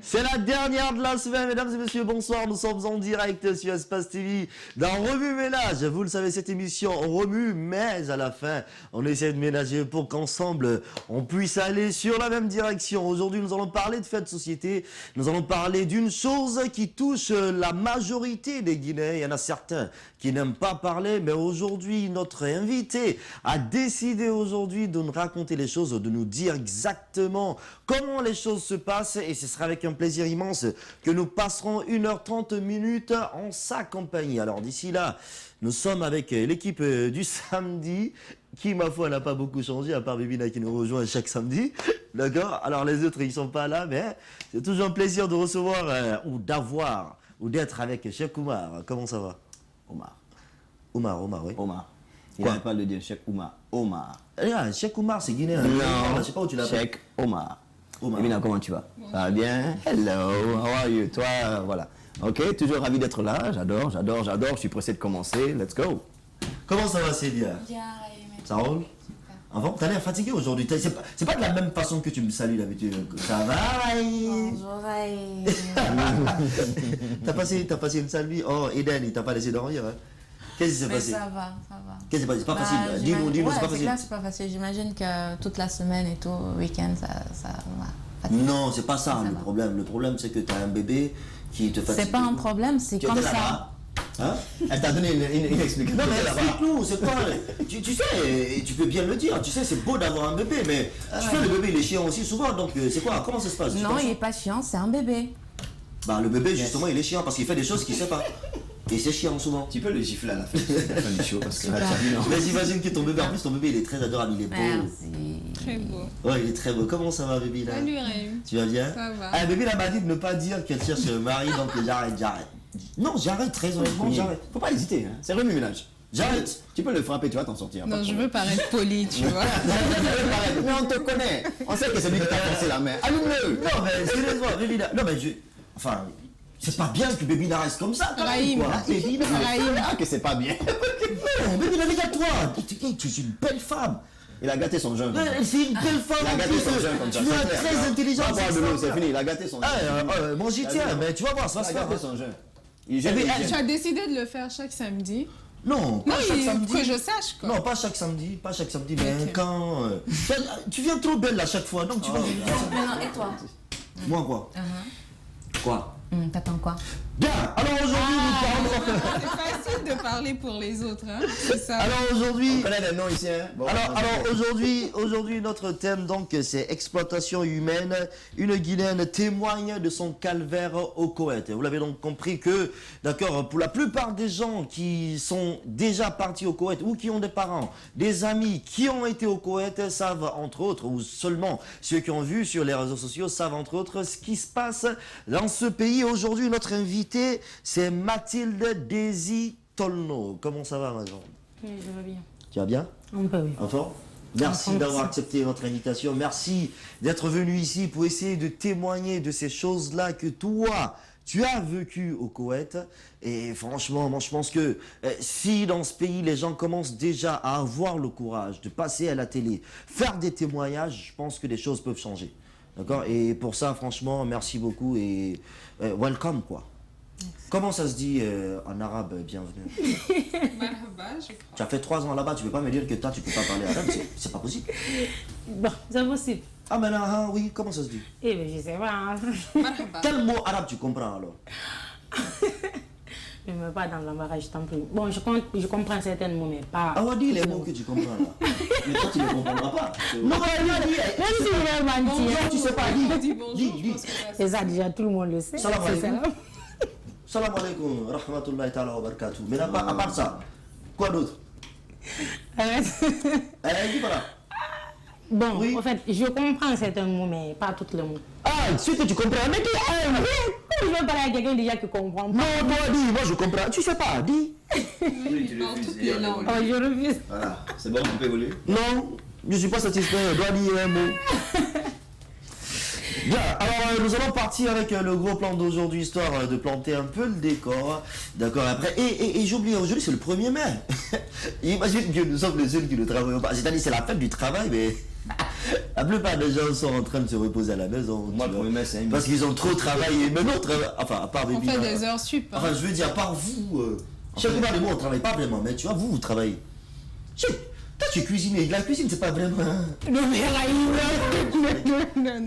C'est la dernière de la semaine, mesdames et messieurs, bonsoir, nous sommes en direct sur Espace TV dans Remue Ménage. Vous le savez, cette émission, on remue, mais à la fin, on essaie de ménager pour qu'ensemble, on puisse aller sur la même direction. Aujourd'hui, nous allons parler de faits de société, nous allons parler d'une chose qui touche la majorité des Guinéens. Il y en a certains qui n'aiment pas parler, mais aujourd'hui, notre invité a décidé aujourd'hui de nous raconter les choses, de nous dire exactement comment les choses se passent, et ce sera avec un plaisir immense que nous passerons 1h30 en sa compagnie. Alors d'ici là, nous sommes avec l'équipe du samedi, qui ma foi n'a pas beaucoup changé, à part Bébina qui nous rejoint chaque samedi. D'accord? Alors les autres, ils sont pas là, mais c'est toujours un plaisir de recevoir ou d'avoir ou d'être avec Cheikh Oumar. Comment ça va? Omar, oui. Omar. Il n'arrête pas de le dire, Cheikh Oumar. Omar. Cheikh Oumar, c'est guinéen. Non, je sais pas où tu l'appelles. Cheikh Omar. Omar. Emina, comment tu vas? Ça va bien? Hello, how are you? Toi, voilà. Ok, toujours ravi d'être là. J'adore. Je suis pressé de commencer. Let's go. Comment ça va, Célia? Bien, Ça roule? Avant, t'as l'air fatigué aujourd'hui. C'est pas de la même façon que tu me salues d'habitude. Ça va? bonjour. T'as passé une sale nuit. Oh, Eden, il t'a pas laissé dormir. Hein? Qu'est-ce qui s'est Mais passé? ça va. Qu'est-ce qui s'est passé? C'est pas facile. Dis-nous, ouais, c'est pas facile. C'est pas facile. J'imagine que toute la semaine et tout, le week-end, ça va. Fatigué. Non, c'est pas ça, le va. problème. Le problème, c'est que t'as un bébé qui te fatigue. C'est pas un problème, c'est comme ça. Hein? Elle t'a donné une explication. Non mais explique-nous, c'est quoi? Tu sais, tu peux bien le dire, tu sais, c'est beau d'avoir un bébé, mais tu sais, le bébé il est chiant aussi souvent, donc c'est quoi? Comment ça se passe? Non, il est pas chiant, c'est un bébé. Bah le bébé justement il est chiant parce qu'il fait des choses qu'il sait pas. Et c'est chiant souvent. Tu peux le gifler à la fin du show parce que là, Mais j'imagine que ton bébé, en plus ton bébé il est très adorable, il est beau. Merci. Très beau. Ouais, il est très beau. Comment ça va bébé là? Salut Raïm. Tu vas bien? Ça va. Ah bébé là m'a dit de ne pas dire qu'elle cherche un mari, donc j'arrête. Non, j'arrête, très honnêtement, j'arrête. Faut pas hésiter, hein. C'est Remue Ménage. J'arrête. Tu peux le frapper, tu vas t'en sortir. Non, je veux paraître poli, tu vois. Mais on te connaît. On sait que c'est lui qui t'a forcé la main. Allume-le. Non mais sérieusement, bébé là. Non mais enfin, c'est pas bien que bébé là reste comme ça. quand même, Raïm. quoi. Bébé là. Ah, que c'est pas bien. Non, bébé là, regarde-toi. Tu es une belle femme. Il a gâté son jeune. C'est une belle femme. Il a gâté son jeune comme ça. Tu es très intelligent. Va boire de l'eau, c'est fini. Il a gâté son jeune. Moi j'y tiens, mais tu vas voir, ça va se Il a faire. gâté son jeune. Il gêne, mais il elle, gêne. Tu as décidé de le faire chaque samedi. Non, pas Non, chaque samedi. que je sache, quoi. Non, pas chaque samedi, mais Ok. quand... tu viens trop belle à chaque fois, donc tu vas... Maintenant, et toi? Moi quoi? Quoi? T'attends quoi? Bien, alors aujourd'hui nous parlons... C'est facile de parler pour les autres, hein. C'est ça. Alors On aujourd'hui... connaît des noms ici, hein. Bon, Alors aujourd'hui notre thème donc c'est exploitation humaine. Une Guinéenne témoigne de son calvaire au Koweït. Vous l'avez donc compris que, d'accord, pour la plupart des gens qui sont déjà partis au Koweït ou qui ont des parents, des amis qui ont été au Koweït savent entre autres, ou seulement ceux qui ont vu sur les réseaux sociaux savent entre autres ce qui se passe dans ce pays. Aujourd'hui notre invité c'est Mathilde Désy Tolno. Comment ça va ma grande? Oui, je vais bien. Tu vas bien? Un peu, oui. Enfin, merci Enfin, d'avoir merci. accepté notre invitation. Merci d'être venu ici pour essayer de témoigner de ces choses-là que toi, tu as vécu au Koweït. Et franchement, moi je pense que si dans ce pays, les gens commencent déjà à avoir le courage de passer à la télé, faire des témoignages, je pense que les choses peuvent changer. D'accord? Et pour ça, franchement, merci beaucoup et welcome, quoi. Comment ça se dit en arabe, bienvenue? Marhaba, je crois. Tu as fait 3 ans là-bas, tu peux pas me dire que toi tu peux pas parler arabe, c'est pas possible. Bon, c'est possible. Ah mais là, oui, comment ça se dit? Eh bien, je sais pas. Hein. Marhaba. Quel mot arabe tu comprends alors? Je ne me mets pas dans l'embarras, je t'en prie. Bon, je comprends certains mots, mais pas. Ah, on dit les mots que tu comprends là. Mais toi tu ne comprendras pas. Non, mais Même si je vais mentir. non, tu sais pas, Dis dis. bonjour, Dis. je pense que ça C'est ça, déjà, tout le monde le sait. Salam C'est alaikum. ça. Salam alaikum, rahmatullahi ta'ala wa barakatuh. Mais là, à part ça, quoi d'autre? Arrête. Dis voilà. Bon, Oui. en fait, je comprends certains mots, mais pas tous les mots. Ah, ce que tu comprends, mais dis. Comment je vais parler à quelqu'un déjà qui comprend pas? Non, toi dis, moi je comprends. Tu sais pas, dis. Il parle toutes les langues. Oh, je refuse. Voilà, c'est bon, on peut évoluer. Non, je suis pas satisfait, je dois dire un mot. Bien, alors nous allons partir avec le gros plan d'aujourd'hui, histoire de planter un peu le décor. D'accord, après. Et j'oublie, aujourd'hui c'est le 1er mai. Imagine que nous sommes les seuls qui ne travaillons pas. C'est-à-dire c'est la fête du travail, mais La plupart des gens sont en train de se reposer à la maison. Moi, tu pour vois. me mettre, c'est un Parce qu'ils ont trop travaillé. Mais non, enfin, à part On Baby. fait des heures sup. hein. Enfin, je veux dire, à part vous. Chez moi, on ne travaille pas vraiment. Mais tu vois, vous travaillez. Toi, tu cuisines. Et la cuisine, c'est pas vraiment. Non, mais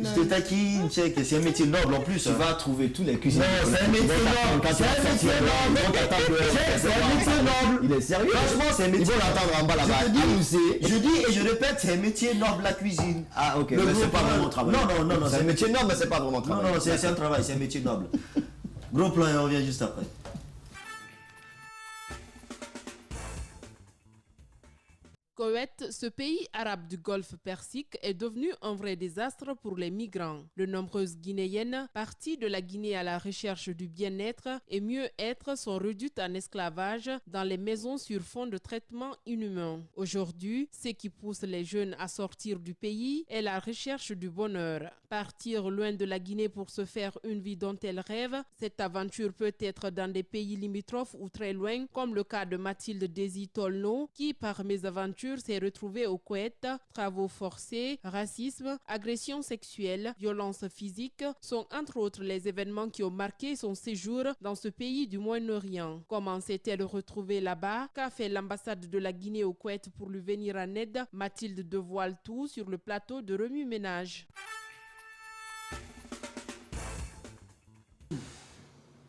Je te taquine, check. C'est un métier noble en plus. Tu vas trouver tous les cuisiniers. Non, c'est un métier noble. C'est un métier noble. C'est un métier noble. Il est sérieux. Franchement, c'est un métier. Ils vont l'entendre en bas là-bas. Je dis et je répète, c'est un métier noble la cuisine. Ah, ok. Le Mais c'est gros pas plan- vraiment travail. Non, C'est un métier noble, mais c'est pas vraiment Non, travail. non, c'est un travail, c'est un métier noble. Gros plan et on revient juste après. Koweït, ce pays arabe du Golfe Persique, est devenu un vrai désastre pour les migrants. De nombreuses Guinéennes, parties de la Guinée à la recherche du bien-être et mieux-être, sont réduites en esclavage dans les maisons sur fond de traitement inhumain. Aujourd'hui, ce qui pousse les jeunes à sortir du pays est la recherche du bonheur. Partir loin de la Guinée pour se faire une vie dont elles rêvent, cette aventure peut être dans des pays limitrophes ou très loin, comme le cas de Mathilde Désy Tolno, qui, par mésaventures, s'est retrouvée au Koweït. Travaux forcés, racisme, agressions sexuelles, violences physiques sont entre autres les événements qui ont marqué son séjour dans ce pays du Moyen-Orient. Comment s'est-elle retrouvée là-bas? Qu'a fait l'ambassade de la Guinée au Koweït pour lui venir en aide? Mathilde dévoile tout sur le plateau de Remue Ménage.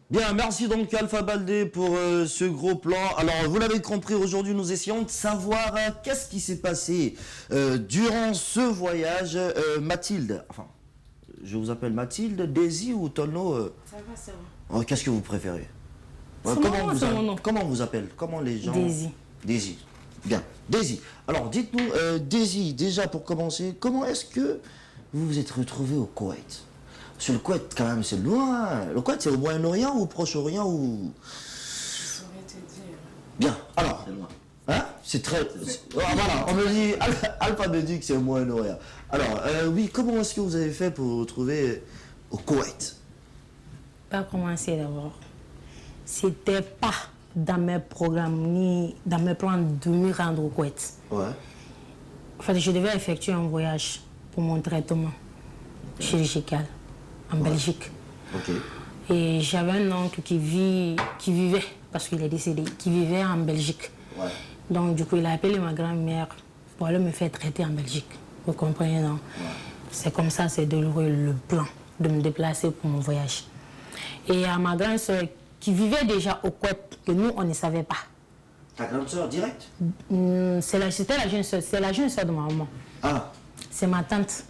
Bien, merci donc Alpha Baldé pour ce gros plan. Alors, vous l'avez compris, aujourd'hui, nous essayons de savoir qu'est-ce qui s'est passé durant ce voyage. Mathilde, enfin, je vous appelle Mathilde, Daisy ou Tolno Ça va, ça va. Qu'est-ce que vous préférez C'est mon nom. Comment on vous appelle? Comment les gens... Daisy. Daisy. Bien. Daisy. Alors, dites-nous, Daisy, déjà pour commencer, comment est-ce que vous vous êtes retrouvée au Koweït? Sur le Koweït, quand même, c'est loin. Le Koweït, c'est au Moyen-Orient ou au Proche-Orient ou... Je saurais te dire. Bien, alors... Hein? C'est très... voilà, on me dit... Alpha me dit que c'est au Moyen-Orient. Alors, oui, comment est-ce que vous avez fait pour vous trouver au Koweït? Pas commencer d'abord. C'était pas dans mes programmes ni dans mes plans de me rendre au Koweït. Ouais. En fait, je devais effectuer un voyage pour mon traitement chirurgical en Belgique. Ok. Et j'avais un oncle qui vivait, parce qu'il est décédé, qui vivait en Belgique. Ouais. Donc, du coup, il a appelé ma grand-mère pour aller me faire traiter en Belgique. Vous comprenez, non? Ouais. C'est comme ça, c'est douloureux le plan de me déplacer pour mon voyage. Et à ma grande soeur qui vivait déjà au Koweït, que nous, on ne savait pas. Ta grande soeur, direct? C'était la jeune soeur, c'est la jeune soeur de ma maman. Ah. C'est ma tante.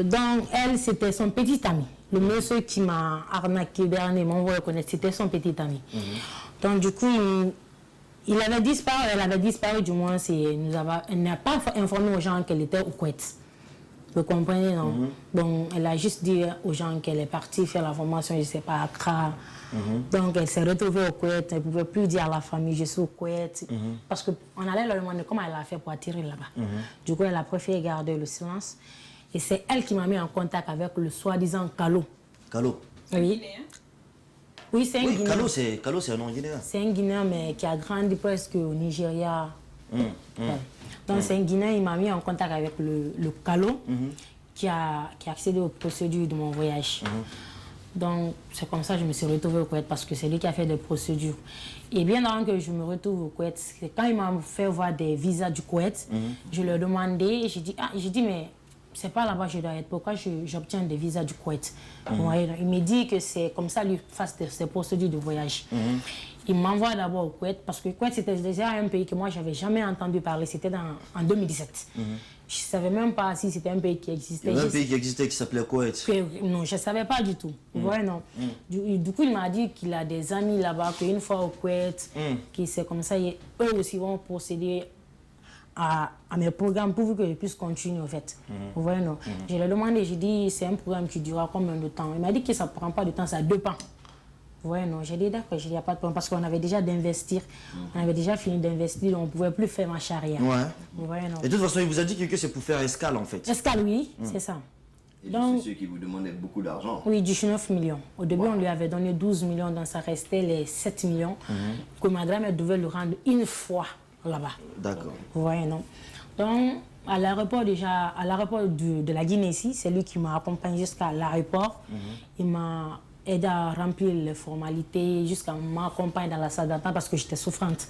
Donc, elle, c'était son petit ami. Le monsieur qui m'a arnaqué dernièrement, vous reconnaissez, c'était son petit ami. Donc, du coup, il avait disparu, elle avait disparu, du moins, elle n'a pas informé aux gens qu'elle était au Koweït. Vous comprenez, non? Donc, elle a juste dit aux gens qu'elle est partie faire la formation, je ne sais pas, à Accra. Donc, elle s'est retrouvée au Koweït, elle ne pouvait plus dire à la famille, je suis au Koweït. Parce qu'on allait leur demander comment elle a fait pour atterrir là-bas. Du coup, elle a préféré garder le silence. Et c'est elle qui m'a mis en contact avec le soi-disant Kalo. Kalo. Oui. Oui, c'est un Oui, Guinéen. Kalo, c'est un nom guinéen. C'est un Guinéen, mais qui a grandi presque au Nigeria. Ouais. Donc, c'est un Guinéen, il m'a mis en contact avec le Kalo, qui a accédé aux procédures de mon voyage. Donc, c'est comme ça que je me suis retrouvée au Koweït, parce que c'est lui qui a fait des procédures. Et bien avant que je me retrouve au Koweït, quand il m'a fait voir des visas du Koweït, je leur ai demandé, j'ai dit, mais c'est pas là-bas que je dois être, pourquoi j'obtiens des visas du Koweït? Ouais, il me dit que c'est comme ça lui fasse ces procédures de voyage. Il m'envoie d'abord au Koweït, parce que le Koweït, c'était déjà un pays que moi, je n'avais jamais entendu parler. C'était en 2017. Je ne savais même pas si c'était un pays qui existait. Il y avait un pays qui existait qui s'appelait Koweït. Non, je ne savais pas du tout. Ouais, non. Du coup, il m'a dit qu'il a des amis là-bas, qu'une fois au Koweït, que c'est comme ça, eux aussi vont procéder à mes programmes pour que je puisse continuer, en fait. Vous voyez, non. Je lui ai demandé, j'ai dit, c'est un programme qui durera combien de temps? Il m'a dit que ça ne prend pas de temps, ça a 2 ans. Ouais, non, j'ai dit d'accord, il n'y a pas de problème, parce qu'on avait déjà d'investir, on avait déjà fini d'investir, on ne pouvait plus faire marche arrière. Ouais, non. Et de toute façon, il vous a dit que c'est pour faire escale, en fait. Escale, oui, c'est ça. Et Donc, c'est ceux qui vous demandaient beaucoup d'argent. oui, 19 millions. Au début, on lui avait donné 12 millions, donc ça restait les 7 millions que ma grand-mère devait le rendre une fois là-bas. D'accord. Vous voyez, non. Donc, À l'aéroport déjà, à l'aéroport de la Guinée ici, c'est lui qui m'a accompagné jusqu'à l'aéroport. Il m'a aidé à remplir les formalités, jusqu'à m'accompagner dans la salle d'attente parce que j'étais souffrante.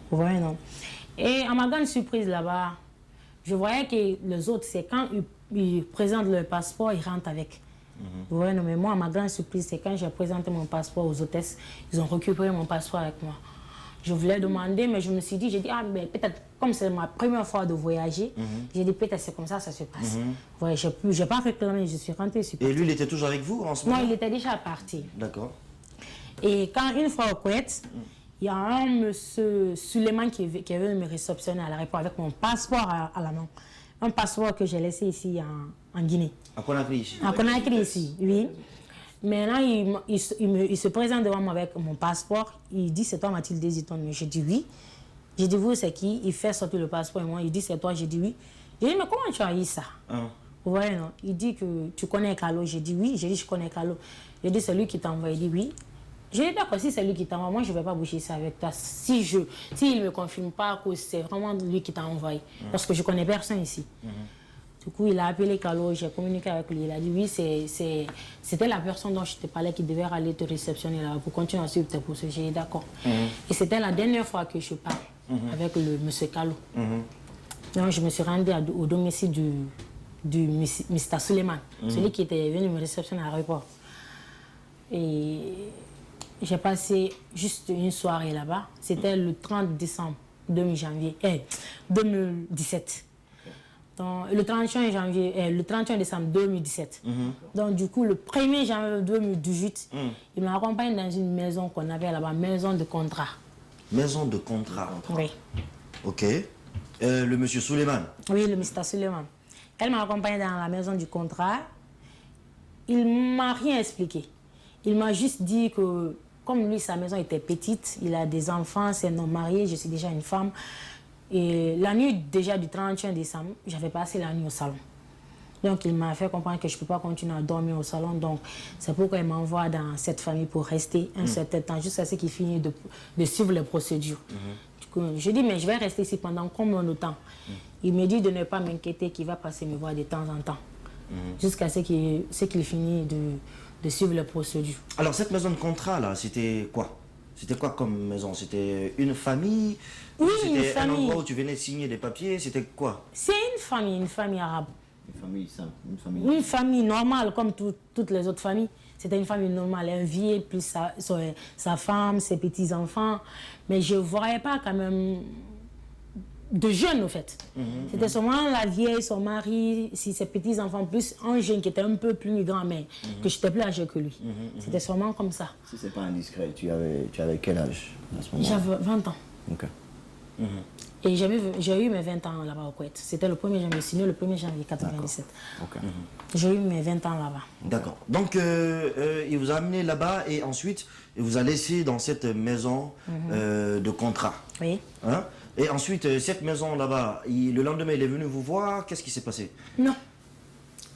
Vous voyez, non? Et à ma grande surprise là-bas, je voyais que les autres, c'est quand ils présentent le passeport, ils rentrent avec. Vous voyez, non, mais moi, ma grande surprise, c'est quand j'ai présenté mon passeport aux hôtesses, ils ont récupéré mon passeport avec moi. Je voulais demander, mais je me suis dit, mais peut-être, comme c'est ma première fois de voyager, j'ai dit, peut-être c'est comme ça se passe. Ouais, j'ai pas réclamé, je suis rentrée. Et lui, il était toujours avec vous en ce moment? Non, il était déjà parti. D'accord. Et quand une fois au Koweït, il y a un monsieur Suleiman qui est venu me réceptionner à l'aéroport avec mon passeport à la main. Un passeport que j'ai laissé ici en Guinée. À Conakry ici? À Conakry ici, oui. Maintenant, il se présente devant moi avec mon passeport. Il dit, c'est toi Mathilde Ziton. J'ai dit oui. J'ai dit, vous, c'est qui? Il fait sortir le passeport et moi, il dit, c'est toi. J'ai dit oui. J'ai dit, mais comment tu as eu ça? Vous voyez, non? Il dit que tu connais Kalo. J'ai dit oui. J'ai dit, je connais Kalo. J'ai dit, c'est lui qui t'envoie. Il dit oui. J'ai dit, d'accord, si c'est lui qui t'envoie, moi, je ne vais pas bouger ça avec toi. S'il ne me confirme pas que c'est vraiment lui qui t'a envoyé. Parce que je ne connais personne ici. Du coup, il a appelé Kalo, j'ai communiqué avec lui. Il a dit, oui, c'était la personne dont je te parlais qui devait aller te réceptionner là pour continuer à suivre tes procédures. J'ai dit, d'accord. Et c'était la dernière fois que je parle avec le monsieur Kalo. Donc, je me suis rendue au domicile du Mr. Suleiman, celui qui était venu me réceptionner à l'aéroport. Et j'ai passé juste une soirée là-bas. C'était le 30 décembre 2017. Donc, le 31 décembre 2017. Donc, du coup, le 1er janvier 2018, il m'a accompagné dans une maison qu'on avait là-bas, maison de contrat. Maison de contrat? Oui. Ok. Le monsieur Suleiman? Oui, le Mr. Suleiman. Elle m'a accompagné dans la maison du contrat. Il ne m'a rien expliqué. Il m'a juste dit que, comme lui, sa maison était petite, il a des enfants, c'est un homme marié, je suis déjà une femme. Et la nuit déjà du 31 décembre, j'avais passé la nuit au salon. Donc il m'a fait comprendre que je ne peux pas continuer à dormir au salon. Donc c'est pourquoi il m'envoie dans cette famille pour rester un certain temps, jusqu'à ce qu'il finisse de suivre les procédures. Du coup, je dis, mais je vais rester ici pendant combien de temps? Il me dit de ne pas m'inquiéter, qu'il va passer me voir de temps en temps. Jusqu'à ce qu'il finisse de suivre les procédures. Alors cette maison de contrat là, c'était quoi? C'était quoi comme maison? C'était une famille? Oui, une c'était un famille. endroit où tu venais signer des papiers? C'était quoi? C'est une famille arabe. Une famille simple, une famille. Une famille normale, comme toutes les autres familles. C'était une famille normale, un vieux, plus sa femme, ses petits-enfants. Mais je ne voyais pas quand même de jeunes, au fait. C'était seulement la vieille, son mari, ses petits-enfants, plus un jeune qui était un peu plus grand, mais que j'étais plus âgé que lui. C'était seulement comme ça. Si c'est pas indiscret, tu avais quel âge à ce moment-là? J'avais 20 ans. Ok. Et j'ai eu mes 20 ans là-bas au Koweït. C'était le 1er janvier, signé le 1er janvier 1997. Ok. J'ai eu mes 20 ans là-bas. D'accord. Donc il vous a amené là-bas et ensuite il vous a laissé dans cette maison de contrat. Oui. Hein? Et ensuite, cette maison là-bas, le lendemain, il est venu vous voir. Qu'est-ce qui s'est passé? Non.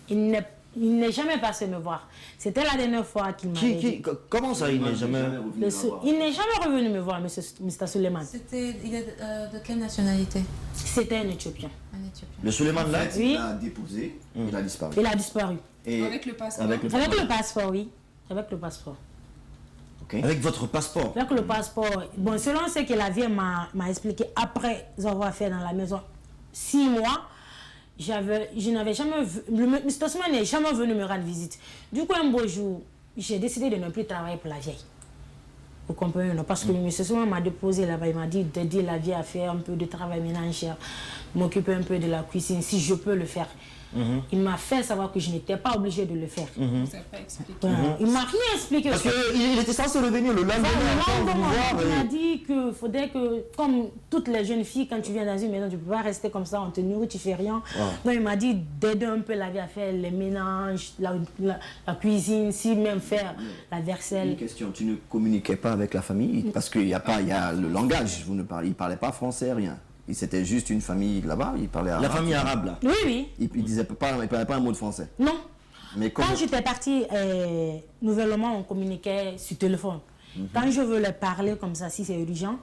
Il n'est jamais passé me voir. C'était la dernière fois qu'il m'a dit. Comment ça, il n'est jamais... Il n'est jamais revenu me voir, Mr. Suleiman. Il est de quelle nationalité? C'était un Éthiopien. Un Éthiopien. Le Suleiman là? Il Oui. a déposé, il a disparu. Il a disparu. Et Avec le passeport. avec le Avec le passeport, oui. Avec le passeport. Ok. Avec votre passeport? Avec le passeport. Bon, selon ce que la vieille m'a expliqué, après avoir fait dans la maison 6 mois, je n'avais jamais vu, Mr. Suleiman n'est jamais venu me rendre visite. Du coup, un beau jour, j'ai décidé de ne plus travailler pour la vieille. Vous comprenez, non? Parce que M. Suleiman m'a déposé là-bas, il m'a dit d'aider la vieille à faire un peu de travail ménagère, m'occuper un peu de la cuisine, si je peux le faire. Il m'a fait savoir que je n'étais pas obligée de le faire. Vous n'avez pas expliqué. Il m'a rien expliqué. Parce qu'il était censé revenir le lendemain. Le encore vous lendemain, voir, il m'a et- dit qu'il faudrait que, comme toutes les jeunes filles, quand tu viens dans une maison, tu ne peux pas rester comme ça, on te nourrit, tu ne fais rien. Donc il m'a dit d'aider un peu la vie à faire les ménages, la cuisine, si même faire la Une vaisselle. question, tu ne communiquais pas avec la famille parce qu'il y a le langage, il ne parlait pas français, rien. C'était juste une famille là-bas, il parlait arabe. La famille arabe là. Oui, oui. Il parlait pas un mot de français. Non. Mais Quand j'étais partie, nouvellement, on communiquait sur téléphone. Quand je veux leur parler comme ça, si c'est urgent,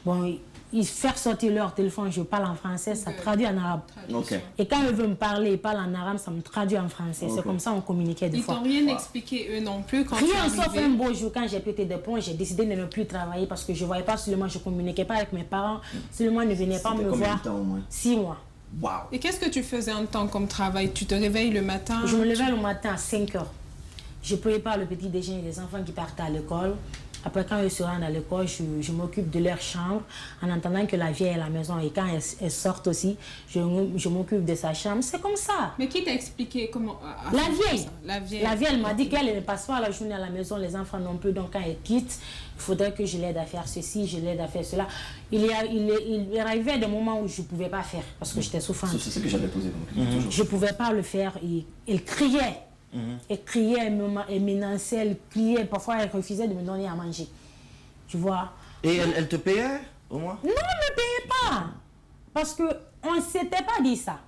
bon, ils faire sortir leur téléphone, je parle en français, ça traduit en arabe. Ok. Et quand ils veulent me parler, ils parlent en arabe, ça me traduit en français. C'est comme ça qu'on communiquait des Ils fois. t'ont rien expliqué eux non plus quand tu es Rien sauf arrivé. un beau jour, quand j'ai pété des plombs, j'ai décidé de ne plus travailler parce que je ne voyais pas seulement, je ne communiquais pas avec mes parents, seulement ne venaient pas C'était me combien voir. de temps au moins? 6 mois. Waouh. Et qu'est-ce que tu faisais en temps comme travail? Tu te réveilles le matin? Je me levais le matin à 5 heures. Je prépare le petit déjeuner des enfants qui partent à l'école. Après, quand ils se rendent à l'école, je m'occupe de leur chambre en attendant que la vieille est à la maison. Et quand elle sort aussi, je m'occupe de sa chambre. C'est comme ça. Mais qui t'a expliqué comment... La vieille. La vieille. La vieille, elle m'a dit qu'elle ne passe pas la journée à la maison, les enfants non plus. Donc quand elle quitte, il faudrait que je l'aide à faire ceci, je l'aide à faire cela. Il arrivait des moments où je ne pouvais pas faire parce que j'étais souffrante. C'est ce que j'avais posé comme question. Je ne pouvais pas le faire. Elle criait. Elle criait, elle menaçait, elle criait. Parfois, elle refusait de me donner à manger. Tu vois? Et elle te payait au moins? Non, elle ne me payait pas. Parce qu'on ne s'était pas dit ça.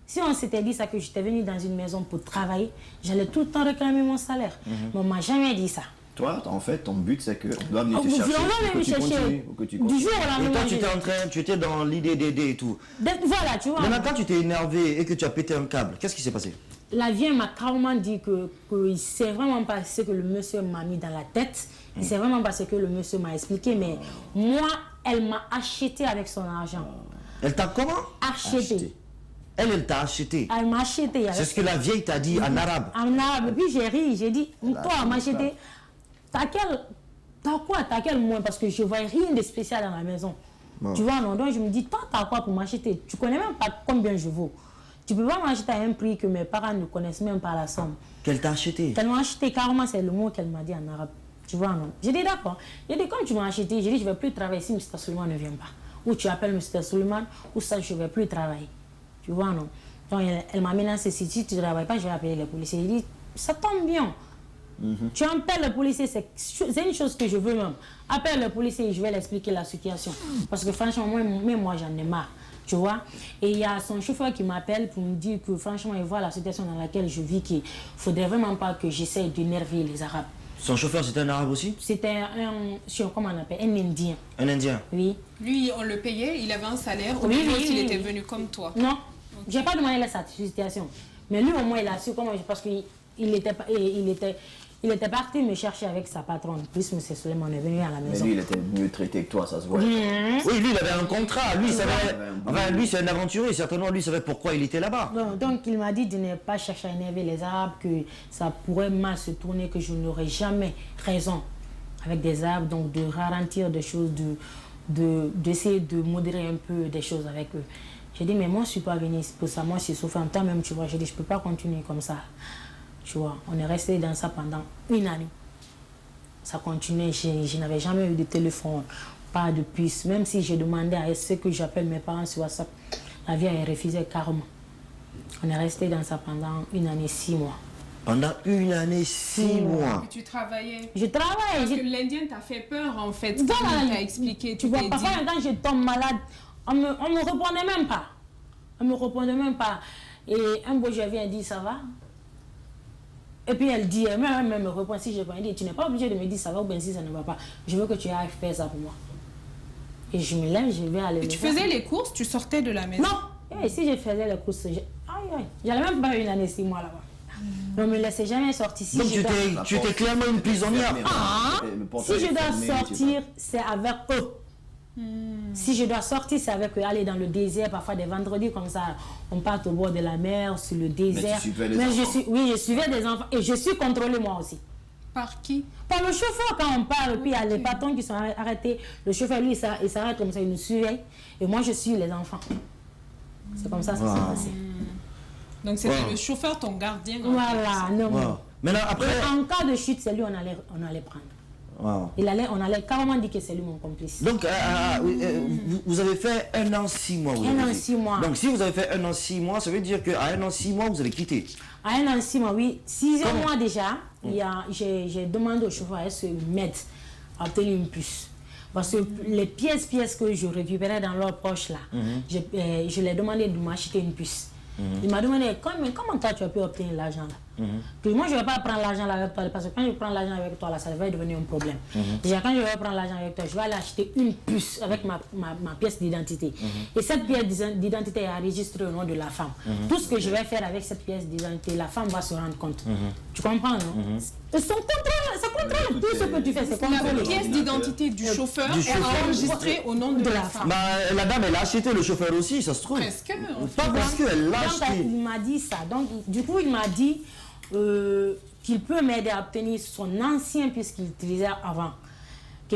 Si on s'était dit ça, que j'étais venue dans une maison pour travailler, j'allais tout le temps réclamer mon salaire. Mais on ne m'a jamais dit ça. Toi, en fait, ton but, c'est qu'on doit venir te On chercher va pour me que tu chercher. continues. Pour que tu Du continues. jour au Et lendemain. toi, tu étais dans l'idée d'aider et tout. Voilà, tu vois. Mais maintenant, tu t'es énervé et que tu as pété un câble. Qu'est-ce qui s'est passé? La vieille m'a carrément dit que il ne sait vraiment pas ce que le monsieur m'a mis dans la tête. Il ne sait vraiment pas ce que le monsieur m'a expliqué. Mais moi, elle m'a acheté avec son argent. Elle t'a comment? Acheté. Elle t'a acheté. Elle m'a acheté. C'est ce que la vieille t'a dit en arabe. En arabe. Et puis j'ai ri. J'ai dit, toi, m'acheter. T'as quoi? T'as quel moins? Parce que je ne voyais rien de spécial dans la maison. Tu vois, non? Donc je me dis, toi, t'as quoi pour m'acheter? Tu ne connais même pas combien je vaux. Tu ne peux pas m'acheter à un prix que mes parents ne connaissent même pas la somme. Qu'elle t'a acheté? Qu'elle m'a acheté, carrément, c'est le mot qu'elle m'a dit en arabe. Tu vois, non? J'ai dit, d'accord. J'ai dit, comme tu m'as acheté, j'ai dit, je ne vais plus travailler si M. Suleiman ne vient pas. Ou tu appelles M. Suleiman, ou ça, je ne vais plus travailler. Tu vois, non? Donc, elle m'a menacé, si tu ne travailles pas, je vais appeler les policiers. J'ai dit, ça tombe bien. Tu appelles le policier, c'est une chose que je veux même. Appelle le policier et je vais l'expliquer la situation. Parce que franchement, moi j'en ai marre. Tu vois? Et il y a son chauffeur qui m'appelle pour me dire que franchement, il voit la situation dans laquelle je vis, qu'il ne faudrait vraiment pas que j'essaye d'énerver les Arabes. Son chauffeur, c'était un arabe aussi? C'était comment on appelle? Un Indien. Un Indien? Oui. Lui, on le payait, il avait un salaire. Ou Oui, bien oui, il oui, était oui. venu comme toi. Non, je n'ai pas demandé la situation. Mais lui, au moins, il a su comment. Parce qu'il était parti me chercher avec sa patronne. Plus M. Suleiman est venu à la Mais maison. lui, il était mieux traité que toi, ça se voit. Oui, lui, il avait un contrat. Lui, il savait... Enfin, lui, c'est un aventurier. Certainement, lui, savait pourquoi il était là-bas. Donc, il m'a dit de ne pas chercher à énerver les Arabes, que ça pourrait mal se tourner, que je n'aurais jamais raison avec des Arabes. Donc, de ralentir des choses, d'essayer de modérer un peu des choses avec eux. J'ai dit, mais moi, je ne suis pas venue pour ça. Moi, je suis souffrant. Toi-même, tu vois, j'ai dit, je ne peux pas continuer comme ça. Tu vois, on est resté dans ça pendant 1 année. Ça continuait, je n'avais jamais eu de téléphone, pas de puce. Même si j'ai demandé à ce que j'appelle mes parents sur WhatsApp, la vieille elle refusait carrément. On est resté dans ça pendant 1 année, 6 mois. Pendant 1 année, 6 mois. Et tu travaillais. Je travaille. Parce que l'Indien t'a fait peur en fait. Quand Voilà, il t'a expliqué, tu tu vois, t'es parfois dit. quand je tombe malade, on me répondait même pas. On me répondait même pas. Et un beau jour, elle vient dire, ça va? Et puis elle dit, elle me répond, si je réponds, elle dit, tu n'es pas obligé de me dire ça va ou bien si ça ne va pas. Je veux que tu ailles faire ça pour moi. Et je me lève, je vais aller. Et tu faisais les courses, tu sortais de la maison. Non, et si je faisais les courses, j'allais même pas 1 année, 6 mois là-bas. On ne me laissait jamais sortir. Si Donc, je tu étais clairement une prisonnière. Si je dois sortir, c'est avec eux. Si je dois sortir, c'est avec eux. Aller dans le désert, parfois des vendredis comme ça, on part au bord de la mer, sur le désert. tu suivais les enfants. Oui, je suivais des enfants et je suis contrôlée moi aussi. Par qui? Par le chauffeur quand on parle, puis il y a les patrons qui sont arrêtés. Le chauffeur, lui, il s'arrête comme ça, il nous surveille. Et moi, je suis les enfants. C'est comme ça que ça s'est passé. Donc c'était le chauffeur, ton gardien. Voilà, non. Wow. Maintenant, après... En cas de chute, c'est lui on allait prendre. Wow. On allait carrément dire que c'est lui mon complice. Donc, vous avez fait 1 an, 6 mois. 1 an, 6 mois. Donc, si vous avez fait 1 an, 6 mois, ça veut dire qu'à 1 an, 6 mois, vous avez quitté. À 1 an, 6 mois, oui. 6e mois déjà, j'ai demandé au chauffeur à se mettre à obtenir une puce. Parce que les pièces que je récupérais dans leur poche là, je lui ai demandé de m'acheter une puce. Il m'a demandé comment toi tu as pu obtenir l'argent là. Que moi, je ne vais pas prendre l'argent là avec toi, parce que quand je prends l'argent avec toi, là, ça va devenir un problème. Déjà, quand je vais prendre l'argent avec toi, je vais aller acheter une puce avec ma pièce d'identité. Et cette pièce d'identité est enregistrée au nom de la femme. Tout ce que je vais faire avec cette pièce d'identité, la femme va se rendre compte. Tu comprends, non? Ça contrôle tout ce que tu fais, c'est contrôlé. La pièce d'identité du chauffeur est enregistrée au nom de la femme. Bah, la dame, elle a acheté le chauffeur aussi, ça se trouve. Presque. Pas parce qu'elle l'a Donc, acheté. il m'a dit ça. Donc, du coup, il m'a dit qu'il peut m'aider à obtenir son ancien puisqu'il utilisait avant.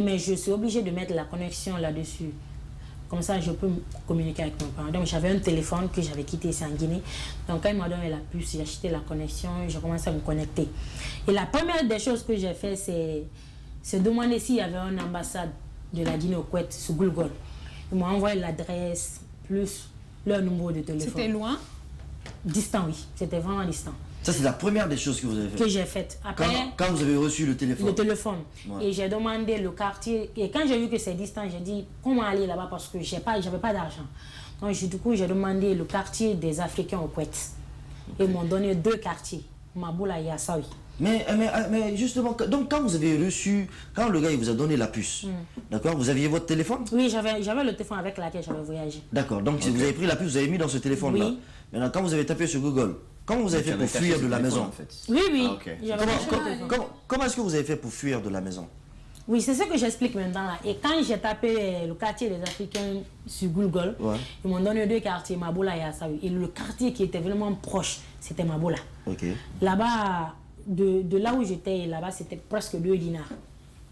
Mais je suis obligée de mettre la connexion là-dessus. Comme ça, je peux communiquer avec mon parent. Donc, j'avais un téléphone que j'avais quitté ici en Guinée. Donc, quand il m'a donné la puce, j'ai acheté la connexion et j'ai commencé à me connecter. Et la première des choses que j'ai fait, c'est demander s'il y avait une ambassade de la Guinée au Koweït sur Google. Ils m'ont envoyé l'adresse plus leur numéro de téléphone. C'était loin? Distant, oui. C'était vraiment distant. Ça, c'est la première des choses que vous avez fait. Que j'ai faite. Après, Quand vous avez reçu le téléphone. le téléphone. Ouais. Et j'ai demandé le quartier. Et quand j'ai vu que c'est distant, j'ai dit comment aller là-bas parce que j'avais pas d'argent. Donc, du coup, j'ai demandé le quartier des Africains au Koweït. Ils m'ont donné 2 quartiers, Maboula et Assaoui. Mais justement, donc quand vous avez reçu, quand le gars il vous a donné la puce, d'accord, vous aviez votre téléphone? Oui, j'avais le téléphone avec lequel j'avais voyagé. D'accord, donc si vous avez pris la puce, vous avez mis dans ce téléphone-là. Oui. Maintenant, quand vous avez tapé sur Google, comment vous avez fait pour fuir de la maison? Oui, oui. Ah, ok. J'avais caché le téléphone. Comment est-ce que vous avez fait pour fuir de la maison? Oui, c'est ce que j'explique maintenant là. Et quand j'ai tapé le quartier des Africains sur Google, Ouais. ils m'ont donné 2 quartiers, Maboula et Assaoui. Et le quartier qui était vraiment proche, c'était Maboula. Ok, Là-bas, de là où j'étais, là-bas, c'était presque 2 dinars.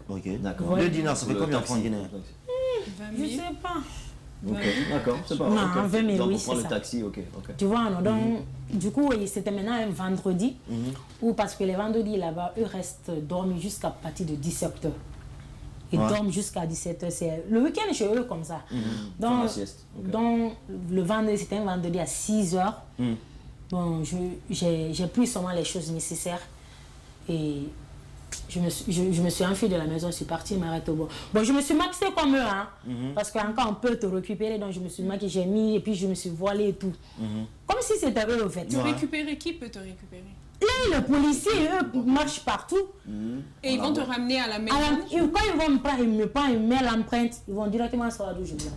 ok. D'accord. 2 dinars, ça fait Le combien en taxi. francs guinéens? 20 Je 000. sais pas. Ok, d'accord, c'est pas Non, ok. 20 000, Donc, oui, on prend c'est le ça. taxi, ok. Tu vois, non? Donc, du coup, c'était maintenant un vendredi, où parce que les vendredis là-bas, eux restent dormis jusqu'à partir de 17h. Ils dorment jusqu'à 17h. Le week-end chez eux comme ça. Font la sieste, ok. Donc, le vendredi, c'était un vendredi à 6h. Bon, j'ai pris seulement les choses nécessaires. Et je me suis enfui de la maison, je suis partie m'arrêter au bord. Bon, je me suis maquillée comme eux, hein, parce qu'encore on peut te récupérer, donc je me suis maquillée, j'ai mis, et puis je me suis voilée et tout. Comme si c'était eux, au fait. Te récupérer, qui peut te récupérer? Et les policiers, eux, marchent partout. Et ils vont te ramener à la maison Quand ils vont me prendre, ils mettent l'empreinte, ils vont directement savoir d'où je viens.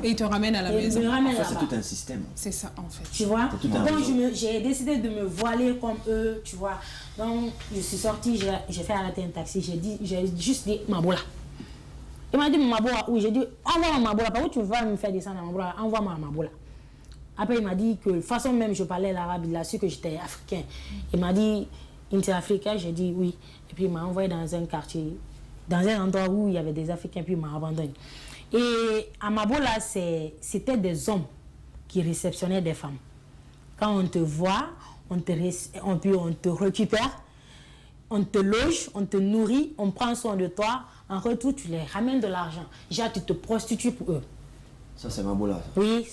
et ils te ramènent à la Et ils maison. me ramènent Ça, c'est là-bas. tout un système. C'est ça en fait. Tu vois? tout un Donc réseau. j'ai décidé de me voiler comme eux, tu vois. Donc je suis sortie, j'ai fait arrêter un taxi, j'ai juste dit Maboula. Il m'a dit Maboula, oui, j'ai dit envoie-moi Maboula, par où tu vas me faire descendre à Maboula, envoie-moi à Maboula. Après il m'a dit que de toute façon même je parlais l'arabe, il a su que j'étais africain. Il m'a dit inter-africain, j'ai dit oui. Et puis il m'a envoyé dans un quartier, dans un endroit où il y avait des Africains, puis il m'a abandonné. Et à Maboula, c'était des hommes qui réceptionnaient des femmes. Quand on te voit, on te récupère, on te loge, on te nourrit, on prend soin de toi. En retour, tu les ramènes de l'argent. Déjà, tu te prostitues pour eux. Ça, c'est Maboula. Oui,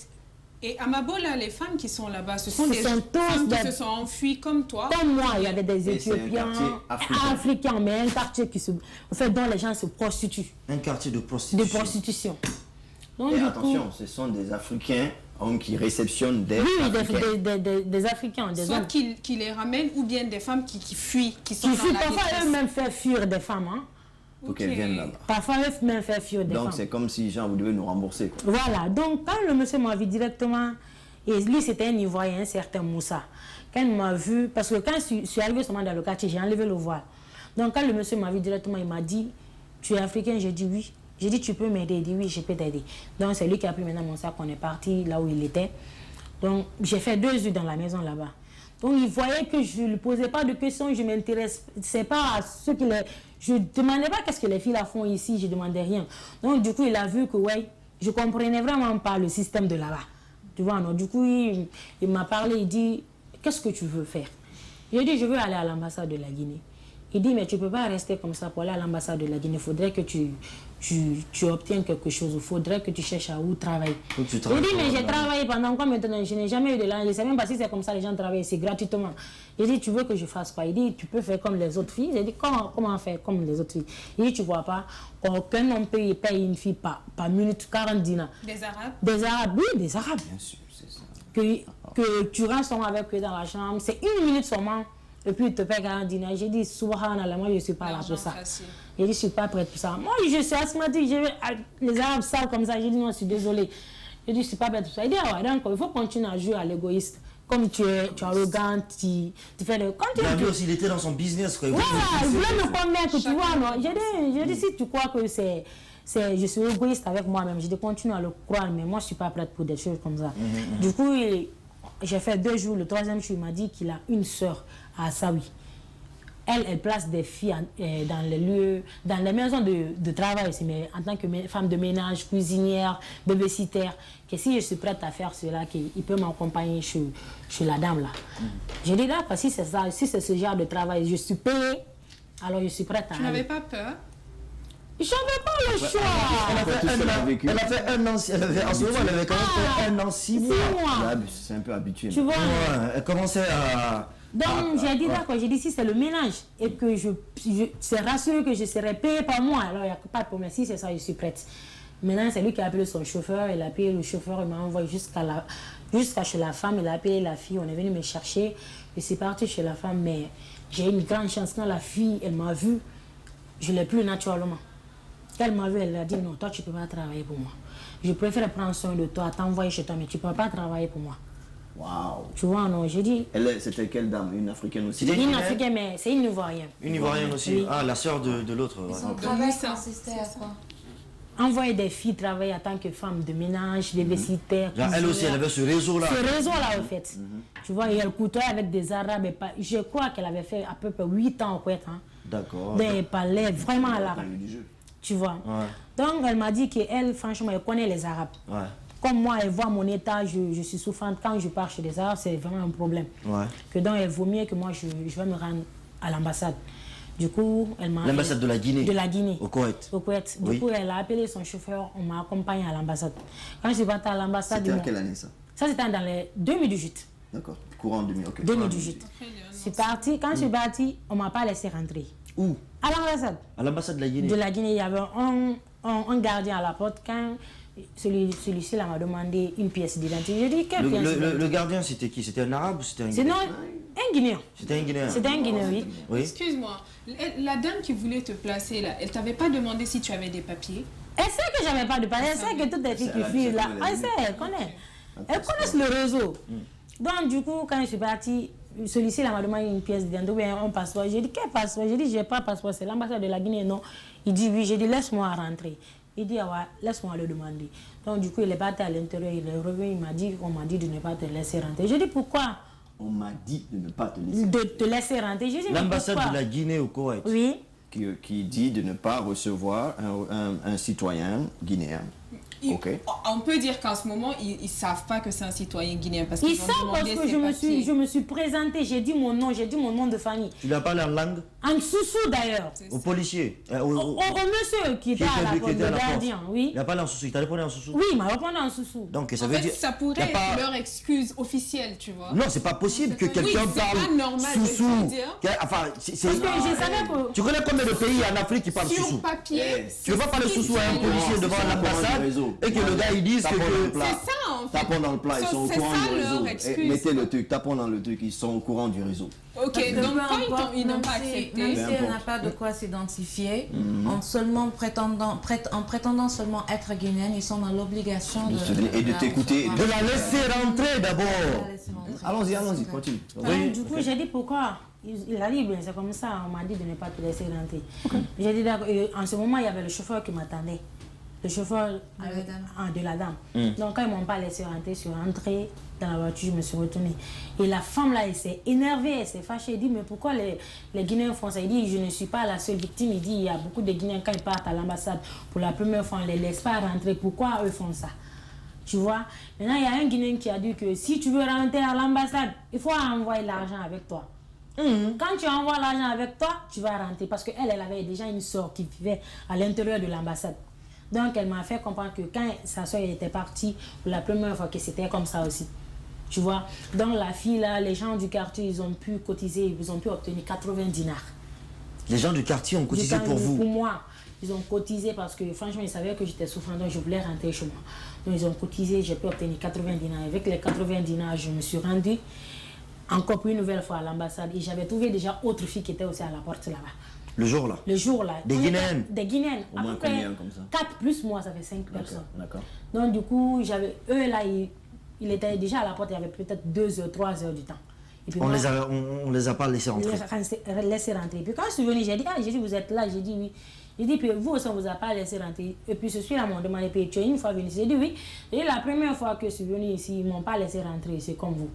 Et à Maboula, les femmes qui sont là-bas, ce sont Ce des sont tous femmes qui des- se sont enfuies comme toi. comme moi, il y avait des Et c'est un Éthiopiens, quartier africain. mais un quartier dont les gens se prostituent, Un quartier de de prostitution. prostitution. Donc, Et du attention, ce sont des Africains hommes qui réceptionnent des coup, oui, Africains. des Africains, des Soit hommes. qui les ramènent ou bien des femmes qui fuient, qui sont Qui dans fuient, la parfois détresse. eux-mêmes faire fuir des femmes. Hein. Pour Ok. qu'elles viennent là-bas. Parfois eux-mêmes faire fuir des Donc, femmes. c'est comme si, genre, vous devez nous rembourser, quoi. Voilà, donc quand le monsieur m'a vu directement, et lui c'était un Ivoirien, un certain Moussa, quand il m'a vu, parce que quand je suis arrivée seulement dans le quartier, j'ai enlevé le voile. Donc quand le monsieur m'a vu directement, il m'a dit, tu es africain? J'ai dit oui. J'ai dit, tu peux m'aider? Il dit oui, je peux t'aider. Donc c'est lui qui a pris maintenant mon sac, on est parti là où il était. Donc j'ai fait 2 jours dans la maison là-bas. Donc il voyait que je ne lui posais pas de questions, je ne m'intéressais pas à ce que les... Je ne demandais pas qu'est-ce que les filles là font ici, je ne demandais rien. Donc du coup il a vu que ouais, je ne comprenais vraiment pas le système de là-bas. Tu vois, non? Du coup il m'a parlé, il dit, qu'est-ce que tu veux faire? J'ai dit, je veux aller à l'ambassade de la Guinée. Il dit, mais tu ne peux pas rester comme ça pour aller à l'ambassade de la Guinée. Il faudrait que tu obtiennes quelque chose. Il faudrait que tu cherches à où travailler. Faut que tu Il travailles dit, mais j'ai là-bas. travaillé pendant combien de temps? Je n'ai jamais eu de l'argent. Je ne sais même pas si c'est comme ça les gens travaillent ici gratuitement. Il dit, tu veux que je fasse quoi? Il dit, tu peux faire comme les autres filles. J'ai dit, comment faire comme les autres filles? Il dit, tu ne vois pas qu'aucun homme paye une fille par minute 40 dinars. Des Arabes. Des Arabes, oui, des Arabes. Bien sûr, c'est ça. Que tu rentres seulement avec eux dans la chambre, c'est 1 minute seulement. et puis il te paye 40 dinars. J'ai dit, subhanallah, moi je ne suis pas là L'argent pour ça. facile. J'ai dit, je ne suis pas prête pour ça. Moi, je suis asthmatique, les Arabes savent comme ça. J'ai dit, non, je suis désolée. J'ai dit, je ne suis pas prête pour ça. Il dit, ah ouais, donc il faut continuer à jouer à l'égoïste. Comme tu es arrogante, tu fais le... Quand tu Il a vu aussi, il était dans son business, quoi. Il voilà, il voulait voulait me convaincre, tu vois, non. J'ai dit, si tu crois que je suis égoïste avec moi-même, j'ai dit, continue à le croire, mais moi, je ne suis pas prête pour des choses comme ça. Du coup, j'ai fait 2 jours. Le 3e jour, il m'a dit qu'il a une sœur à Assaoui. Elle place des filles dans les lieux, dans les maisons de travail aussi, mais en tant que femme de ménage, cuisinière, babysitter, que si je suis prête à faire cela, qu'il peut m'accompagner chez la dame là. J'ai dit d'accord, si c'est ça, si c'est ce genre de travail, je suis payée, alors je suis prête à Tu n'avais pas peur? J'avais pas le choix. Elle a fait un an, en ce moment, elle avait quand même fait 1 an, 6 mois. 6 mois. C'est un peu habitué. Tu vois. Ouais, elle commençait à... Donc j'ai dit d'accord, j'ai dit si c'est le ménage et que je c'est rassuré que je serai payée par moi, alors il n'y a pas de problème, si c'est ça, je suis prête. Maintenant c'est lui qui a appelé son chauffeur, il a payé le chauffeur, il m'a envoyé jusqu'à chez la femme, il a payé la fille, on est venu me chercher, je suis partie chez la femme, mais j'ai eu une grande chance quand la fille, elle m'a vue, je l'ai plus naturellement. Quand elle m'a vue, elle a dit non, toi tu ne peux pas travailler pour moi. Je préfère prendre soin de toi, t'envoyer chez toi, mais tu ne peux pas travailler pour moi. Waouh. Tu vois, non, j'ai dit. C'était quelle dame? Une africaine aussi? Une africaine, mais c'est une ivoirienne. Une ivoirienne aussi. Oui. Ah, la sœur de l'autre. Ouais. Son travail consistait à quoi? Envoyer des filles travailler en tant que femme de ménage, babysitter. Genre, elle aussi, elle avait ce réseau-là. Ce réseau-là, en fait. Tu vois, et elle côtoyait avec des Arabes. Et je crois qu'elle avait fait à peu près 8 ans au Kuwait. Hein. D'accord. Donc, elle parlait vraiment à l'arabe. Tu vois. Ouais. Donc, elle m'a dit qu'elle, franchement, elle connaît les Arabes. Ouais. Comme moi, elle voit mon état, je suis souffrante. Quand je pars chez les Arabes, c'est vraiment un problème. Ouais. Que donc, elle vaut mieux que moi, je vais me rendre à l'ambassade. Du coup, elle m'a... L'ambassade de la Guinée. De la Guinée. Au Koweït. Au Koweït. Du Oui. coup, elle a appelé son chauffeur, on m'a accompagné à l'ambassade. Quand je suis partie à l'ambassade... C'était à quelle année ça? Ça, c'était dans les 2018. D'accord. Courant 2000, ok. 2018. Je suis partie. Quand je suis partie, on ne m'a pas laissé rentrer. Où? À l'ambassade. À l'ambassade de la Guinée. De la Guinée, il y avait un gardien à la porte. Quand celui-ci là m'a demandé une pièce d'identité, j'ai dit quelle pièce d'identité? Le gardien, c'était qui? C'était un arabe ou c'était un C'est Guinéen? non, un Guinéen. C'était un Guinéen. C'était un Guinéen, oui. Oui. Excuse-moi, la dame qui voulait te placer là, elle t'avait pas demandé si tu avais des papiers? Elle sait que j'avais pas de papier, elle sait que toutes les filles qui fuient là, elle sait, elle connaît. Elles connaissent le réseau. Donc du coup, quand je suis partie, celui-ci là m'a demandé une pièce d'identité, ou un passeport. J'ai dit, quel passeport? J'ai dit, j'ai pas de passeport, c'est l'ambassade de la Guinée, non. Il dit, oui, j'ai dit, laisse-moi rentrer. Il dit, ah ouais, laisse-moi le demander. Donc du coup, il est parti à l'intérieur, il est revenu, on m'a dit de ne pas te laisser rentrer. J'ai dit, pourquoi? On m'a dit de ne pas te laisser. De te laisser rentrer. J'ai dit, mais L'ambassade pourquoi? de la Guinée au Koweït. Oui. Qui dit de ne pas recevoir un citoyen guinéen. Ok. On peut dire qu'en ce moment, ils ne savent pas que c'est un citoyen guinéen parce Ils qu'ils ont savent parce demandé que ses papiers. je me suis présentée, j'ai dit mon nom, j'ai dit mon nom de famille. Tu lui as parlé en langue? En Soussou d'ailleurs. Au policier? Au monsieur qui était à la porte, le gardien, oui. Il a parlé en Soussou, il t'a répondu en Soussou? Oui, il m'a répondu en Soussou. Donc ça En veut fait, dire... ça pourrait y a pas- être leur excuse officielle, tu vois. Non, c'est pas possible que Oui, quelqu'un c'est parle pas normal de Soussou. le dire. Enfin, c'est... Parce que je savais que... Tu connais combien de pays en Afrique qui parlent Sur Soussou? papier. Tu veux pas parler Soussou à un policier devant l'ambassade et que le gars il dise que... C'est ça en fait. Tapons dans le plat, ils sont au C'est courant ça du leur réseau. excuse. Mettez le truc, tapons dans le truc, ils sont au courant du réseau. Ok, Parce que donc peu quand importe, ils n'ont même pas si- accepté, Même Peu si elle n'a importe. pas de quoi s'identifier, en prétendant seulement être guinéenne, ils sont dans l'obligation Et de t'écouter. De la laisser rentrer d'abord. Allons-y, continue. Donc, du coup, j'ai dit pourquoi. Il a dit, ben, c'est comme ça, on m'a dit de ne pas te laisser rentrer. J'ai dit d'accord. Et en ce moment, il y avait le chauffeur qui m'attendait. Le chauffeur de la dame. Donc, quand ils ne m'ont pas laissé rentrer, je suis rentrée dans la voiture, je me suis retournée. Et la femme là, elle s'est énervée, elle s'est fâchée. Elle dit, mais pourquoi les Guinéens font ça? Il dit, je ne suis pas la seule victime. Il dit, il y a beaucoup de Guinéens, quand ils partent à l'ambassade, pour la première fois, on ne les laisse pas rentrer. Pourquoi eux font ça? Tu vois? Maintenant, il y a un Guinéen qui a dit que si tu veux rentrer à l'ambassade, il faut envoyer l'argent avec toi. Quand tu envoies l'argent avec toi, tu vas rentrer. Parce qu'elle, elle avait déjà une soeur qui vivait à l'intérieur de l'ambassade. Donc, elle m'a fait comprendre que quand sa soeur était partie, pour la première fois, que c'était comme ça aussi. Tu vois? Donc, la fille, là, les gens du quartier, ils ont pu cotiser, ils ont pu obtenir 80 dinars. Les gens du quartier ont cotisé pour vous? Pour moi. Ils ont cotisé parce que, franchement, ils savaient que j'étais souffrante, donc je voulais rentrer chez moi. Donc, ils ont cotisé, j'ai pu obtenir 80 dinars. Avec les 80 dinars, je me suis rendue. encore pour une nouvelle fois à l'ambassade. Et j'avais trouvé déjà autre fille qui était aussi à la porte là-bas. Le jour-là. Le jour-là. Des Guinéennes. Des Guinéennes. Au moins combien comme ça? 4 plus moi, ça fait 5 personnes. D'accord. Donc du coup, eux là, ils étaient déjà à la porte, il y avait peut-être 2 heures, 3 heures du temps. Et puis On moi, les a pas laissés entrer. laissé rentrer. Puis quand je suis venue, j'ai dit, vous êtes là, j'ai dit oui. J'ai dit, puis vous aussi, on ne vous a pas laissé rentrer. Et puis je suis là, m'ont demandé, puis tu es une fois venu. J'ai dit oui. Et la première fois que je suis venue ici, ils ne m'ont pas laissé rentrer, c'est comme vous.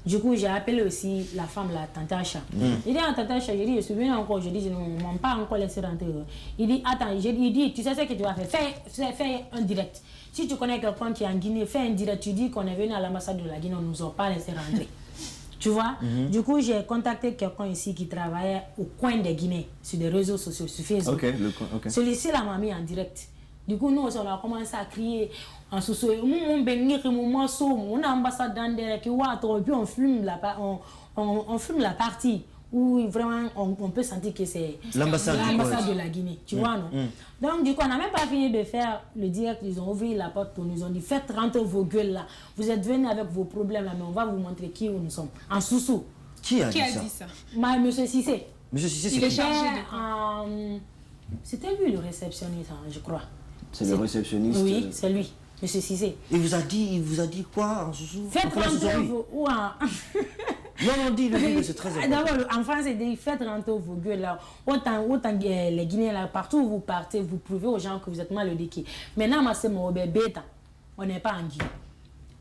Du coup, j'ai appelé aussi la femme, la tante Acha. J'ai dit à tante Acha, j'ai dit, je suis venue encore, je dis, ils ne m'ont pas encore laissé rentrer. Il dit, attends, il dit, tu sais ce que tu vas faire, fais un direct. Si tu connais quelqu'un qui est en Guinée, fais un direct, tu dis qu'on est venu à l'ambassade de la Guinée, on ne nous a pas laissé rentrer. Tu vois? Du coup, j'ai contacté quelqu'un ici qui travaillait au coin des Guinées, sur des réseaux sociaux, sur Facebook. Ok. Celui-ci l'a mis en direct. Du coup, nous, on a commencé à crier en sous-sous. On a ambassade dans des puis on filme la partie où vraiment on peut sentir que c'est L'ambassade de la Guinée. Tu vois, non? Donc, du coup, on n'a même pas fini de faire le direct. Ils ont ouvert la porte pour nous. Ils ont dit, faites rentrer vos gueules là. Vous êtes venus avec vos problèmes là, mais on va vous montrer qui nous sommes. En sous-sous. Qui a Qui dit a ça? dit ça? Monsieur Cissé. Monsieur Cissé, Il est c'est chargé de quoi? C'était lui le réceptionniste, hein, je crois. C'est le réceptionniste. Oui, c'est lui, Monsieur Cissé. Il vous a dit quoi en sous-sous? Faites Pourquoi rentrer sous-sous? vos... Ou en... Non, dis-le, c'est très important. D'abord, en France, c'est dit, faites rentrer vos gueules là. Autant les Guinéens là, partout où vous partez, vous prouvez aux gens que vous êtes mal éduqués. Maintenant, moi, c'est mon bébé, on n'est pas en Guinée.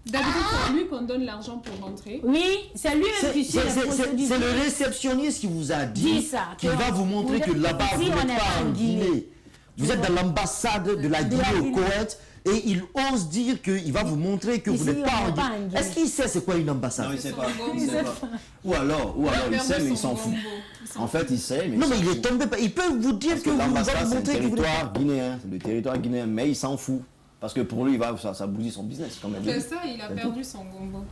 D'habitude, c'est lui qu'on donne l'argent pour rentrer. Oui, c'est lui-même qui suit la procédure. C'est le réceptionniste qui vous a dit ça, qu'il va vous montrer que là-bas, vous n'êtes pas en Guinée. Vous êtes dans l'ambassade de la Guinée au Koweït et il ose dire qu'il va vous montrer que vous n'êtes pas en Guinée. Est-ce qu'il sait c'est quoi une ambassade? Non, il sait pas. Ou alors il sait, mais il s'en fout. En fait, il sait, mais non, mais il est tombé. Il peut vous dire parce que que vous va l'ambassade, vous c'est le montrer que vous n'êtes territoire pas. guinéen. C'est le territoire guinéen, mais il s'en fout. Parce que pour lui, ça bousille son business, comme elle C'est dit. ça, il a perdu son gombo.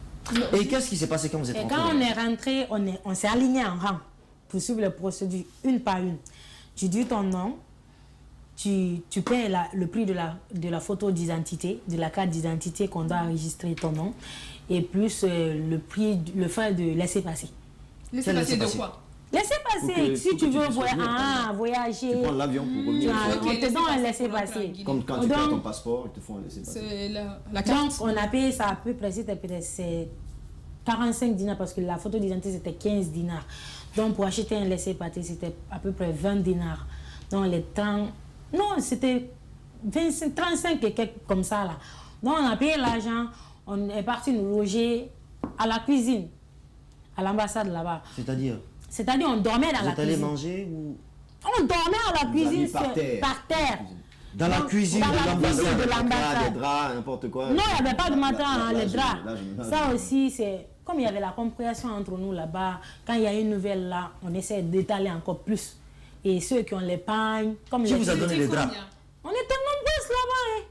Et qu'est-ce qui s'est passé quand vous êtes Et rentré? quand on est rentré, on s'est aligné en rang pour suivre les procédures une par une. Tu dis ton nom, tu paies le prix de la photo d'identité, de la carte d'identité qu'on doit enregistrer ton nom, et plus le frais de laisser passer. Laissez passer de quoi? Laissez passer, si tu veux voyager, Tu prends l'avion pour revenir. on te donne un laisser passer. Comme quand tu perds ton passeport, ils te font un laisser passer. C'est la Donc, carte. on a payé ça à peu près, c'était peut-être 45 dinars parce que la photo d'identité c'était 15 dinars. Donc, pour acheter un laissez-passer, c'était à peu près 20 dinars. Donc, les 30, non, c'était 35 et quelques comme ça là. Donc, on a payé l'argent, on est parti nous loger à la cuisine, à l'ambassade là-bas. C'est-à-dire, on dormait dans la cuisine. Vous êtes allé manger ou... On dormait à la cuisine par terre. Dans la cuisine de l'ambassade. Des draps, n'importe quoi. Non, il n'y avait pas de matin, les draps. Ça aussi, c'est... Comme il y avait la compréhension entre nous là-bas, quand il y a une nouvelle là, on essaie d'étaler encore plus. Et ceux qui ont les pagnes... Qui vous a donné les draps? On était nombreuses là-bas. Hein.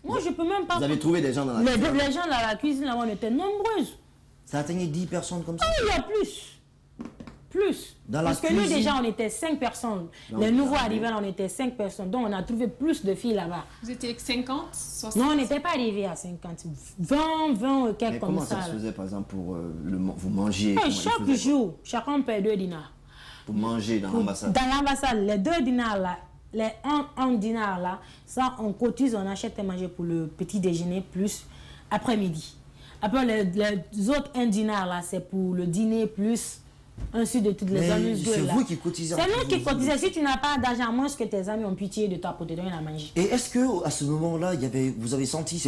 Moi, je peux même pas... Vous avez trouvé des gens dans la cuisine? Les gens dans la cuisine là-bas, on était nombreuses. Ça atteignait 10 personnes comme ça? Ah, il y a plus. Parce que nous, déjà, on était 5 personnes. Les nouveaux arrivés, on était 5 personnes. Donc, on a trouvé plus de filles là-bas. Vous étiez 50, 60? Non, on n'était pas arrivés à 50. 20 quelques comme ça. Mais comment ça se faisait, par exemple, pour vous manger? Chaque jour, chacun paie 2 dinars. Pour manger dans l'ambassade? Dans l'ambassade, les 2 dinars là, les 1 dinar là, ça, on cotise, on achète à manger pour le petit déjeuner plus après-midi. Après, les autres 1 dinar là, c'est pour le dîner plus... Ainsi de toutes les amuses. C'est vous qui cotisez. C'est nous qui cotisons. Si tu n'as pas d'argent, moins que tes amis ont pitié de toi pour te donner à manger. Et est-ce que à ce moment-là, vous avez senti,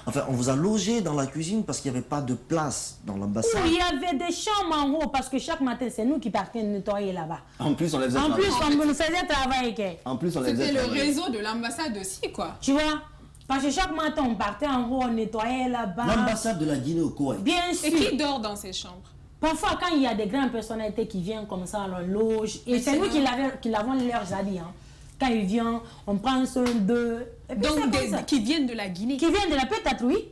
on vous a logé dans la cuisine parce qu'il n'y avait pas de place dans l'ambassade? Oui, il y avait des chambres en haut parce que chaque matin, c'est nous qui partions nettoyer là-bas. En plus, on les faisait travailler. En plus, on nous faisait travailler. En plus, on les faisait C'était le réseau de l'ambassade aussi, quoi. Tu vois? Parce que chaque matin, on partait en haut, on nettoyait là-bas. L'ambassade de la Guinée au Koweït. Bien sûr. Et qui dort dans ces chambres? Parfois, quand il y a des grandes personnalités qui viennent comme ça, on loge. Et c'est nous qui l'avons leurs habits. Hein. Quand ils viennent, on prend un, deux. Donc, qui viennent de la Guinée? Qui viennent de la, peut-être, oui.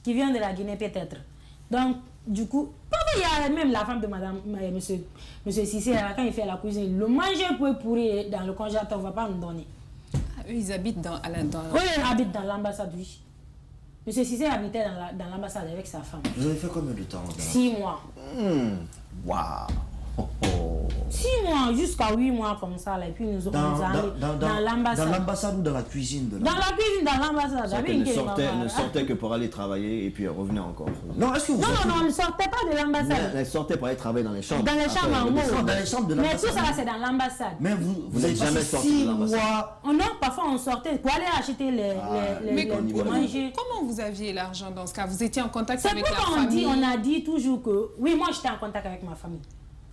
Qui viennent de la Guinée, peut-être. Donc, du coup, parfois, il y a même la femme de monsieur Cissé, quand il fait la cuisine, le manger peut pourrir dans le congélateur, on ne va pas nous donner. Ah, eux, ils habitent dans... Oui, ils habitent dans l'ambassade, oui. M. Cissé habitait dans l'ambassade avec sa femme. Vous avez fait combien de temps? 6 mois. Waouh. Oh, oh. 6 mois, jusqu'à 8 mois comme ça, là, et puis nous Dans allés dans l'ambassade. Dans l'ambassade ou dans la cuisine de Dans la cuisine, dans l'ambassade. Ça qu'elle ne sortait que pour aller travailler et puis elle revenait encore. Non, est-ce que vous Non, on ne sortait pas de l'ambassade. Elle sortait pour aller travailler dans les chambres. Dans les chambres en haut. dans les chambres de Mais l'ambassade. tout ça, c'est dans l'ambassade. Mais vous n'êtes avez jamais passé sorti 6 de l'ambassade. mois. Oh non, parfois on sortait pour aller acheter Mais les manger. comment vous aviez l'argent dans ce cas? Vous étiez en contact C'est avec la pourquoi famille? on a dit toujours que... Oui, moi j'étais en contact avec ma famille.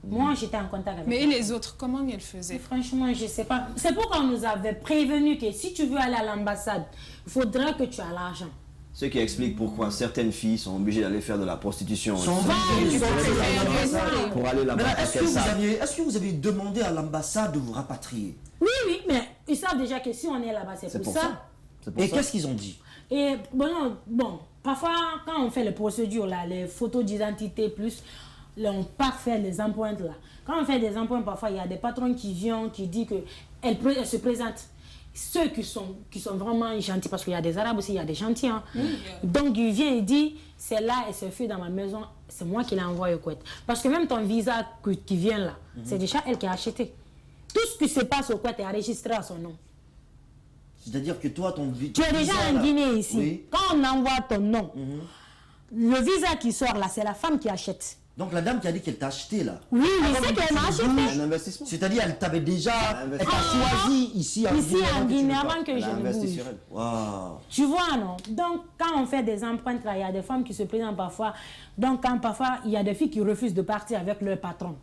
Moi j'étais en contact avec Mais ma et famille. les autres, comment ils faisaient? Franchement, je ne sais pas. C'est pourquoi on nous avait prévenu que si tu veux aller à l'ambassade, il faudra que tu aies l'argent. Ce qui explique pourquoi certaines filles sont obligées d'aller faire de la prostitution Sont aussi. obligées de Ouais, sortir ouais, de l'ambassade. ouais. Pour aller Mais là-bas là, parce qu'elles savent. est-ce que vous avez demandé à l'ambassade de vous rapatrier? Oui, mais ils savent déjà que si on est là-bas, c'est pour ça. C'est pour Et ça. qu'est-ce qu'ils ont dit? Et bon, parfois, quand on fait les procédures, là, les photos d'identité, plus, là, on part faire les empreintes, là. Quand on fait des empreintes, parfois, il y a des patrons qui viennent, qui disent qu'elles se présentent. Ceux qui sont vraiment gentils, parce qu'il y a des Arabes aussi, il y a des gentils. Hein. Donc, il vient et dit, c'est là, elle se fait dans ma maison, c'est moi qui l'ai envoyé au Koweït. Parce que même ton visa qui vient là, c'est déjà elle qui a acheté. Tout ce qui se passe au Koweït est enregistré à son nom. C'est-à-dire que toi, ton visa... Tu es déjà en Guinée ici. Oui. Quand on envoie ton nom, le visa qui sort là, c'est la femme qui achète. Donc la dame qui a dit qu'elle t'a acheté là. Oui, je sais qu'elle m'a acheté. Un investissement. C'est-à-dire elle t'avait déjà... Elle Elle t'a choisi ici en Ici en Guinée, avant avant que Elle a je ne investi bouge. sur elle. Waouh. Tu vois, non? Donc, quand on fait des empreintes, là, il y a des femmes qui se présentent parfois. Donc, quand parfois, il y a des filles qui refusent de partir avec leur patron.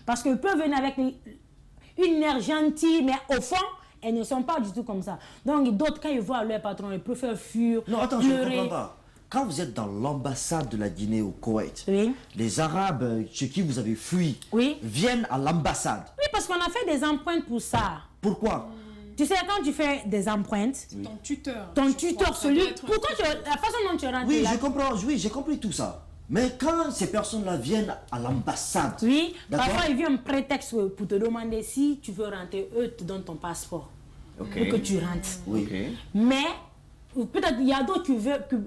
Parce qu'elles peuvent venir avec une air gentille, mais au fond, elles ne sont pas du tout comme ça. Donc, d'autres, quand ils voient leur patron, ils préfèrent fuir, Non, attends, je ne pleurer. comprends pas. Quand vous êtes dans l'ambassade de la Guinée au Koweït, Oui. les Arabes chez qui vous avez fui Oui. viennent à l'ambassade. Oui, parce qu'on a fait des empreintes pour ça. Pourquoi? Tu sais, quand tu fais des empreintes, Ton tuteur. ton je tuteur, crois, ça doit celui... être un Pourquoi tuteur. la façon dont tu rentres Oui, là... je comprends, oui, j'ai compris tout ça. Mais quand ces personnes-là viennent à l'ambassade, Oui, d'accord? parfois il vient un prétexte pour te demander si tu veux rentrer, eux te donnent ton passeport Ok. pour que tu rentres. Oui. Ok. Mais peut-être il y a d'autres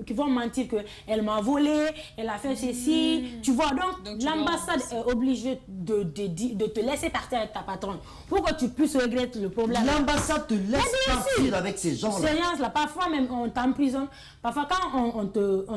qui vont mentir qu'elle m'a volé, elle a fait ceci. Tu vois, donc tu l'ambassade est obligée de te laisser partir avec ta patronne pour que tu puisses regretter le problème. L'ambassade te laisse bien partir sûr. avec ces gens-là. Séance là, parfois même on t'emprisonne. Parfois quand on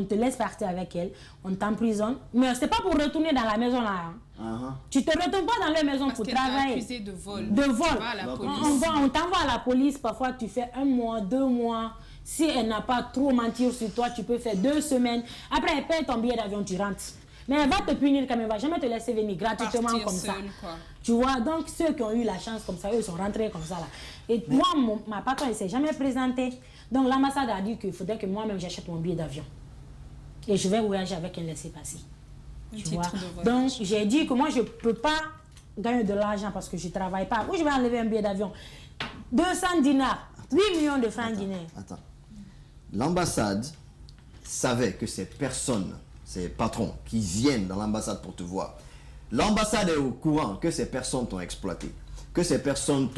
te laisse partir avec elle, on t'emprisonne. Mais c'est pas pour retourner dans la maison là. Hein. Tu te retournes pas dans la maison Parce pour qu'elle t'a travailler. accusé de vol. De Tu vol. vas à la police. On t'envoie à la police, parfois tu fais 1 mois, 2 mois. Si elle n'a pas trop menti sur toi, tu peux faire 2 semaines. Après, elle paye ton billet d'avion, tu rentres. Mais elle va te punir quand même, elle ne va jamais te laisser venir gratuitement Partir comme ça. seule, quoi. Tu vois, donc ceux qui ont eu la chance comme ça, eux, ils sont rentrés comme ça là. Et moi, ma patronne, elle ne s'est jamais présentée. Donc l'ambassade a dit qu'il faudrait que moi-même j'achète mon billet d'avion. Et je vais voyager avec un laissez-passer. Un Tu titre vois. de voyage. Donc j'ai dit que moi je ne peux pas gagner de l'argent parce que je ne travaille pas. Où je vais enlever un billet d'avion 200 dinars, 8 millions de francs guinéens. Attends. L'ambassade savait que ces personnes, ces patrons qui viennent dans l'ambassade pour te voir, l'ambassade est au courant que ces personnes t'ont exploité, que ces personnes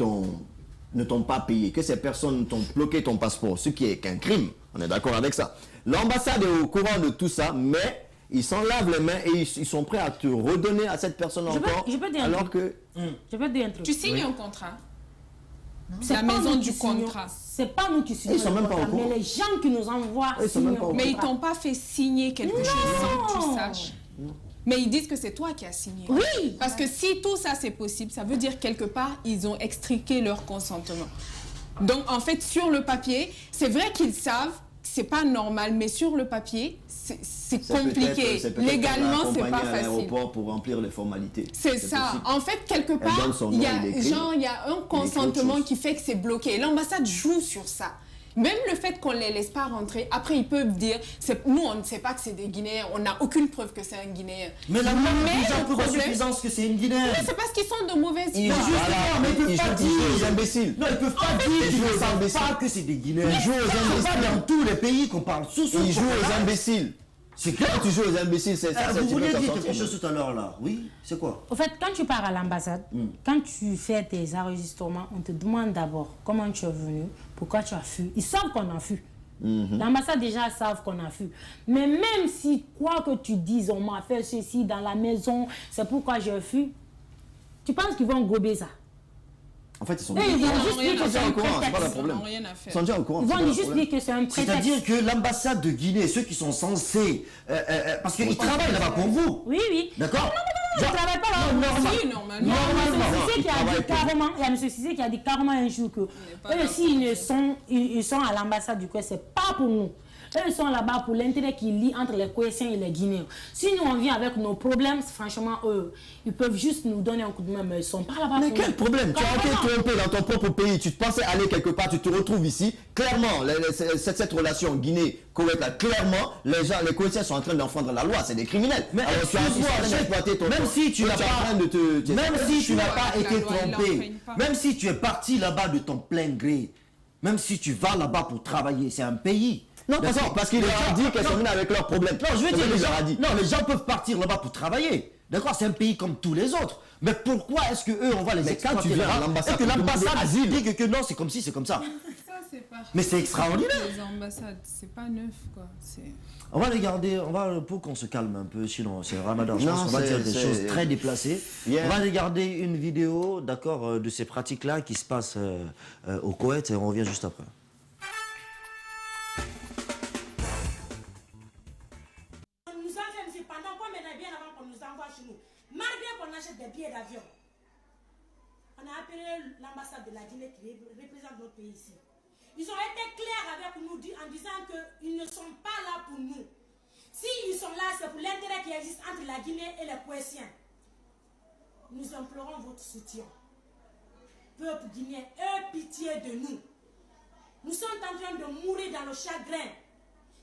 ne t'ont pas payé, que ces personnes t'ont bloqué ton passeport, ce qui est qu'un crime. On est d'accord avec ça. L'ambassade est au courant de tout ça, mais ils s'en lavent les mains et ils sont prêts à te redonner à cette personne encore. je peux dire un alors truc. que... Je vais te dire un truc. Tu signes un contrat. C'est La pas maison nous du qui signons- contrat. C'est pas nous qui signons Ils sont le même pas contrat, au courant. mais les gens qui nous envoient Ils sont même signent pas au le Mais ils contrat. t'ont pas fait signer quelque chose sans que tu saches. Mais ils disent que c'est toi qui as signé. Oui. Parce que si tout ça c'est possible, ça veut dire quelque part ils ont extriqué leur consentement. Donc en fait sur le papier, c'est vrai qu'ils savent, c'est pas normal, mais sur le papier, c'est compliqué. C'est peut-être Légalement, c'est l'accompagner pas à facile. l'aéroport pour remplir les formalités. C'est ça. possible. En fait, quelque part, donne son il y nom, a, il écrit. il y a un consentement chose. qui fait que c'est bloqué. L'ambassade joue sur ça. Même le fait qu'on ne les laisse pas rentrer, après ils peuvent dire, nous on ne sait pas que c'est des Guinéens, on n'a aucune preuve que c'est un Guinéen. Mais la loi Mais a déjà le prouvé à problème- suffisance que c'est une Guinéenne. Mais c'est parce qu'ils sont de mauvaise Ils foi. jouent, mais ils peuvent pas dire. aux imbéciles. Non, ils peuvent pas dire ils qu'ils jouent ne aux savent imbéciles. pas que c'est des Guinéens. Ils jouent aux C'est pas imbéciles. dans tous les pays qu'on parle sous Ils jouent aux imbéciles. C'est Quand clair. tu joues aux imbéciles, c'est ça. Vous tu peux vouliez t'en dire sortir, quelque mais- chose tout à l'heure là. Oui, c'est quoi? Au fait, quand tu pars à l'ambassade, quand tu fais tes enregistrements, on te demande d'abord comment tu es venu, pourquoi tu as fui. Ils savent qu'on a fui. L'ambassade déjà savent qu'on a fui. Mais même si quoi que tu dises, on m'a fait ceci dans la maison, c'est pourquoi j'ai fui, tu penses qu'ils vont gober ça? En fait, ils sont Et ils vont juste rien dire à que c'est faire. un au courant, c'est pas le prétexte. problème. Ils n'ont rien à faire. Ils sont déjà au courant. Ils c'est pas vont le juste problème. dire que c'est un prétexte. C'est-à-dire que l'ambassade de Guinée, ceux qui sont censés... parce qu'ils travaillent là-bas pour vous. Oui, oui. D'accord? Je ne travaille pas là. Si, normalement. Il y a M. Cissé qui a dit carrément un jour que eux aussi, ils sont à l'ambassade du Quai, c'est pas pour nous. Eux, ils sont là-bas pour l'intérêt qui lie entre les Quéciens et les Guinéens. Si nous, on vient avec nos problèmes, franchement, eux, ils peuvent juste nous donner un coup de main, mais ils ne sont pas là-bas Mais pour quel nous. problème? Tu as été trompé dans ton propre pays. Tu te pensais aller quelque part, tu te retrouves ici. Clairement, cette relation Guinée-Koweït, là, clairement, les Koweïtiens sont en train d'enfreindre la loi. C'est des criminels. Mais alors, tu as excuse-moi, en train d'exploiter ton même si tu n'as es en pas- train de te... Même si tu n'as pas avec la été loi, il trompé, l'entraîne pas. même si tu es parti là-bas de ton plein gré, même si tu vas là-bas pour travailler, c'est un pays. Non, parce qu'il leur a dit qu'elles sont venues avec leurs problèmes. Non, je veux C'est dire, ce les qu'il gens, leur a dit. non, les gens peuvent partir là-bas pour travailler. D'accord, c'est un pays comme tous les autres. Mais pourquoi est-ce que eux, on va les Mais quand exploiter tu viens à là-bas, l'ambassade et que pour l'ambassade demander asile. dit que non, c'est comme si, c'est comme ça. Ça, c'est pas... Mais c'est extraordinaire. Les ambassades, c'est pas neuf, quoi. C'est... On va les garder, pour qu'on se calme un peu, sinon c'est le Ramadan, je Non, pense qu'on va dire des c'est- choses très déplacées. Yeah. On va regarder une vidéo, d'accord, de ces pratiques-là qui se passent au Koweït et on revient juste après. On nous envoie ici pendant combien d'années bien avant qu'on nous envoie chez nous. Malgré qu'on achète des billets d'avion, on a appelé l'ambassade de la Guinée qui représente notre pays ici. Ils ont été clairs avec nous en disant qu'ils ne sont pas là pour nous. S'ils sont là, c'est pour l'intérêt qui existe entre la Guinée et les Quéciens. Nous implorons votre soutien. Peuple guinéen, aie pitié de nous. Nous sommes en train de mourir dans le chagrin.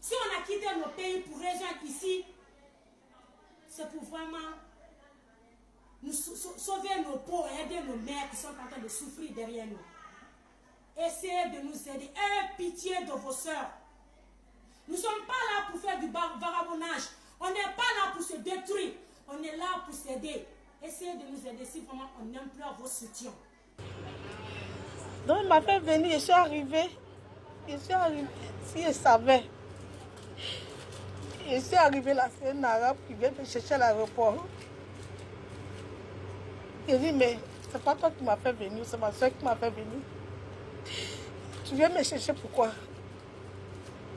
Si on a quitté nos pays pour rejoindre ici, c'est pour vraiment nous sauver nos pauvres et aider nos mères qui sont en train de souffrir derrière nous. Essayez de nous aider. Ayez pitié de vos sœurs. Nous ne sommes pas là pour faire du vagabondage. On n'est pas là pour se détruire. On est là pour s'aider. Essayez de nous aider si vraiment on implore vos soutiens. Donc il m'a fait venir, je suis arrivée. Si je savais. Je suis arrivée là, c'est un arabe qui vient me chercher à l'aéroport. Il dit, mais c'est pas toi qui m'as fait venir, c'est ma soeur qui m'a fait venir. Tu viens me chercher pourquoi?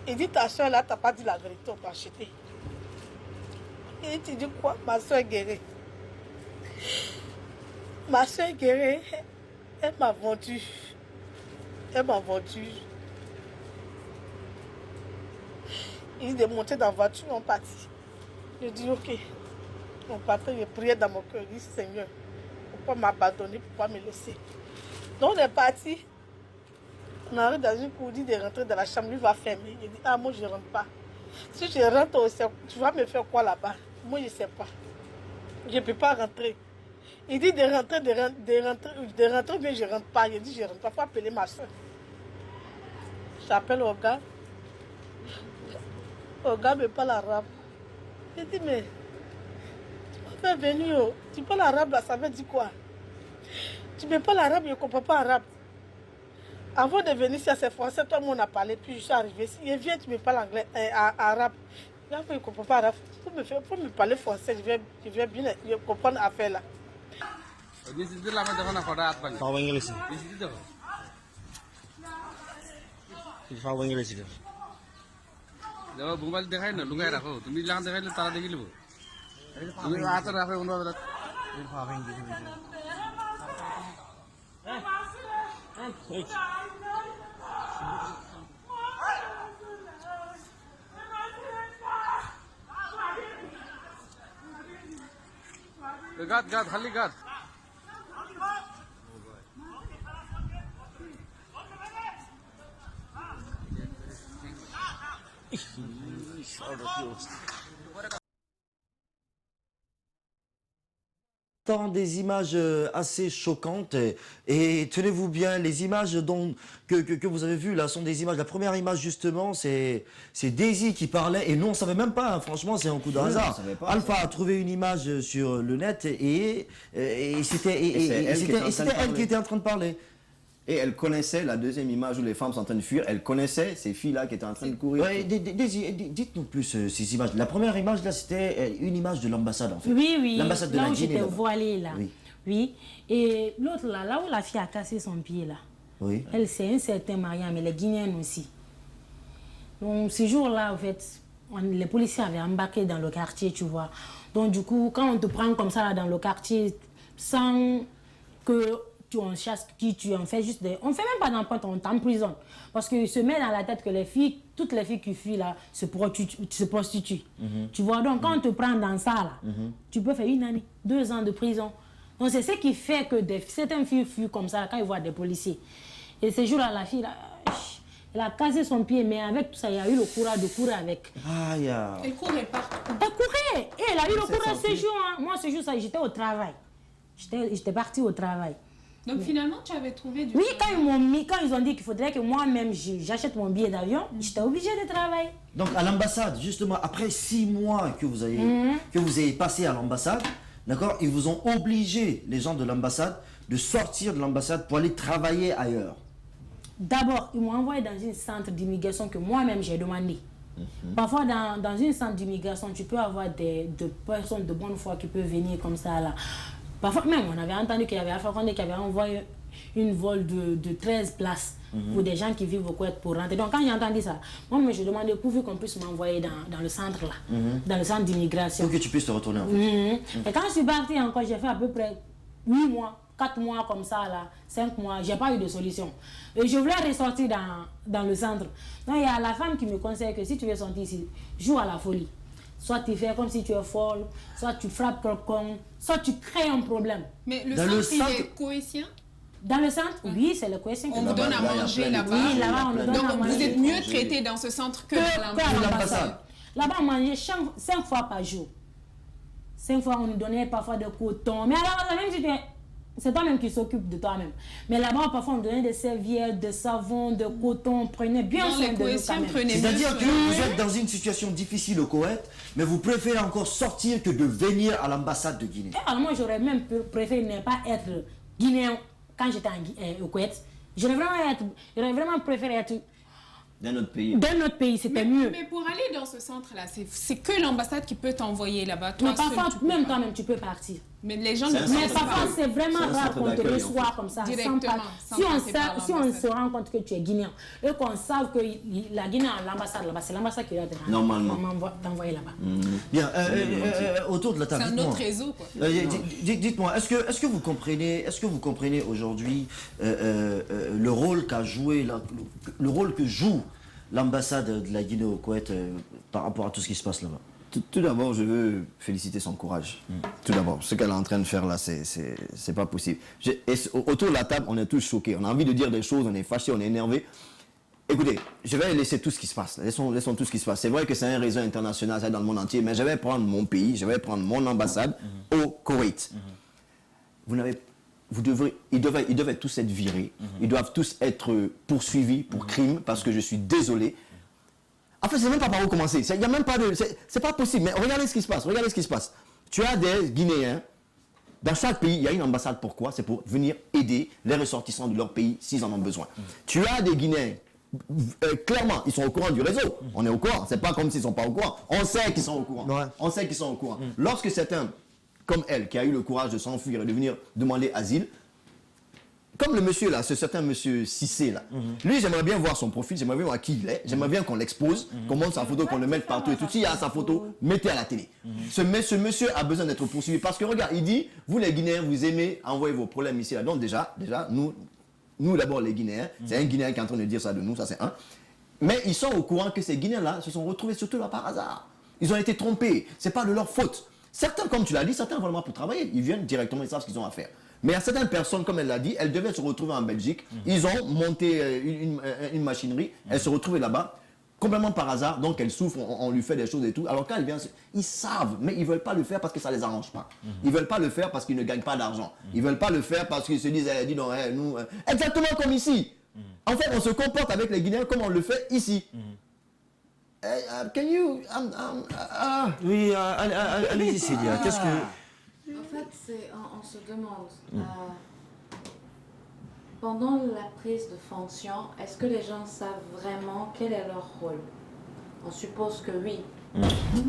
Il dit, ta soeur là, t'as pas dit la vérité, on t'a acheté. Et tu dis quoi? Ma soeur est guérie. Ma soeur est guérie, elle m'a vendu. Elle m'a vendu. Il est monté dans la voiture, on partit. Je dis ok. On partait, je priais dans mon cœur. Je dis Seigneur, pourquoi m'abandonner, pourquoi me laisser? Donc on est parti. On arrive dans une cour, dit de rentrer dans la chambre, lui va fermer. Je dis ah moi je ne rentre pas. Si je rentre, tu vas me faire quoi là-bas? Moi je ne sais pas. Je ne peux pas rentrer. Il dit de rentrer, mais je ne rentre pas. Je dis je ne rentre pas, il faut appeler ma soeur. J'appelle au gars. Au gars me parle arabe. Je dis mais tu m'as fait venir, tu parles arabe là, ça veut dire quoi? Tu me parles arabe, je ne comprends pas arabe. Avant de venir ici, c'est français, toi, moi, on a parlé, puis je suis arrivée ici. Et viens, tu me parles anglais, arabe. Là, je ne comprends pas arabe. Pour me parler français, je vais bien comprendre l'affaire là. Mobile দেখাই না লুকাই রাখো তুমি লাগান দেখাইলে তারা দেখি লিব তুমি হাতে রাখো অনুবাদ গাত গাত খালি গাত Des images assez choquantes et tenez-vous bien, les images que vous avez vues là sont des images. La première image justement, c'est Daisy qui parlait et nous on savait même pas, hein, franchement c'est un coup de hasard. Alpha a trouvé une image sur le net et c'était elle qui était en train de parler. Et elle connaissait la deuxième image où les femmes sont en train de fuir. Elle connaissait ces filles-là qui étaient en train de courir. Ouais, dites-nous plus ces images. La première image, là, c'était une image de l'ambassade, en fait. Oui. L'ambassade de là la où Guinée. j'étais là-bas. voilée, là. Oui. Oui. Et l'autre, là où la fille a cassé son pied, là. Oui. Elle, c'est un certain Mariam, mais les Guinéennes aussi. Donc, ce jour-là, en fait, les policiers avaient embarqué dans le quartier, tu vois. Donc, du coup, quand on te prend comme ça, là, dans le quartier, sans que on chasse qui tu en fait juste des... On fait même pas d'empreinte, on t'emprisonne. Parce qu'il se met dans la tête que les filles, toutes les filles qui fuient là, se prostituent. Tu vois, donc quand on te prend dans ça là, tu peux faire 1 année, 2 ans de prison. Donc c'est ce qui fait que certaines filles fuient comme ça quand ils voient des policiers. Et ce jour-là, la fille là, elle a cassé son pied, mais avec tout ça, il y a eu le courage de courir avec. Elle courait partout. Elle courait. Et elle a eu le courage ce jour. Hein. Moi, ce jour, j'étais au travail. J'étais partie au travail. Donc finalement, tu avais trouvé du... Oui, quand ils ont dit qu'il faudrait que moi-même j'achète mon billet d'avion, j'étais obligée de travailler. Donc à l'ambassade, justement, après 6 mois que vous avez passé à l'ambassade, d'accord, ils vous ont obligé, les gens de l'ambassade, de sortir de l'ambassade pour aller travailler ailleurs. D'abord, ils m'ont envoyé dans un centre d'immigration que moi-même j'ai demandé. Parfois, dans un centre d'immigration, tu peux avoir des personnes de bonne foi qui peuvent venir comme ça là. Parfois même, on avait entendu qu'il y avait Alpha Condé qui avait envoyé une vol de 13 places pour des gens qui vivent au Koweït pour rentrer. Donc quand j'ai entendu ça, moi je demandais pourvu qu'on puisse m'envoyer dans le centre là, dans le centre d'immigration. Pour que tu puisses te retourner en fait. Et quand je suis partie encore, j'ai fait à peu près 8 mois, 4 mois comme ça là, 5 mois, j'ai pas eu de solution. Et je voulais ressortir dans le centre. Donc il y a la femme qui me conseille que si tu veux sortir ici, joue à la folie. Soit tu fais comme si tu es folle, soit tu frappes quelqu'un, soit tu crées un problème. Mais le centre, il est cohésien? Dans le centre, oui, c'est le cohésien. On vous donne à manger là-bas. Oui, là-bas, on nous donne à Donc manger. vous êtes mieux traité dans ce centre que dans l'ambassade. Là-bas, on mangeait 5 fois par jour. 5 fois, on nous donnait parfois de coton. Mais alors, même si c'est toi-même qui s'occupe de toi-même. Mais là-bas, parfois, on donnait des serviettes, de savon, de coton. Prenez bien soin de nous quand même. C'est-à-dire que vous êtes dans une situation difficile au Koweït, mais vous préférez encore sortir que de venir à l'ambassade de Guinée. Alors moi, j'aurais même préféré ne pas être guinéen quand j'étais au Koweït. J'aurais vraiment préféré être d'un autre pays. D'un autre pays, c'était mieux. Mais pour aller dans ce centre-là, c'est que l'ambassade qui peut t'envoyer là-bas. Mais parfois, même toi-même, tu peux partir. Mais les gens mais parfois, c'est vraiment rare qu'on te reçoit comme ça. Directement. Si on se rend compte que tu es guinéen et qu'on sache que la Guinée a l'ambassade là-bas, c'est l'ambassade qui doit t'envoyer là-bas. Bien, autour de la table. C'est un autre réseau, quoi. Dites-moi, est-ce que vous comprenez aujourd'hui le rôle qu'a joué, le rôle que joue l'ambassade de la Guinée au Koweït par rapport à tout ce qui se passe là-bas? Tout d'abord, je veux féliciter son courage. Tout d'abord, ce qu'elle est en train de faire là, c'est pas possible. Autour de la table, on est tous choqués. On a envie de dire des choses, on est fâchés, on est énervés. Écoutez, je vais laisser tout ce qui se passe. Laissons tout ce qui se passe. C'est vrai que c'est un réseau international, c'est dans le monde entier, mais je vais prendre mon pays, je vais prendre mon ambassade au Koweït. Ils doivent tous être virés. Ils doivent tous être poursuivis pour crime, parce que je suis désolé. En fait, je ne sais même pas par où commencer. Il y a même pas de... C'est pas possible. Mais regardez ce qui se passe. Regardez ce qui se passe. Tu as des Guinéens. Dans chaque pays, il y a une ambassade. Pourquoi? C'est pour venir aider les ressortissants de leur pays s'ils en ont besoin. Tu as des Guinéens. Clairement, ils sont au courant du réseau. On est au courant. C'est pas comme s'ils ne sont pas au courant. On sait qu'ils sont au courant. Ouais. On sait qu'ils sont au courant. Lorsque c'est un, comme elle, qui a eu le courage de s'enfuir et de venir demander asile, comme le monsieur là, ce certain monsieur Cissé là, lui j'aimerais bien voir son profil, j'aimerais bien voir qui il est, j'aimerais bien qu'on l'expose, qu'on monte sa photo, qu'on le mette partout et tout. S'il y a sa photo, mettez à la télé. Ce monsieur a besoin d'être poursuivi parce que regarde, il dit, vous les Guinéens, vous aimez envoyer vos problèmes ici là. Donc déjà nous d'abord les Guinéens, c'est un Guinéen qui est en train de dire ça de nous, ça c'est un. Mais ils sont au courant que ces Guinéens là se sont retrouvés surtout là par hasard. Ils ont été trompés, c'est pas de leur faute. Certains, comme tu l'as dit, certains vont vraiment pour travailler, ils viennent directement, ils savent ce qu'ils ont à faire. Mais il y a certaines personnes, comme elle l'a dit, elles devaient se retrouver en Belgique. Ils ont monté une machinerie. Elles se retrouvaient là-bas, complètement par hasard. Donc elles souffrent, on lui fait des choses et tout. Alors quand elles viennent, ils savent, mais ils ne veulent pas le faire parce que ça ne les arrange pas. Ils ne veulent pas le faire parce qu'ils ne gagnent pas d'argent. Ils ne veulent pas le faire parce qu'ils se disent, dis donc, nous... Exactement comme ici. En fait, on se comporte avec les Guinéens comme on le fait ici. Can you... Oui, allez-y, Célia. Qu'est-ce que... En fait, on se demande, Pendant la prise de fonction, est-ce que les gens savent vraiment quel est leur rôle? On suppose que oui.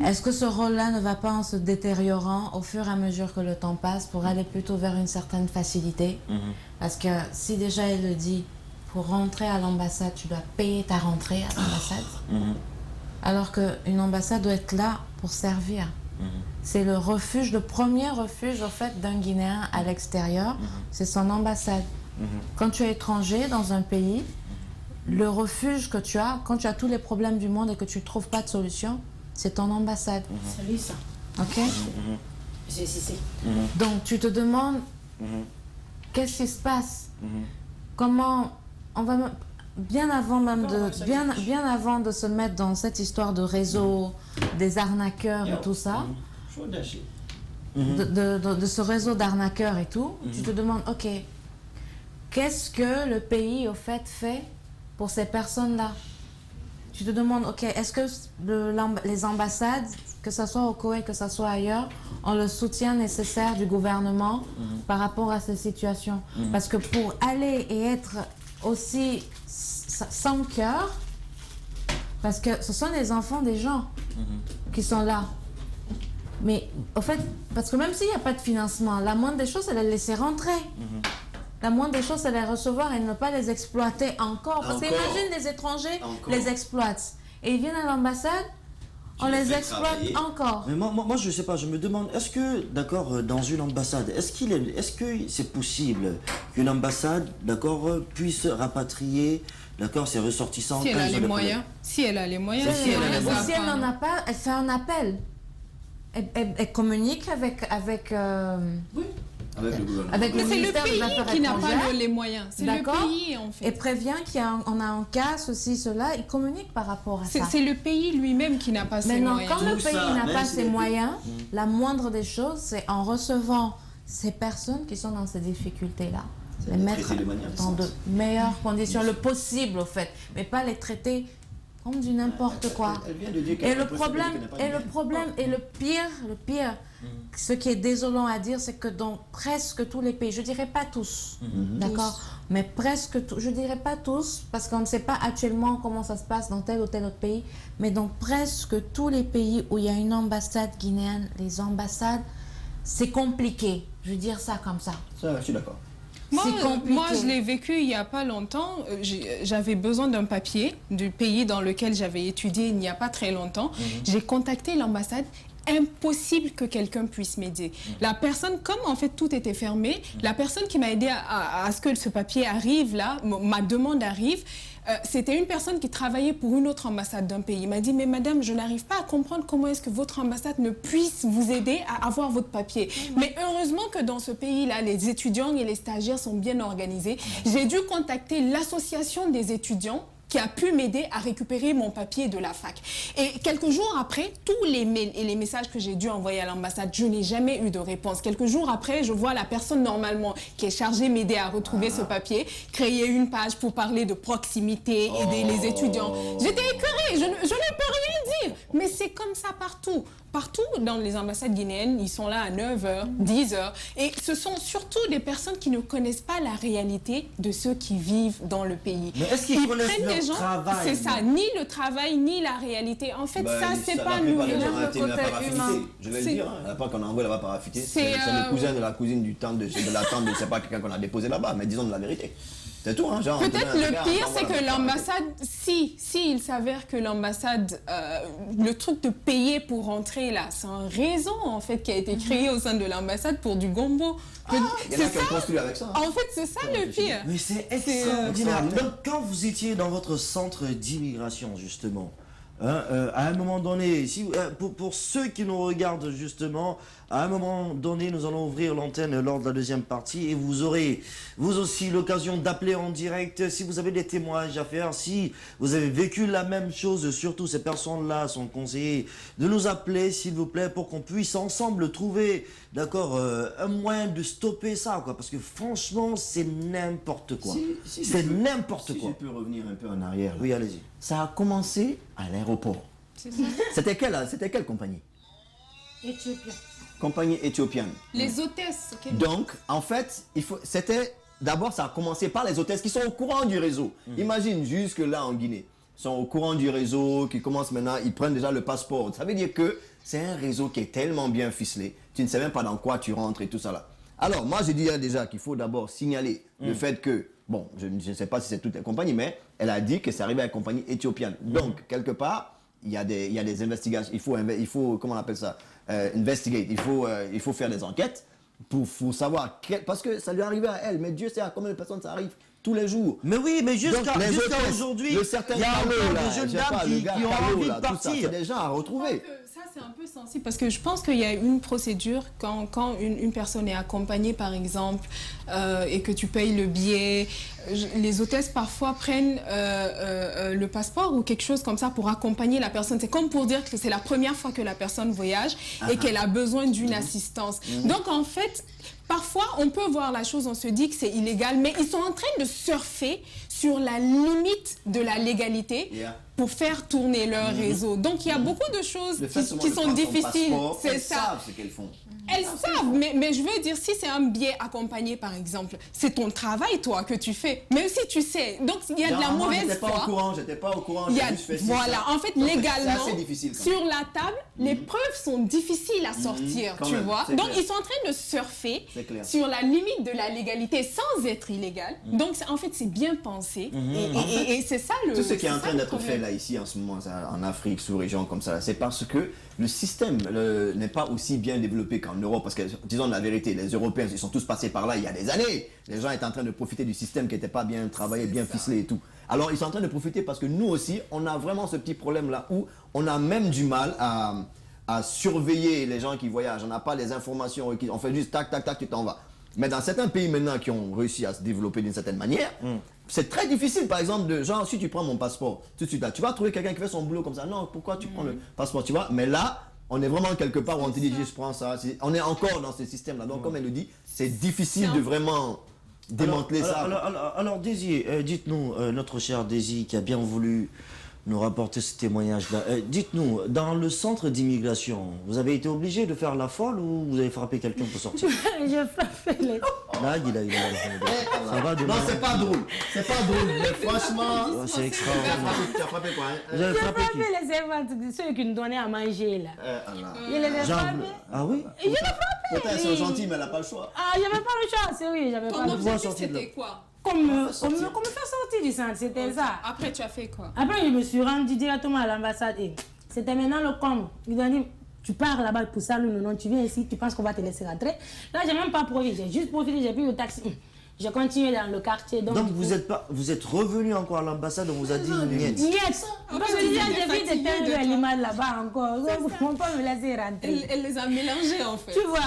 Est-ce que ce rôle-là ne va pas en se détériorant au fur et à mesure que le temps passe pour aller plutôt vers une certaine facilité? Parce que si déjà elle le dit, pour rentrer à l'ambassade, tu dois payer ta rentrée à l'ambassade. Alors qu'une ambassade doit être là pour servir. C'est le refuge, le premier refuge au fait d'un Guinéen à l'extérieur, c'est son ambassade. Quand tu es étranger dans un pays, le refuge que tu as, quand tu as tous les problèmes du monde et que tu ne trouves pas de solution, c'est ton ambassade. C'est lui ça. Ok? C'est Cissé. Donc tu te demandes, qu'est-ce qui se passe? Comment on va bien avant même bien avant de se mettre dans cette histoire de réseau, des arnaqueurs et tout ça, de ce réseau d'arnaqueurs et tout, tu te demandes, ok, qu'est-ce que le pays au fait pour ces personnes-là? Tu te demandes, ok, est-ce que les ambassades, que ce soit au Koweït, que ce soit ailleurs, ont le soutien nécessaire du gouvernement par rapport à ces situations? Parce que pour aller et être aussi sans cœur, parce que ce sont les enfants des gens qui sont là. Mais au fait, parce que même s'il n'y a pas de financement, la moindre des choses, c'est de les laisser rentrer. La moindre des choses, c'est de les recevoir et ne pas les exploiter encore. Parce qu'imagine les étrangers les exploitent. Et ils viennent à l'ambassade, on les exploite encore. Mais moi, je sais pas, je me demande, est-ce que, d'accord, dans une ambassade, est-ce que c'est possible qu'une ambassade, d'accord, puisse rapatrier, d'accord, ses ressortissants? Si elle a les moyens. Si elle a les moyens. Si elle n'en a pas, elle fait un appel. Elle communique avec Avec le gouvernement. avec le Mais c'est le ministère des Affaires pays qui n'a étrangères. pas les moyens. C'est le D'accord. pays, en fait. Et prévient qu'on a un cas, ceci, cela, il communique par rapport à ça. C'est le pays lui-même qui n'a pas ses Maintenant, moyens. quand le Tout pays ça, n'a même pas si ses les- moyens, la moindre des choses, c'est en recevant ces personnes qui sont dans ces difficultés-là, les les mettre traiter de manière dans de décente. meilleures conditions, le possible, au fait, mais pas les traiter comme du n'importe quoi. Elle vient de dire Et qu'elle le est problème, possible qu'elle et n'a pas le de problème, et le pire, ce qui est désolant à dire, c'est que dans presque tous les pays, je dirais pas tous, d'accord, mais presque tous, je dirais pas tous, parce qu'on ne sait pas actuellement comment ça se passe dans tel ou tel autre pays, mais dans presque tous les pays où il y a une ambassade guinéenne, les ambassades, c'est compliqué, je vais dire ça comme ça. Ça, je suis d'accord. C'est compliqué. Moi, je l'ai vécu il n'y a pas longtemps. J'avais besoin d'un papier du pays dans lequel j'avais étudié il n'y a pas très longtemps. J'ai contacté l'ambassade. Impossible que quelqu'un puisse m'aider. La personne, comme en fait tout était fermé, la personne qui m'a aidé à ce que ce papier arrive là, ma demande arrive, c'était une personne qui travaillait pour une autre ambassade d'un pays. Il m'a dit, mais madame, je n'arrive pas à comprendre comment est-ce que votre ambassade ne puisse vous aider à avoir votre papier. Mais heureusement que dans ce pays-là, les étudiants et les stagiaires sont bien organisés. J'ai dû contacter l'association des étudiants qui a pu m'aider à récupérer mon papier de la fac. Et quelques jours après, tous les mails et les messages que j'ai dû envoyer à l'ambassade, je n'ai jamais eu de réponse. Quelques jours après, je vois la personne normalement qui est chargée de m'aider à retrouver ce papier, créer une page pour parler de proximité, aider les étudiants. J'étais écœurée, je ne peux rien dire. Mais c'est comme ça partout. Partout dans les ambassades guinéennes, ils sont là à 9h, 10h. Et ce sont surtout des personnes qui ne connaissent pas la réalité de ceux qui vivent dans le pays. Mais est-ce qu'ils connaissent prennent leur les gens, travail? c'est ça, ni le travail, ni la réalité. En fait, ça, c'est pas nous. humain. Je vais le C'est- dire, la part qu'on envoie là-bas paraffité, C'est, c'est le cousin de la cousine du temps de la tante de je sais pas quelqu'un qu'on a déposé là-bas, mais disons de la vérité. C'est tout, hein, genre. Peut-être le pire, c'est que l'ambassade, si il s'avère que l'ambassade, le truc de payer pour rentrer là, c'est un réseau en fait qui a été créé au sein de l'ambassade pour du gombo. Il y en a C'est qui ont ça. construit avec ça. En fait, c'est ça le pire. Mais c'est extraordinaire. Donc, quand vous étiez dans votre centre d'immigration, justement, à un moment donné, pour ceux qui nous regardent, justement, à un moment donné, nous allons ouvrir l'antenne lors de la deuxième partie et vous aurez, vous aussi, l'occasion d'appeler en direct si vous avez des témoignages à faire, si vous avez vécu la même chose, surtout ces personnes-là sont conseillées de nous appeler, s'il vous plaît, pour qu'on puisse ensemble trouver, d'accord, un moyen de stopper ça, quoi, parce que franchement, c'est n'importe quoi. C'est n'importe quoi. Si je peux revenir un peu en arrière. Là. Oui, allez-y. Ça a commencé à l'aéroport. C'était quelle compagnie? Éthiopien. Compagnie éthiopienne. Les hôtesses. Donc, en fait, c'était d'abord, ça a commencé par les hôtesses qui sont au courant du réseau. Imagine jusque là en Guinée. Ils sont au courant du réseau, qui commencent maintenant, ils prennent déjà le passeport. Ça veut dire que c'est un réseau qui est tellement bien ficelé. Tu ne sais même pas dans quoi tu rentres et tout ça là. Alors, moi, je dirais déjà qu'il faut d'abord signaler le fait que, bon, je ne sais pas si c'est toutes les compagnies, mais elle a dit que c'est arrivé à une compagnie éthiopienne. Donc, quelque part, il y a des investigations. Il faut, comment on appelle ça, investigate. Il faut faire des enquêtes pour savoir, parce que ça lui est arrivé à elle. Mais Dieu sait à combien de personnes ça arrive tous les jours. Mais oui, mais jusqu'à Donc, les hôtesses, aujourd'hui, le certain il y a Carlo, encore là, des jeunes je sais dames pas, le gars qui ont Carlo, envie là, de tout ça, partir. c'est des gens à retrouver. Ça, c'est un peu sensible parce que je pense qu'il y a une procédure quand une personne est accompagnée, par exemple, et que tu payes le billet. Les hôtesses, parfois, prennent le passeport ou quelque chose comme ça pour accompagner la personne. C'est comme pour dire que c'est la première fois que la personne voyage et qu'elle a besoin d'une assistance. Donc, en fait, parfois, on peut voir la chose, on se dit que c'est illégal, mais ils sont en train de surfer sur la limite de la légalité pour faire tourner leur réseau. Donc, il y a beaucoup de choses qui sont difficiles. C'est ça. Elles savent ce qu'elles font. Elles savent, mais je veux dire, si c'est un biais accompagné, par exemple, c'est ton travail, toi, que tu fais. Même si tu sais. Donc, il y a de la mauvaise foi. J'étais pas au courant, Il y a, j'ai juste fait ci, voilà, ça. en fait, Donc, légalement, c'est assez difficile, quand sur la table, les preuves sont difficiles à sortir, quand tu même, vois. c'est Donc, clair. ils sont en train de surfer C'est clair. sur la limite de la légalité sans être illégal. Donc, en fait, c'est bien pensé. Et c'est ça le Tout ce qui est en c'est ça train le d'être fait problème. là, ici, en ce moment, ça, en Afrique, sous-région, comme ça, c'est parce que le système n'est pas aussi bien développé qu'en Europe. Parce que, disons la vérité, les Européens, ils sont tous passés par là il y a des années. Les gens étaient en train de profiter du système qui n'était pas bien travaillé, bien ficelé et tout. Alors, ils sont en train de profiter parce que nous aussi, on a vraiment ce petit problème-là où on a même du mal à surveiller les gens qui voyagent. On n'a pas les informations requises. On fait juste tac, tac, tac, tu t'en vas. Mais dans certains pays maintenant qui ont réussi à se développer d'une certaine manière, c'est très difficile, par exemple, de genre, si tu prends mon passeport, tout de suite là, tu vas trouver quelqu'un qui fait son boulot comme ça. Non, pourquoi tu prends le passeport, tu vois? Mais là, on est vraiment quelque part où on te dit, je prends ça. On est encore dans ce système-là. Donc, comme elle le dit, c'est difficile de vraiment démanteler ça. Alors, Daisy, dites-nous, notre chère Daisy, qui a bien voulu nous rapporter ce témoignage-là, dites-nous, dans le centre d'immigration, vous avez été obligé de faire la folle ou vous avez frappé quelqu'un pour sortir? Je frappais les... Là, ça va de Non, c'est pas drôle. C'est pas drôle, mais franchement, Ouais, c'est extraordinaire. tu as frappé quoi, hein? Vous avez Je frappé qui? frappais les servantes, ceux qui nous donnaient à manger là. Je les ai Genre, frappés. ah oui? Et je les frappais. Pourtant, elles sont gentilles, mais elle n'a pas le choix. Ah, j'avais pas le choix, c'est oui, j'avais pas Ton le choix. objectif, sortir de là. c'était quoi? Comme me faire sortir du centre, c'était ça. Après, tu as fait quoi? Après, je me suis rendue directement à l'ambassade et c'était maintenant le comble. Ils ont dit, tu pars là-bas pour ça, non, tu viens ici, tu penses qu'on va te laisser rentrer. Là, j'ai même pas profité, j'ai juste profité, j'ai pris le taxi. J'ai continué dans le quartier. Donc vous êtes revenu encore à l'ambassade, on vous a dit niet. Niet. Parce que j'ai vu des teintes de l'image là-bas encore. On peut me laisser rentrer. Elle les a mélangés, en fait. Tu vois.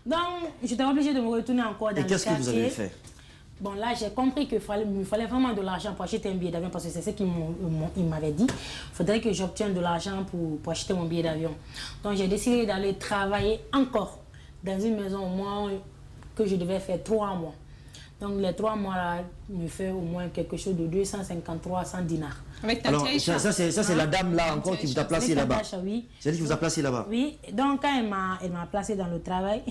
Donc, j'étais obligée de me retourner encore dans le quartier. Et qu'est-ce que vous avez fait? Bon, là, j'ai compris qu'il me fallait vraiment de l'argent pour acheter un billet d'avion parce que c'est ce qu'ils m'avaient dit. Il faudrait que j'obtienne de l'argent pour acheter mon billet d'avion. Donc, j'ai décidé d'aller travailler encore dans une maison au moins que je devais faire 3 mois. Donc, les 3 mois là, me fait au moins quelque chose de 253 dinars. Avec ta Alors, vieille ça c'est la dame là encore qui vous a placé là-bas. Oui. C'est elle qui vous a placé là-bas. Oui, donc quand elle m'a placé dans le travail,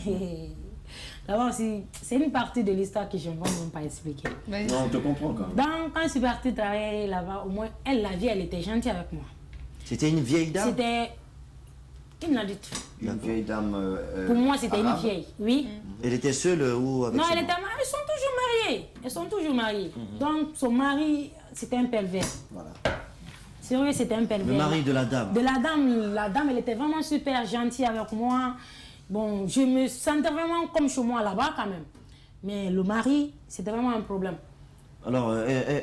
d'abord aussi, c'est une partie de l'histoire que je ne vais même pas expliquer. Non, on te comprend quand même. Donc quand je suis partie travailler là-bas, au moins, elle, la vie, elle était gentille avec moi. C'était une vieille dame? C'était une adulte. Une vieille dame. Pour moi, c'était une arabe. vieille, oui. Elle était seule ou avec Non, son elles mari? sont toujours mariées. Elles sont toujours mariées. Donc son mari, c'était un pervers. Voilà. C'est vrai, c'était un pervers. Le mari de la dame? De la dame, elle était vraiment super gentille avec moi. Bon, je me sentais vraiment comme chez moi là-bas quand même. Mais le mari, c'était vraiment un problème. Alors,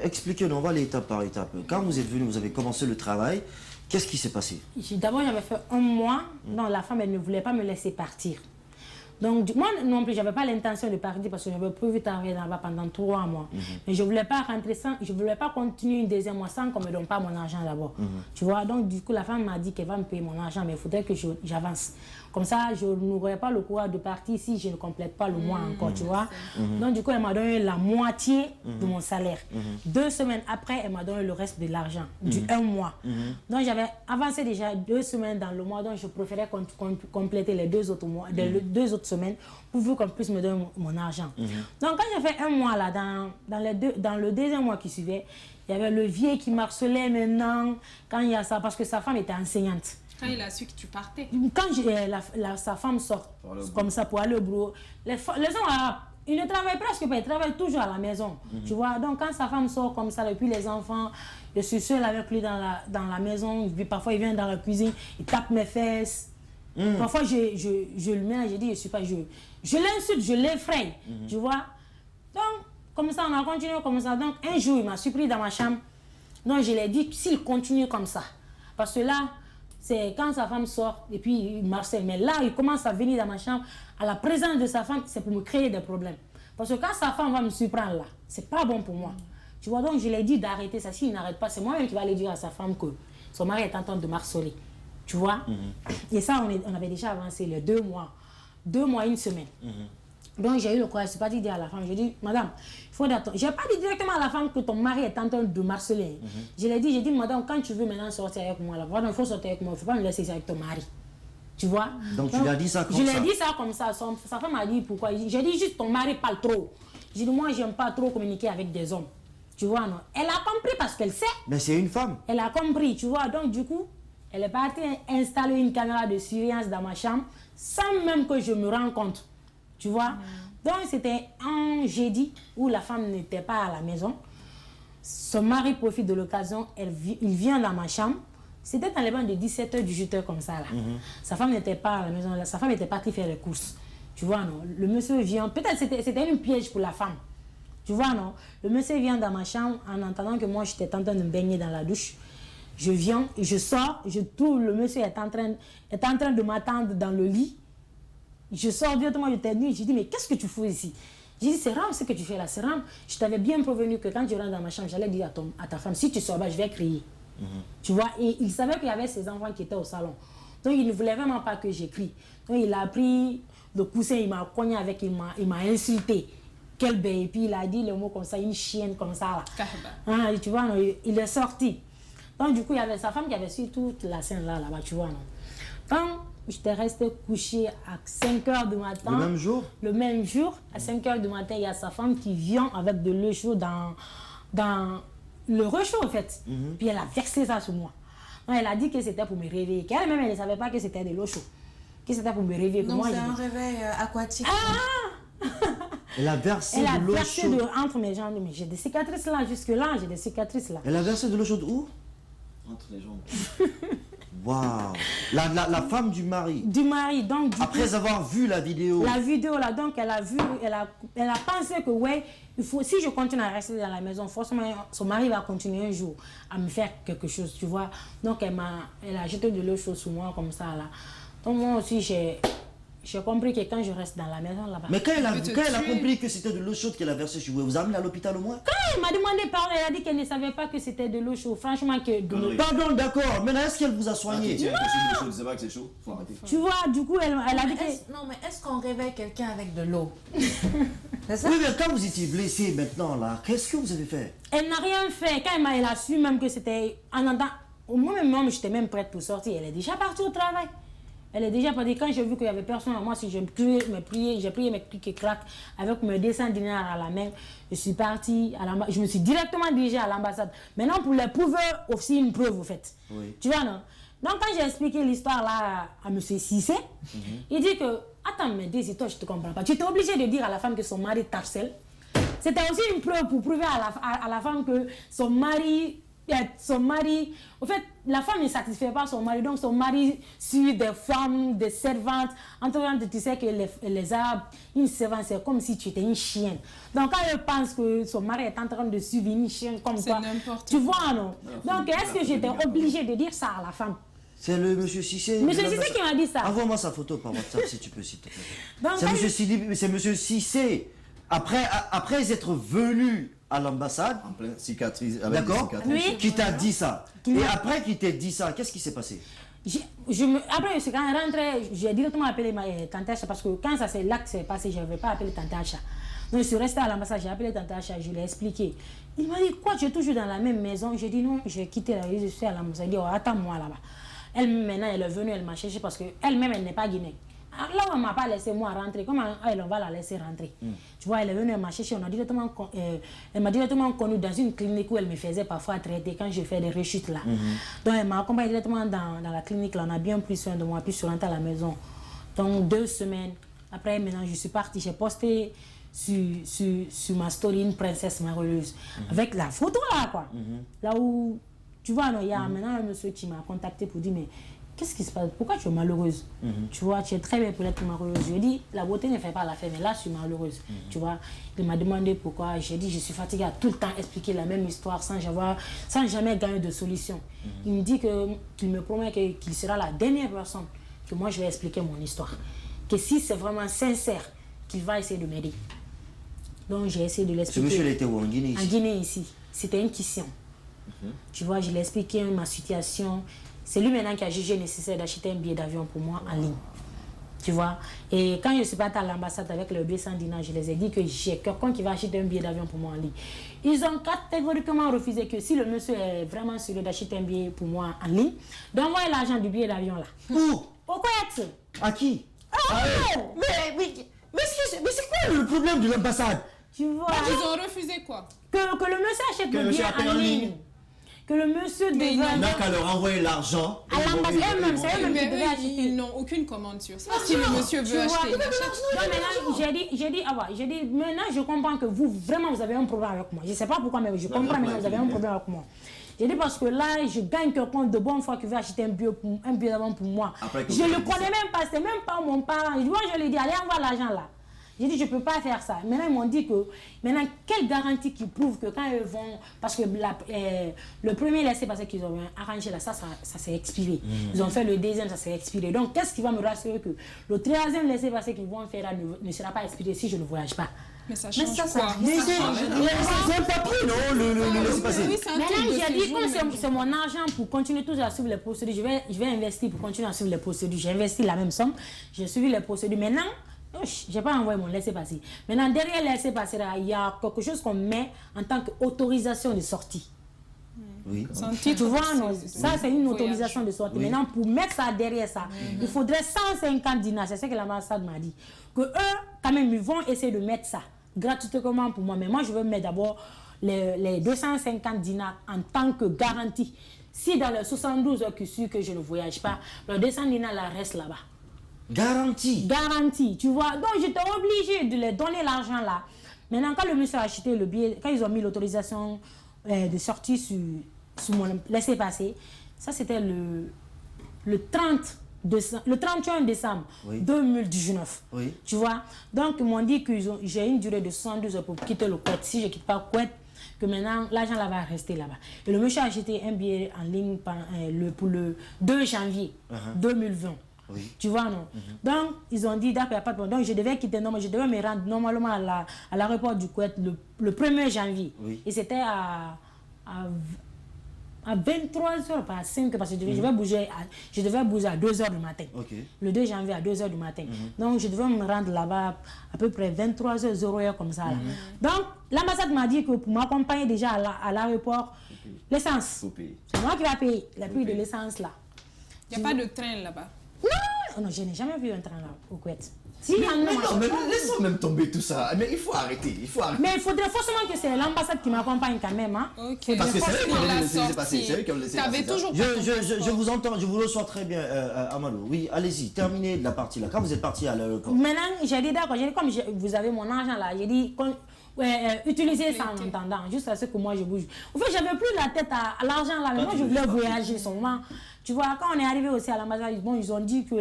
expliquez-nous, on va aller étape par étape. Quand vous êtes venu, vous avez commencé le travail, qu'est-ce qui s'est passé? D'abord, j'avais fait 1 mois. Non, la femme, elle ne voulait pas me laisser partir. Donc, moi non plus, je n'avais pas l'intention de partir parce que j'avais prévu travailler là-bas pendant 3 mois. Mais je ne voulais pas rentrer sans, je ne voulais pas continuer une 2e mois sans qu'on ne me donne pas mon argent d'abord. Tu vois, donc du coup, la femme m'a dit qu'elle va me payer mon argent, mais il faudrait que j'avance. Comme ça, je n'aurais pas le courage de partir si je ne complète pas le mois encore, tu vois. Donc du coup, elle m'a donné la moitié de mon salaire. 2 semaines après, elle m'a donné le reste de l'argent, du 1 mois. Donc j'avais avancé déjà 2 semaines dans le mois, donc je préférais compléter les 2 autres mois, les 2 autres autre semaine, pourvu qu'on puisse me donner mon argent. Donc quand j'ai fait un mois là, dans le deuxième mois qui suivait, il y avait le vieux qui m'harcelait maintenant, quand il y a ça, parce que sa femme était enseignante. Quand il a su que tu partais. Quand sa femme sort comme ça pour aller au bureau, les gens arabes, ils ne travaillent presque pas, ils travaillent toujours à la maison. Tu vois, donc quand sa femme sort comme ça, et puis les enfants, je suis seule avec lui dans la maison, puis parfois il vient dans la cuisine, il tape mes fesses. Parfois je le mets, je dis, je suis pas, je l'insulte, je l'effraie, tu vois. Donc, comme ça, on a continué comme ça. Donc, un jour, il m'a surpris dans ma chambre. Donc, je lui ai dit, s'il continue comme ça, parce que là, c'est quand sa femme sort et puis il harcèle. Mais là, il commence à venir dans ma chambre, à la présence de sa femme, c'est pour me créer des problèmes. Parce que quand sa femme va me surprendre là, c'est pas bon pour moi. Tu vois, donc je lui ai dit d'arrêter ça. S'il n'arrête pas, c'est moi-même qui va aller dire à sa femme que son mari est en train de m'harceler. Tu vois. Et ça, on avait déjà avancé les 2 mois. 2 mois, 1 semaine. Donc j'ai eu le courage, je ne suis pas dit dire à la femme, je dis, madame, il faut d'attendre. Je n'ai pas dit directement à la femme que ton mari est en train de m'harceler. Je l'ai dit, j'ai dit, madame, quand tu veux maintenant sortir avec moi, là, il faut sortir avec moi, il ne faut pas me laisser avec ton mari. Tu vois? Donc tu lui as dit ça comme ça? Je lui ai dit ça comme ça. Sa femme m'a dit pourquoi. J'ai dit juste ton mari parle trop. J'ai dit, moi, j'aime pas trop communiquer avec des hommes. Tu vois, non? Elle a compris parce qu'elle sait. Mais c'est une femme. Elle a compris, tu vois. Donc du coup, elle est partie installer une caméra de surveillance dans ma chambre sans même que je me rende compte. Tu vois? Donc c'était un jeudi où la femme n'était pas à la maison. Son mari profite de l'occasion, il vient dans ma chambre. C'était dans les bancs de 17h, 18h comme ça là. Sa femme n'était pas à la maison, sa femme était partie faire les courses. Tu vois, non? Le monsieur vient, peut-être c'était un piège pour la femme. Tu vois, non? Le monsieur vient dans ma chambre en entendant que moi j'étais en train de me baigner dans la douche. Je viens, je sors, je trouve le monsieur est en train de m'attendre dans le lit. Je sors directement de tête nue, je dis, mais qu'est-ce que tu fais ici? J'ai dit, c'est rare ce que tu fais là, c'est rare. Je t'avais bien prévenu que quand je rentre dans ma chambre, j'allais dire à ta femme, si tu sors, bah, je vais crier. Tu vois, et il savait qu'il y avait ses enfants qui étaient au salon. Donc il ne voulait vraiment pas que j'écrie. Donc il a pris le coussin, il m'a cogné avec, il m'a insulté. Quel bête, et puis il a dit le mot comme ça, une chienne comme ça là. Ah, tu vois, non, il est sorti. Donc du coup, il y avait sa femme qui avait su toute la scène là-bas, tu vois, non. Donc, j'étais restée couchée à 5h du matin. Le même jour? Le même jour, à 5h du matin, il y a sa femme qui vient avec de l'eau chaude dans le réchaud, en fait. Puis elle a versé ça sur moi. Donc, elle a dit que c'était pour me réveiller. Qu'elle-même, elle ne savait pas que c'était de l'eau chaude. Que c'était pour me réveiller. Donc, c'est un réveil aquatique. Elle a versé de l'eau chaude. Entre mes jambes. Mais j'ai des cicatrices là, jusque-là, j'ai des cicatrices là. Elle a versé de l'eau chaude où? Entre les jambes. Waouh! La femme du mari. Du mari, donc. Après avoir vu la vidéo. La vidéo là, donc elle a vu, elle a pensé que ouais, il faut, si je continue à rester dans la maison, forcément son mari va continuer un jour à me faire quelque chose, tu vois. Donc elle a jeté de l'eau chaude sur moi comme ça là. Donc moi aussi j'ai compris que quand je reste dans la maison là-bas. Mais quand elle a compris que c'était de l'eau chaude qu'elle a versée sur vous, vous avez amené à l'hôpital au moins? Quand elle m'a demandé pardon, elle a dit qu'elle ne savait pas que c'était de l'eau chaude. Franchement, que. Pardon, d'accord. Maintenant, est-ce qu'elle vous a soigné? Tu ne sais pas que c'est chaud, faut arrêter. Tu vois, du coup, elle a dit que. Non, mais est-ce qu'on réveille quelqu'un avec de l'eau? C'est ça? Oui, mais quand vous étiez blessé maintenant, là, qu'est-ce que vous avez fait? Elle n'a rien fait. Quand elle a su même que c'était. Moi-même, j'étais même prête pour sortir. Elle est déjà partie au travail. Elle est déjà partie. Quand j'ai vu qu'il n'y avait personne, moi, si j'ai prié mes clics qui craquent avec mes 200 dinars à la main, je suis partie je me suis directement dirigée à l'ambassade. Maintenant, pour les prouveurs, aussi une preuve, vous faites. Oui. Tu vois, non? Donc, quand j'ai expliqué l'histoire là à M. Cissé, il dit que, attends, mais Daisy, toi, je ne te comprends pas. Tu étais obligé de dire à la femme que son mari t'harcèle. C'était aussi une preuve pour prouver à la femme que son mari, en fait, la femme ne satisfait pas son mari, donc son mari suit des femmes, des servantes. En tout cas, tu sais que les Arabes, une servante, c'est comme si tu étais une chienne. Donc, quand elle pense que son mari est en train de suivre une chienne comme ça, tu vois, non? Donc, est-ce que j'étais obligée de dire ça à la femme? C'est le monsieur Cissé. Monsieur Cissé qui m'a dit ça. Envoie-moi sa photo par WhatsApp si tu peux, s'il te plaît. Donc, C'est monsieur Cissé. Après être venu à l'ambassade, En pleine cicatrice. d'accord, Oui. qui t'a dit ça. Et après qu'il t'ait dit ça, qu'est-ce qui s'est passé? Après, quand elle rentrait, j'ai directement appelé ma tante Acha parce que quand l'acte s'est passé, je n'avais pas appelé tante Acha. Donc je suis restée à l'ambassade, j'ai appelé tante Acha, je lui ai expliqué. Il m'a dit, quoi, tu es toujours dans la même maison? J'ai dit non, j'ai quitté la ville, je suis à l'ambassade. Il dit, oh, attends-moi là-bas. Elle, maintenant, elle est venue, elle m'a cherché parce qu'elle-même, elle n'est pas guinéenne. Là où elle ne m'a pas laissé moi rentrer, comment elle, on va la laisser rentrer? Tu vois, elle est venue, elle m'a cherché, elle m'a directement connue dans une clinique où elle me faisait parfois traiter quand je fais des rechutes là. Donc elle m'a accompagnée directement dans la clinique, là, on a bien pris soin de moi, puis je suis rentrée à la maison. Donc 2 semaines, après maintenant je suis partie, j'ai posté sur ma story une princesse malheureuse, avec la photo là quoi. Là où, tu vois, il y a maintenant un monsieur qui m'a contacté pour dire, mais qu'est-ce qui se passe? Pourquoi tu es malheureuse? Tu vois, tu es très belle pour être malheureuse. Je lui ai dit, la beauté ne fait pas la fête, mais là, je suis malheureuse. Tu vois, il m'a demandé pourquoi. J'ai dit, je suis fatiguée à tout le temps expliquer la même histoire sans jamais gagner de solution. Il me dit qu'il me promet qu'il sera la dernière personne que moi, je vais expliquer mon histoire. Que si c'est vraiment sincère, qu'il va essayer de m'aider. Donc, j'ai essayé de l'expliquer. Ce monsieur, il était où? En Guinée ici? En Guinée, ici. C'était une question. Tu vois, je lui ai expliqué ma situation. C'est lui maintenant qui a jugé nécessaire d'acheter un billet d'avion pour moi en ligne. Tu vois. Et quand je suis partie à l'ambassade avec le 200 dinars, je les ai dit que j'ai quelqu'un qui va acheter un billet d'avion pour moi en ligne. Ils ont catégoriquement refusé que si le monsieur est vraiment sûr d'acheter un billet pour moi en ligne, d'envoyer l'argent du billet d'avion là. Où? Au Koweït. À qui? Mais c'est quoi le problème de l'ambassade? Tu vois. Ils ont refusé quoi? Que le monsieur achète le billet en ligne. Que le monsieur devait... n'a qu'à leur envoyer l'argent. À l'ambassade, c'est eux-mêmes qui devaient acheter. Ils n'ont aucune commande sur ça. Si le monsieur veut acheter, il achète. J'ai dit, maintenant je comprends que vous avez un problème avec moi. Je ne sais pas pourquoi, mais je comprends maintenant que vous avez un problème avec moi. J'ai dit parce que là, je gagne quelqu'un de bonne foi qui veut acheter un billet d'avant pour moi. Je ne le connais même pas, c'est même pas mon parent. Moi, je lui ai dit, allez, envoie l'argent là. J'ai dit, je ne peux pas faire ça. Maintenant, ils m'ont dit que, maintenant, quelle garantie qui prouve que quand ils vont... Parce que le premier laissez-passer qu'ils ont arrangé là, ça s'est expiré. Ils ont fait le deuxième, ça s'est expiré. Donc, qu'est-ce qui va me rassurer que le troisième laissez-passer qu'ils vont faire là ne sera pas expiré si je ne voyage pas? Mais ça change quoi? C'est un papier, non? Le laissez-passer. Oui, c'est un truc Maintenant, de j'ai dit, séjour, comme mais- c'est mon argent pour continuer toujours à suivre les procédures, je vais investir pour continuer à suivre les procédures. J'ai investi la même somme, j'ai suivi les procédures. Maintenant, je n'ai pas envoyé mon laissez-passer. Maintenant, derrière le laissez-passer, il y a quelque chose qu'on met en tant qu'autorisation de sortie. Oui. C'est un titre. Tu vois, non, c'est- ça c'est une voyage. autorisation de sortie. Oui. Maintenant, pour mettre ça derrière ça, il faudrait 150 dinars. C'est ce que l'ambassade m'a dit. Que eux, quand même, ils vont essayer de mettre ça gratuitement pour moi. Mais moi, je veux mettre d'abord les 250 dinars en tant que garantie. Si dans les 72 heures que je ne voyage pas, le 200 dinars là, reste là-bas. Garantie. Garantie, tu vois. Donc, j'étais obligée de les donner l'argent là. Maintenant, quand le monsieur a acheté le billet, quand ils ont mis l'autorisation de sortie sur mon laissez-passer, ça c'était le 31 décembre Oui. 2019. Oui. Tu vois. Donc, ils m'ont dit que j'ai une durée de 72 heures pour quitter le Koweït. Si je ne quitte pas le Koweït, que maintenant, l'argent là va rester là-bas. Et le monsieur a acheté un billet en ligne pour le 2 janvier 2020. Oui. Tu vois, non? Donc, ils ont dit, d'accord, il n'y a pas de problème. Donc, je devais quitter, je devais me rendre normalement à l'aéroport du Koweït le 1er janvier. Oui. Et c'était à 23h, pas à 5h, parce que je devais bouger à 2h du matin. Ok. Le 2 janvier à 2h du matin. Donc, je devais me rendre là-bas à peu près 23h, 0h, comme ça. Là. Donc, l'ambassade m'a dit que pour m'accompagner déjà à l'aéroport, l'essence, Faut payer. c'est moi qui vais payer le prix de l'essence là. Il n'y a pas de train là-bas. Non, je n'ai jamais vu un train là au Koweït. Mais non, mais laissons même tomber tout ça. Mais il faut arrêter. Il faut arrêter. Mais il faudrait forcément que c'est l'ambassade qui m'accompagne quand même. Hein. Ok. Parce que c'est eux qui ont Pour la laissé passer. sortie. C'est eux qui ont laissé T'avais passer. toujours pas ton Je passeport. vous entends, je vous reçois très bien, Amadou. Oui, allez-y, terminez la partie là. Quand vous êtes parti à l'aéroport. Maintenant, j'ai dit d'accord, j'ai dit comme vous avez mon argent là, j'ai dit utilisez ça en attendant, juste à ce que moi je bouge. En fait, j'avais plus la tête à l'argent là, mais moi je voulais voyager seulement. Tu vois, quand on est arrivé aussi à l'ambassade, bon, ils ont dit que,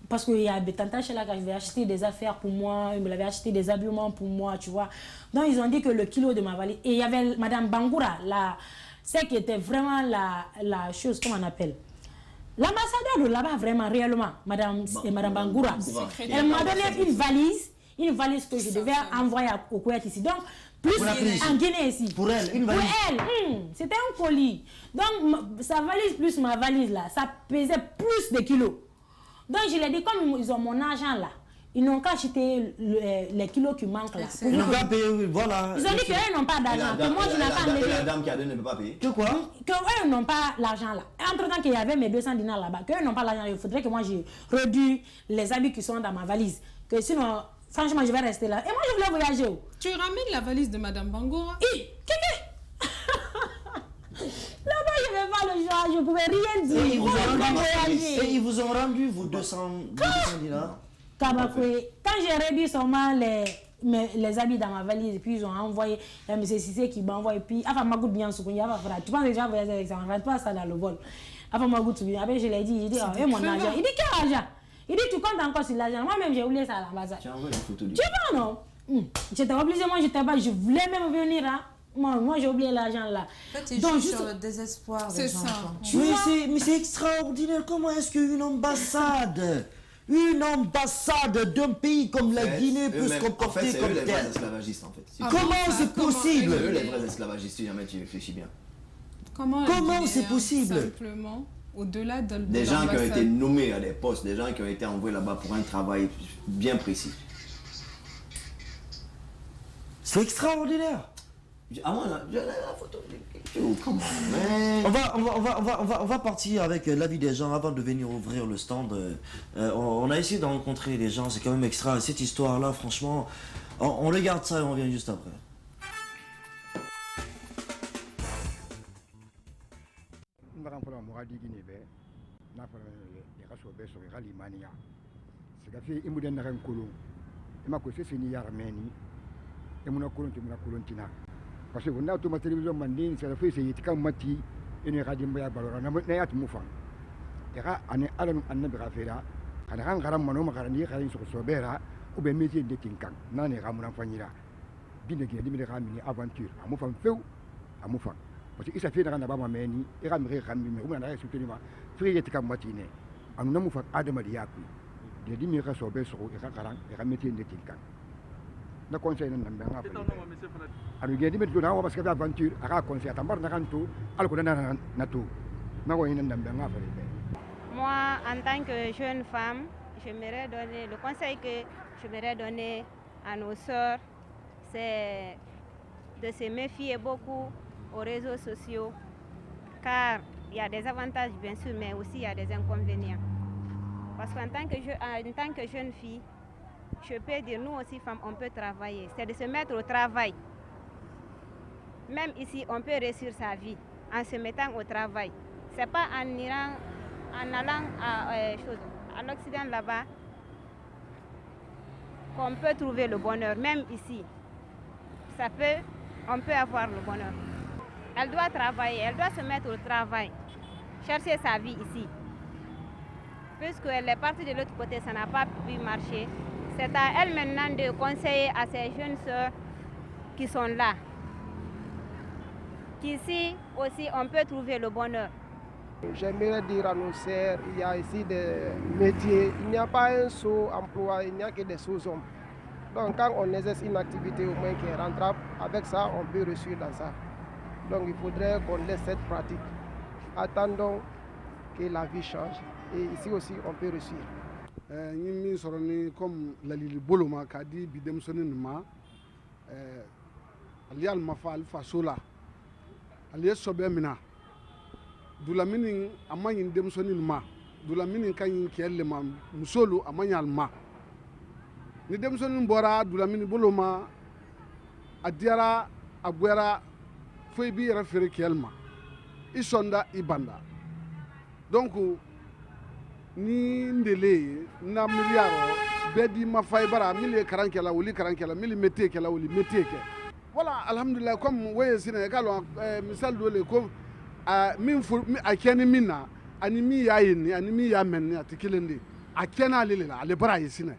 parce qu'il y a des tantaches là, quand je vais acheter des affaires pour moi, ils me l'avaient acheté des habillements pour moi, tu vois. Donc, ils ont dit que le kilo de ma valise, et il y avait Madame Bangoura, celle qui était vraiment la chose, comment on appelle, l'ambassadeur de là-bas, vraiment, réellement, Madame Bangoura. Elle m'a donné une valise que je devais envoyer au Koweït ici. Donc, plus Vous l'avez pris ici? en Guinée ici. Pour elle, une valise. Pour elle, c'était un colis. Donc, sa valise plus ma valise là, ça pesait plus de kilos. Donc, je lui ai dit, comme ils ont mon argent là, Ils n'ont qu'à acheter les kilos qui manquent là. Ils n'ont qu'à payer, voilà. Ils ont dit qu'eux n'ont pas d'argent. Que moi, je n'ai pas enlevé. La dame qui a donné ne peut pas payer. Que quoi? Qu'eux n'ont pas l'argent là. Entre-temps qu'il y avait mes 200 dinars là-bas, qu'eux n'ont pas l'argent, il faudrait que moi je réduise les habits qui sont dans ma valise. Que sinon, franchement, je vais rester là. Et moi, je voulais voyager où? Tu ramènes la valise de Madame Bangora? Là-bas, je ne vais pas le choix, je ne pouvais rien dire. Et ils vous ont rendu vos 200 dinars? Kabakoué, quand j'ai réduit seulement les habits dans ma valise, puis ils ont envoyé M. Cissé qui m'a envoyé, puis enfin, ma goutte bien soukouni, tu penses déjà voyager avec ça, on ne rate pas ça dans le vol. Enfin, ma goutte bien, après je l'ai dit, j'ai dit, oh, et mon argent. Il dit, quel argent? Il dit, tu comptes encore sur l'argent. Moi-même, j'ai oublié ça à l'ambassade. Tu as envoyé une photo du... Tu vois, non? J'étais obligée, moi, j'étais pas, je voulais même venir, hein. Moi j'ai oublié l'argent là. En fait, tu joues sur le désespoir des gens. Mais c'est extraordinaire. Comment est-ce qu'une ambassade d'un pays comme la Guinée peut se comporter comme tel? C'est eux les vrais esclavagistes en fait. Comment c'est possible? C'est eux les vrais esclavagistes, si jamais tu réfléchis bien. Comment c'est possible? Simplement, au-delà de des gens qui ont été nommés à des postes, des gens qui ont été envoyés là-bas pour un travail bien précis. C'est extraordinaire. Ah moi, la photo. On va partir avec l'avis des gens avant de venir ouvrir le stand. On a essayé de rencontrer les gens, c'est quand même extra. Cette histoire-là, franchement, on regarde ça et on revient juste après. parce que on a tout ma télévision mandine c'est la fait c'est tika mati ene radio mbaya balora na ya tumu fan era ane alanu annabi rafera kana kan garam mano makarani khalin so sobera ou ben métier de tinkan nane ramuna fanyira binde ki dimile ramini aventure amu fan feu amu fan parce que isa fait na ba ma meni era mi rammi mi umana ya soutenir frère tika mati ne anu namu fa adama di yakui de dimi ka sobe so era garan era métier de tinkan na conseil nan ben nga fa anu gedi met jona parce que aventure aka conseil tambar na kanto alko na to na ko nan ben nga fa. Moi en tant que jeune femme, j'aimerais donner le conseil que j'aimerais donner à nos sœurs, c'est de se méfier beaucoup aux réseaux sociaux car il y a des avantages bien sûr mais aussi il y a des inconvénients. Parce qu'en tant que jeune fille, je peux dire, nous aussi femmes, on peut travailler. C'est de se mettre au travail. Même ici, on peut réussir sa vie en se mettant au travail. Ce n'est pas en allant à l'Occident là-bas qu'on peut trouver le bonheur. Même ici, on peut avoir le bonheur. Elle doit travailler, elle doit se mettre au travail, chercher sa vie ici. Puisqu'elle est partie de l'autre côté, ça n'a pas pu marcher. C'est à elle maintenant de conseiller à ces jeunes sœurs qui sont là. Qu'ici aussi on peut trouver le bonheur. J'aimerais dire à nos sœurs, il y a ici des métiers, il n'y a pas un sot emploi, il n'y a que des sous-hommes. Donc quand on exerce une activité au moins qui est rentable, avec ça on peut réussir dans ça. Donc il faudrait qu'on laisse cette pratique. Attendons que la vie change et ici aussi on peut réussir. Ni soroni comme lalili boloma kadi bidem sonin ma alial mafal fasola aliye sobe mina dulamini amanyin dem sonin ma dulamini kanyin kelle ma musolu amanyal ma ni dem sonin bora dulamini boloma adiara abwera foi bi refere kelma isonda ibanda donc ni ndele na miliaro bedi ma faybara mili karankela wuli karankela mili métier kela wuli métier ke voilà alhamdulillah comme waye sine galo misal dole ko min fu akeni minna ani mi yayini ani mi yamenni atikilende akena lele la ale bara yisine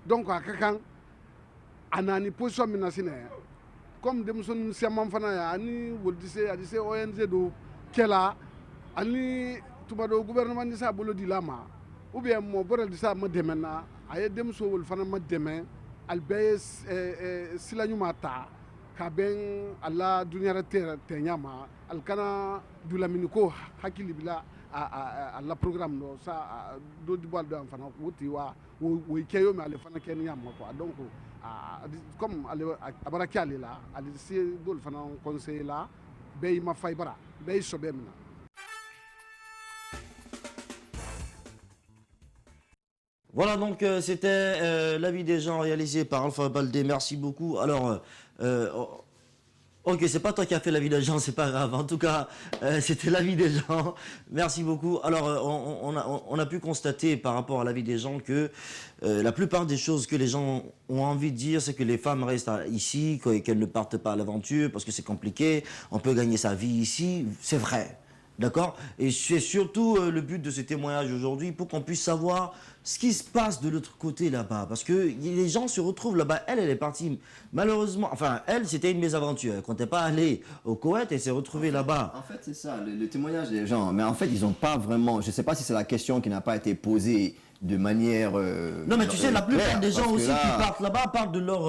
donc akakan anani position minna sine comme dem son semam fana ya ani woldise adise ONG do kela ani tubado gouvernement ni sa bolo di lama ou bien mo borel di sa ma demena aye dem so wol fana ma deme albe silañu mata ka ben alla dunyara te nyama alkana dulamini ko hakili bila a la programme do sa do di bal do am fana wuti wa wo keyo mi ale fana ken yam quoi donc comme ale abaraki ale la ale si do fana conseil la bey ma fay bara bey sobemna. Voilà, donc c'était l'avis des gens réalisé par Alpha Baldé. Merci beaucoup. Alors, ok, c'est pas toi qui as fait l'avis des gens, c'est pas grave. En tout cas, c'était l'avis des gens. Merci beaucoup. Alors, on a pu constater par rapport à l'avis des gens que la plupart des choses que les gens ont envie de dire, c'est que les femmes restent ici, qu'elles ne partent pas à l'aventure parce que c'est compliqué. On peut gagner sa vie ici. C'est vrai. D'accord? Et c'est surtout le but de ce témoignage aujourd'hui pour qu'on puisse savoir ce qui se passe de l'autre côté là-bas. Parce que les gens se retrouvent là-bas. Elle est partie, malheureusement, enfin, elle, c'était une mésaventure. Elle ne comptait pas aller au Koweït et s'est retrouvée là-bas. En fait, c'est ça, le témoignage des gens. Mais en fait, ils n'ont pas vraiment... Je ne sais pas si c'est la question qui n'a pas été posée de manière... non, mais tu sais, la plupart des gens aussi qui partent là-bas parlent de leur...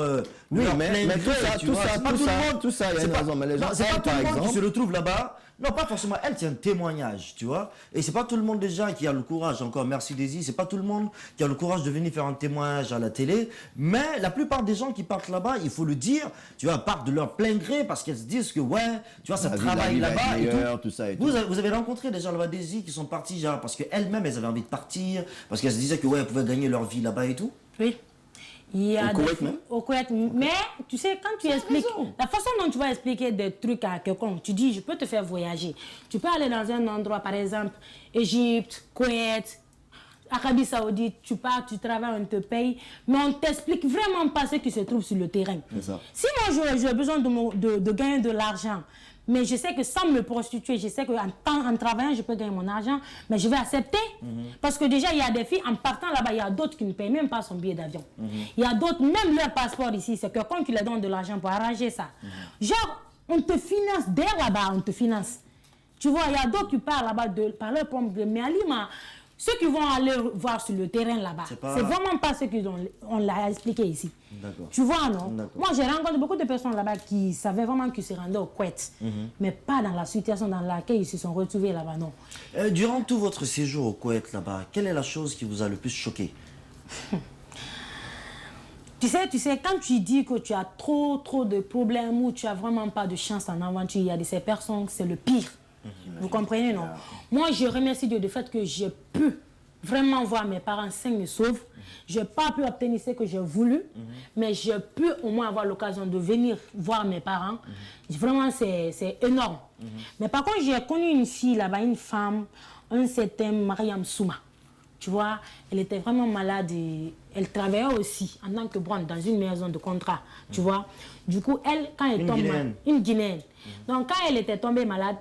oui, leur mais tout ça, il y a une raison. Mais les gens, c'est pas tout par le monde exemple... qui se retrouve là-bas. Non, pas forcément. Elle, c'est un témoignage, tu vois. Et c'est pas tout le monde déjà qui a le courage, encore merci Daisy, c'est pas tout le monde qui a le courage de venir faire un témoignage à la télé. Mais la plupart des gens qui partent là-bas, il faut le dire, tu vois, partent de leur plein gré parce qu'elles se disent que, ouais, tu vois, ça travaille là-bas et tout. Ça et vous avez rencontré des gens là-bas, Daisy, qui sont partis, genre, parce qu'elles-mêmes, elles avaient envie de partir, parce qu'elles se disaient que, ouais, elles pouvaient gagner leur vie là-bas et tout. Oui. Il y a au Koweït, mais tu sais, quand tu expliques, la façon dont tu vas expliquer des trucs à quelqu'un, tu dis, je peux te faire voyager. Tu peux aller dans un endroit, par exemple, Égypte, Koweït, Arabie Saoudite, tu pars, tu travailles, on te paye, mais on ne t'explique vraiment pas ce qui se trouve sur le terrain. Si moi, j'ai besoin de gagner de l'argent, mais je sais que sans me prostituer, je sais qu'en travaillant, je peux gagner mon argent, mais je vais accepter. Parce que déjà, il y a des filles, en partant là-bas, il y a d'autres qui ne payent même pas son billet d'avion. Il y a d'autres, même leur passeport ici, c'est quelqu'un qui leur donne de l'argent pour arranger ça. Genre, on te finance, dès là-bas, on te finance. Tu vois, il y a d'autres qui partent là-bas par leur propre gré. Mais Alima, ceux qui vont aller voir sur le terrain là-bas, c'est vraiment pas ce qu'on l'a expliqué ici. Tu vois, non? Moi, j'ai rencontré beaucoup de personnes là-bas qui savaient vraiment qu'ils se rendaient au Koweït, mais pas dans la situation dans laquelle ils se sont retrouvés là-bas, non. Durant tout votre séjour au Koweït là-bas, quelle est la chose qui vous a le plus choqué? Tu sais, quand tu dis que tu as trop de problèmes ou tu n'as vraiment pas de chance en aventure, il y a de ces personnes, c'est le pire. Vous comprenez, non? Moi, je remercie Dieu du fait que j'ai pu vraiment voir mes parents sains et saufs. Je n'ai pas pu obtenir ce que j'ai voulu, mais j'ai pu au moins avoir l'occasion de venir voir mes parents. Vraiment, c'est énorme. Mais par contre, j'ai connu une fille là-bas, une femme, un certain Mariam Souma. Tu vois, elle était vraiment malade et elle travaillait aussi en tant que bonne dans une maison de contrat. Tu vois, du coup, elle, quand elle tombe malade, une Guinéenne. Donc, quand elle était tombée malade,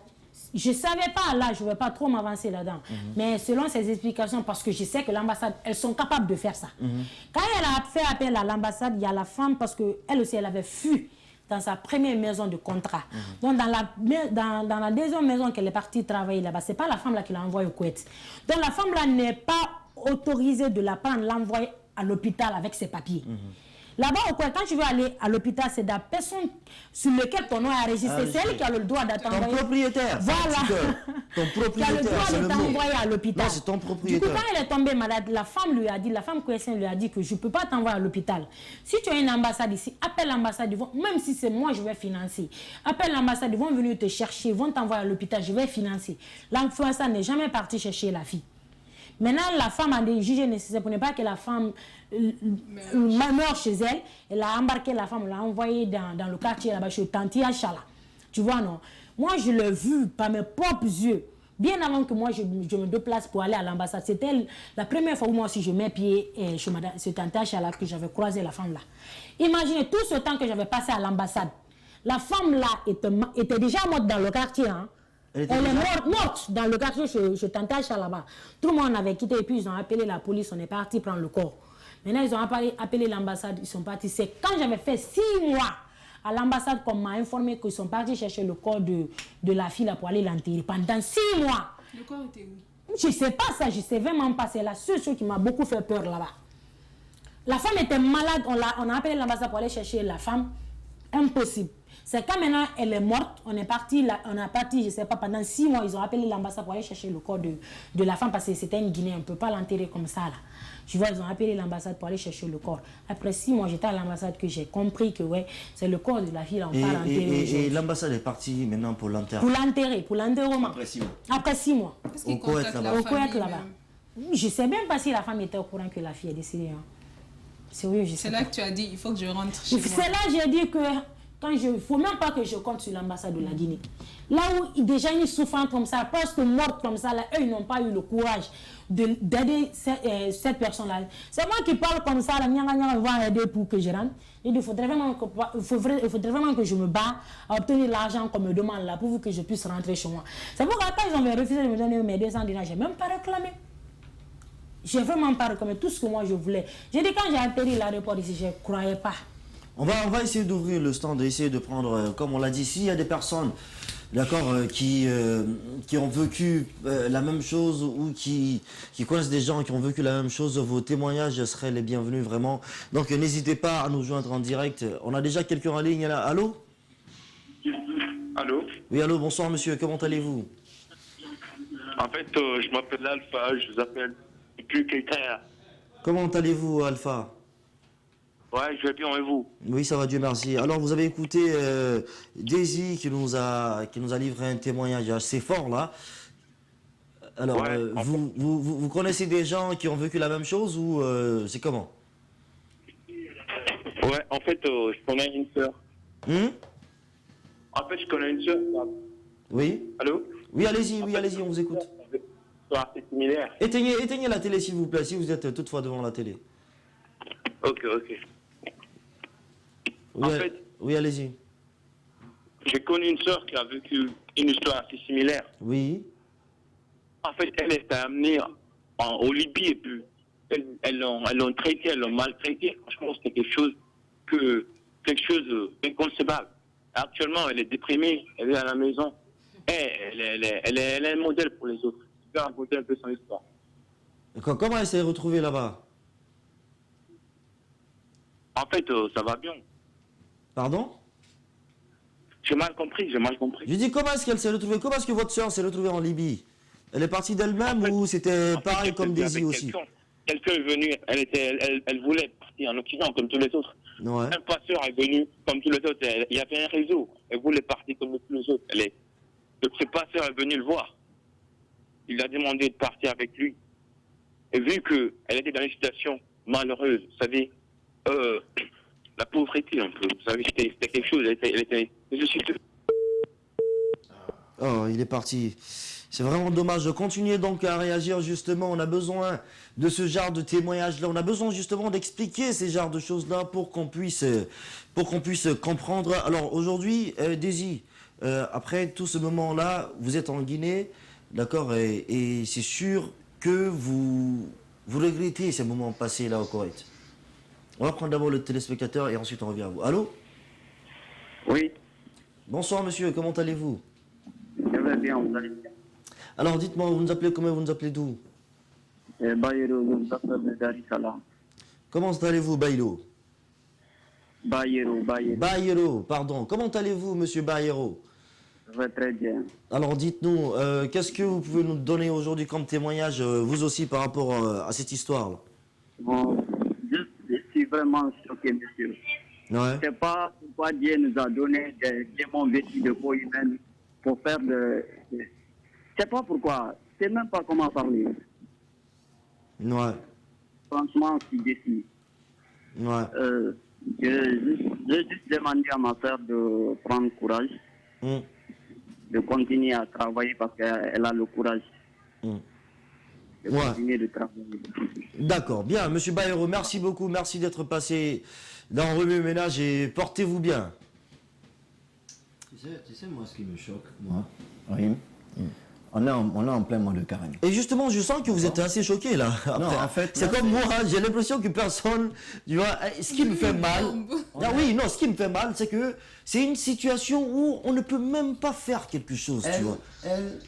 je ne savais pas, là, je ne vais pas trop m'avancer là-dedans. Mais selon ses explications, parce que je sais que l'ambassade, elles sont capables de faire ça. Quand elle a fait appel à l'ambassade, il y a la femme, parce qu'elle aussi, elle avait fui dans sa première maison de contrat. Donc, dans la deuxième maison qu'elle est partie travailler là-bas, ce n'est pas la femme là qui l'a envoyée au Koweït. Donc, la femme là n'est pas autorisée de la prendre, l'envoyer à l'hôpital avec ses papiers. Là-bas, quand tu veux aller à l'hôpital, c'est la personne sur laquelle ton nom est enregistré. C'est elle qui a le droit d'envoyer. Ton propriétaire. Voilà. Ton propriétaire. Qui a le droit de t'envoyer à l'hôpital. Non, c'est ton propriétaire. Du coup, quand elle est tombée malade, la femme coïtienne lui a dit que je ne peux pas t'envoyer à l'hôpital. Si tu as une ambassade ici, appelle l'ambassade. Même si c'est moi, je vais financer. Appelle l'ambassade, ils vont venir te chercher, ils vont t'envoyer à l'hôpital, je vais financer. L'ambassade n'est jamais partie chercher la fille. Maintenant, la femme a jugé nécessaire pour ne pas que la femme meure chez elle. Elle a embarqué la femme, l'a envoyée dans le quartier là-bas chez Tanti Achala. Tu vois, non? Moi, je l'ai vu par mes propres yeux. Bien avant que moi, je me déplace pour aller à l'ambassade. C'était la première fois où moi aussi je mets pied chez Tanti Achala que j'avais croisé la femme là. Imaginez tout ce temps que j'avais passé à l'ambassade. La femme là était déjà morte dans le quartier, hein. Elle est morte dans le quartier chez Tantacha là-bas. Tout le monde avait quitté et puis ils ont appelé la police, on est parti prendre le corps. Maintenant, ils ont appelé l'ambassade, ils sont partis. C'est quand j'avais fait 6 mois à l'ambassade qu'on m'a informé qu'ils sont partis chercher le corps de la fille là pour aller l'enterrer. Pendant 6 mois. Le corps était où? Je ne sais pas ça, je ne sais vraiment pas. C'est la seule chose qui m'a beaucoup fait peur là-bas. La femme était malade, on a appelé l'ambassade pour aller chercher la femme. Impossible. C'est quand maintenant elle est morte, on a parti, je sais pas, pendant 6 mois, ils ont appelé l'ambassade pour aller chercher le corps de la femme parce que c'était une Guinéenne, on ne peut pas l'enterrer comme ça là. Tu vois, ils ont appelé l'ambassade pour aller chercher le corps. Après 6 mois, j'étais à l'ambassade que j'ai compris que ouais, c'est le corps de la fille là, on part l'enterrer. Et l'ambassade est partie maintenant pour l'enterrer. Pour l'enterrement. Après 6 mois. Qu'est-ce qu'ils Au Koweït, contactent là-bas. la Au Koweït famille là-bas. même? Je ne sais même pas si la femme était au courant que la fille est décédée. Hein. Sérieux, je sais C'est pas. là que tu as dit, il faut que je rentre chez moi. C'est là que j'ai dit que il ne faut même pas que je compte sur l'ambassade de la Guinée. Là où déjà une souffrance comme ça, presque morte comme ça, là, eux ils n'ont pas eu le courage d'aider cette personne-là. C'est moi qui parle comme ça, là, on va aider pour que je rentre. Il faudrait vraiment que je me bats à obtenir l'argent qu'on me demande là pour que je puisse rentrer chez moi. C'est pourquoi quand ils ont refusé de me donner mes 200 dinars, je n'ai même pas réclamé. Je n'ai vraiment pas réclamé tout ce que moi je voulais. J'ai dit quand j'ai atterri l'aéroport ici, je ne croyais pas. On va essayer d'ouvrir le stand, essayer de prendre, comme on l'a dit, s'il y a des personnes, d'accord, qui ont vécu la même chose ou qui connaissent des gens qui ont vécu la même chose, vos témoignages seraient les bienvenus vraiment. Donc n'hésitez pas à nous joindre en direct. On a déjà quelqu'un en ligne là. Allô? Allô? Oui, allô, bonsoir monsieur, comment allez-vous? En fait, je m'appelle Alpha, je vous appelle depuis quelqu'un. Comment allez-vous, Alpha? Ouais, je vais bien, et vous? Oui, ça va, Dieu merci. Alors, vous avez écouté Daisy qui nous a livré un témoignage assez fort, là. Alors, ouais, vous connaissez des gens qui ont vécu la même chose ou c'est comment? Ouais, en fait, je connais une sœur. En fait, je connais une sœur. Oui? Allô? Oui, allez-y, on vous écoute. C'est similaire. Éteignez la télé, s'il vous plaît, si vous êtes toutefois devant la télé. Ok. Oui, oui, allez-y. J'ai connu une sœur qui a vécu une histoire assez similaire. Oui. En fait, elle est amenée au Libye et puis elles l'ont traitée, elles l'ont maltraitée. Franchement, c'était quelque chose d'inconcevable. Actuellement, elle est déprimée, elle est à la maison. Elle est un modèle pour les autres. Je vais raconter un peu son histoire. Comment elle s'est retrouvée là-bas? En fait, ça va bien. Pardon? J'ai mal compris. Je dis comment est-ce qu'elle s'est retrouvée? Comment est-ce que votre soeur s'est retrouvée en Libye? Elle est partie d'elle-même ou c'était pareil comme Daisy aussi? Quelqu'un est venu, elle voulait partir en Occident comme tous les autres. Ouais. Un passeur est venu comme tous les autres. Il y avait un réseau. Elle voulait partir comme tous les autres. Ce passeur est venu le voir. Il a demandé de partir avec lui. Et vu qu'elle était dans une situation malheureuse, vous savez, la pauvreté un peu, vous savez, c'était quelque chose, elle était nécessiteuse. Oh, il est parti. C'est vraiment dommage. Continuez donc à réagir justement. On a besoin de ce genre de témoignages-là. On a besoin justement d'expliquer ces genres de choses-là pour qu'on puisse comprendre. Alors aujourd'hui, Daisy, après tout ce moment-là, vous êtes en Guinée, d'accord, et c'est sûr que vous regrettez ces moments passés là au Koweït. On va prendre d'abord le téléspectateur et ensuite on revient à vous. Allô? Oui. Bonsoir monsieur, comment allez-vous? Je vais bien, vous allez bien. Alors dites-moi, vous nous appelez comment, vous nous appelez d'où? Bayero, je vous appelle de Dar es Salaam. Comment allez-vous, Baylo? Bayero, pardon. Comment allez-vous, monsieur Bayero? Je vais très bien. Alors dites-nous, qu'est-ce que vous pouvez nous donner aujourd'hui comme témoignage, vous aussi, par rapport à cette histoire-là? Bon, je suis vraiment choqué, monsieur. Ouais. Je ne sais pas pourquoi Dieu nous a donné des démons vêtus de peau humaine pour faire je ne sais pas pourquoi. Je ne sais même pas comment parler. Ouais. Franchement, je suis déçu. Ouais. J'ai juste demandé à ma soeur de prendre courage, de continuer à travailler parce qu'elle a le courage. De continuer de travailler. D'accord, bien. Monsieur Bayero, merci beaucoup. Merci d'être passé dans Remue Ménage et portez-vous bien. Tu sais, moi, ce qui me choque, moi, Rahim, on est en plein mois de carême. Et justement, je sens que vous êtes assez choqué là. Après, non, en fait, c'est comme moi, j'ai l'impression que personne, tu vois, ce qui me fait mal. Ah oui, non, ce qui me fait mal, c'est que c'est une situation où on ne peut même pas faire quelque chose, tu vois.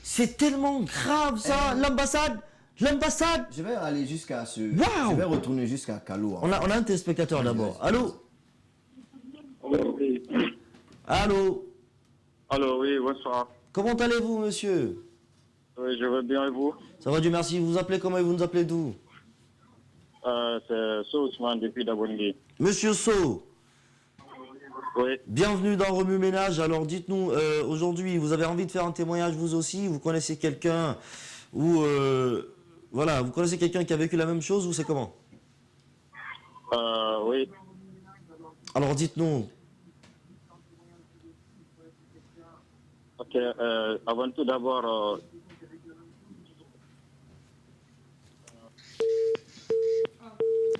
C'est tellement grave ça, l'ambassade. Je vais aller jusqu'à ce. Wow. Je vais retourner jusqu'à Kalo. On a un téléspectateur d'abord. Allô? Allô? Allô, oui, bonsoir. Comment allez-vous, monsieur? Oui, je vais bien et vous? Ça va, Dieu merci. Vous vous appelez comment et vous nous appelez d'où? C'est So Ousmane depuis Dabondi. Monsieur So. Oui. Bienvenue dans Remue Ménage. Alors dites-nous, aujourd'hui, vous avez envie de faire un témoignage vous aussi? Vous connaissez quelqu'un ou voilà, vous connaissez quelqu'un qui a vécu la même chose ou c'est comment? Oui. Alors dites-nous. Ok, avant tout d'abord,